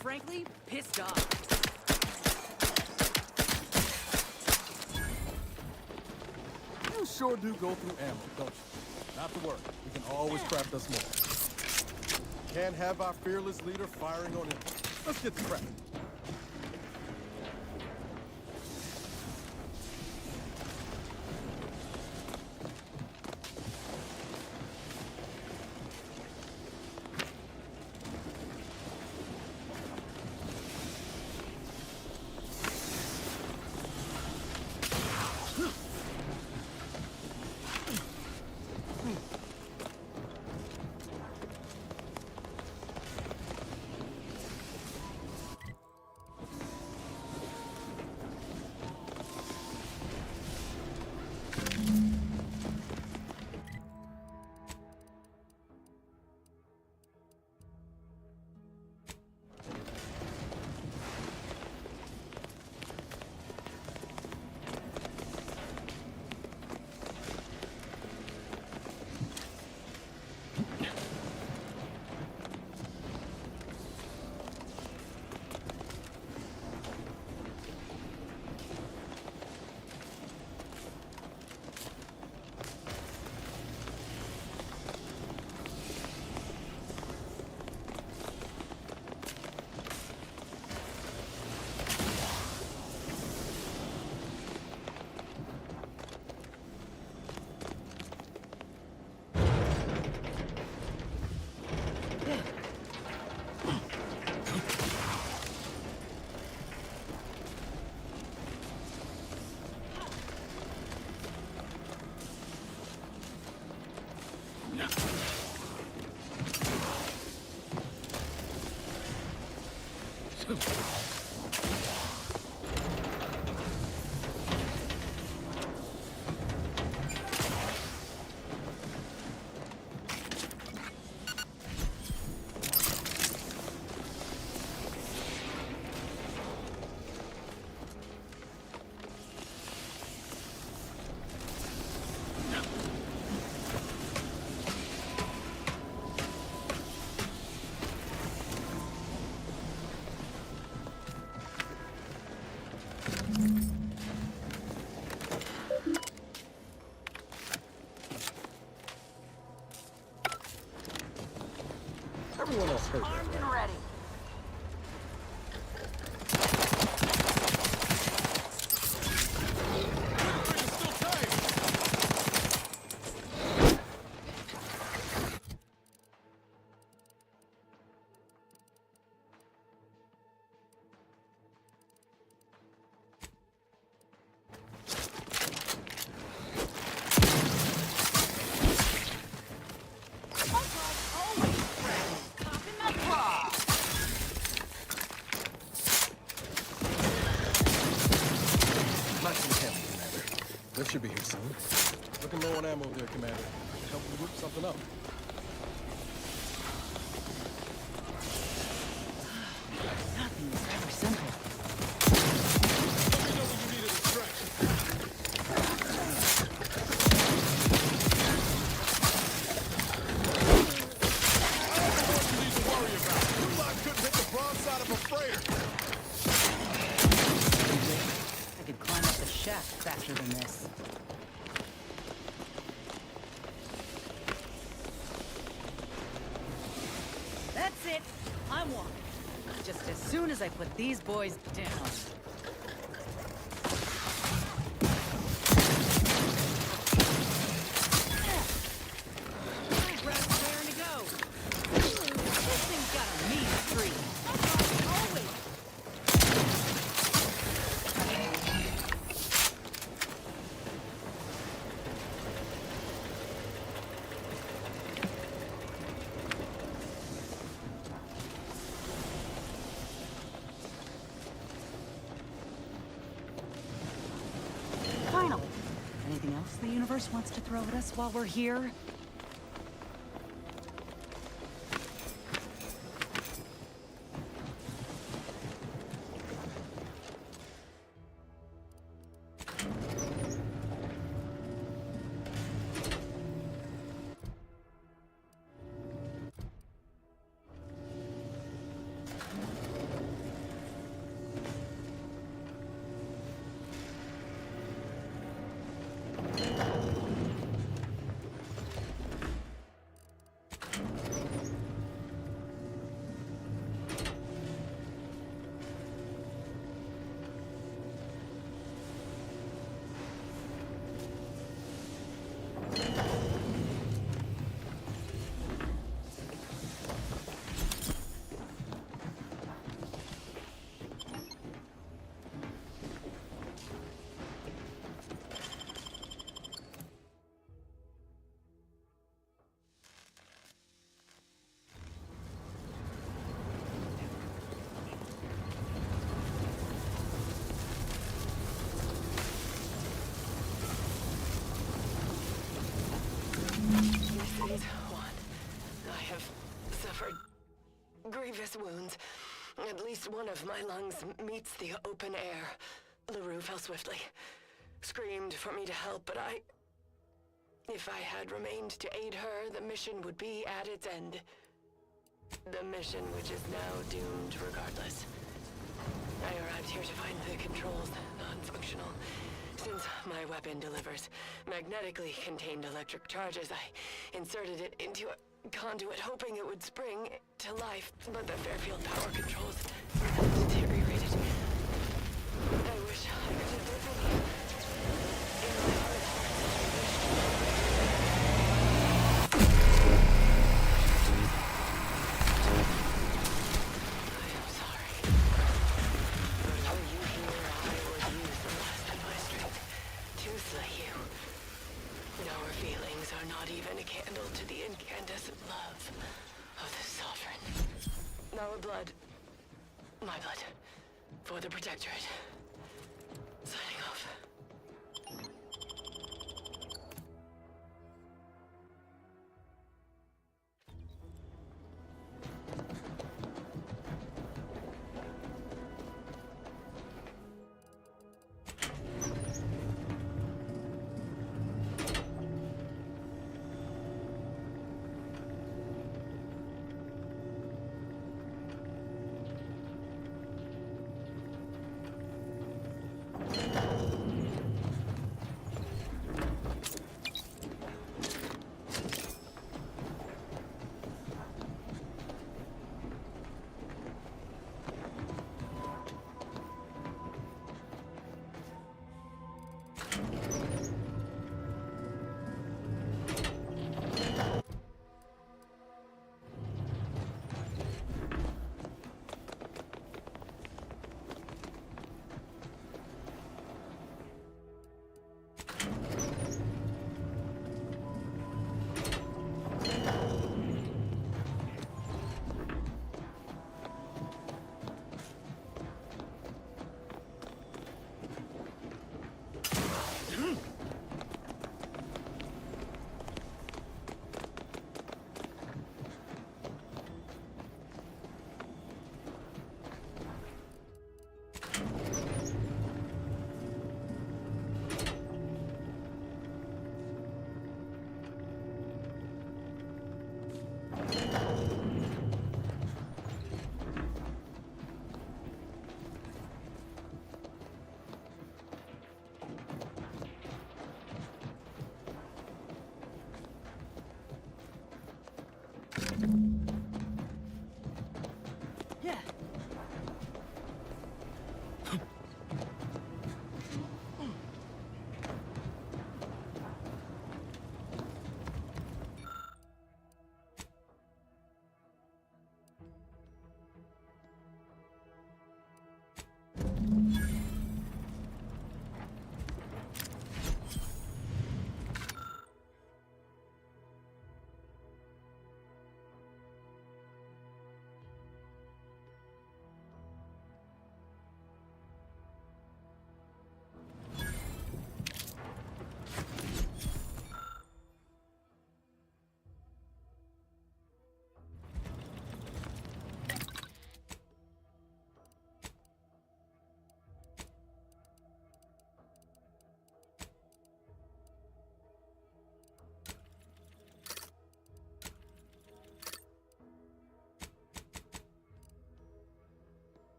Frankly, pissed off. You sure do go through ammo, don't you? Not to worry. We can always craft us more. Can't have our fearless leader firing on him. Let's get to crafting. Everyone else heard that, Armed right? and ready. Nice and heavy, Commander. They should be here soon. Looking low on ammo there, Commander. Help me whip something up. Nothing's ever simple. Let me know when you need a distraction. I don't know what you need to worry about. You lot couldn't hit the broadside of a freighter. I could climb up the shaft faster than this. That's it. I'm walking. Just as soon as I put these boys down. Raring to go. This thing's got a mean streak. Always. Finally. Anything else the universe wants to throw at us while we're here? Mrs. Juan, I have suffered grievous wounds. At least one of my lungs meets the open air. LaRue fell swiftly, screamed for me to help, but if I had remained to aid her, the mission would be at its end. The mission which is now doomed regardless. I arrived here to find the controls non-functional. Since my weapon delivers magnetically contained electric charges, I inserted it into a conduit hoping it would spring to life, but the Fairfield power controls have deteriorated. I wish I could have differently. In my heart, I am sorry. But were you here, I would use the last of my strength to slay you. Our feelings are not even a candle to the incandescent love of the Sovereign. Our blood, my blood, for the Protectorate. Signing off.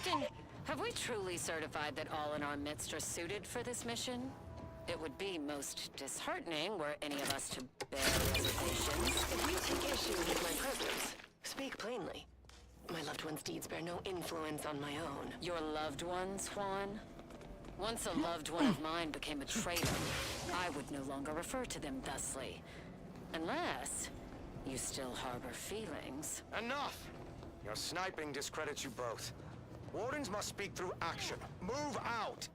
Captain, have we truly certified that all in our midst are suited for this mission? It would be most disheartening were any of us to bear reservations. If you take issue with my presence, speak plainly. My loved one's deeds bear no influence on my own. Your loved ones, Juan? Once a loved one of mine became a traitor, I would no longer refer to them thusly. Unless you still harbor feelings. Enough! Your sniping discredits you both. Wardens must speak through action. Move out!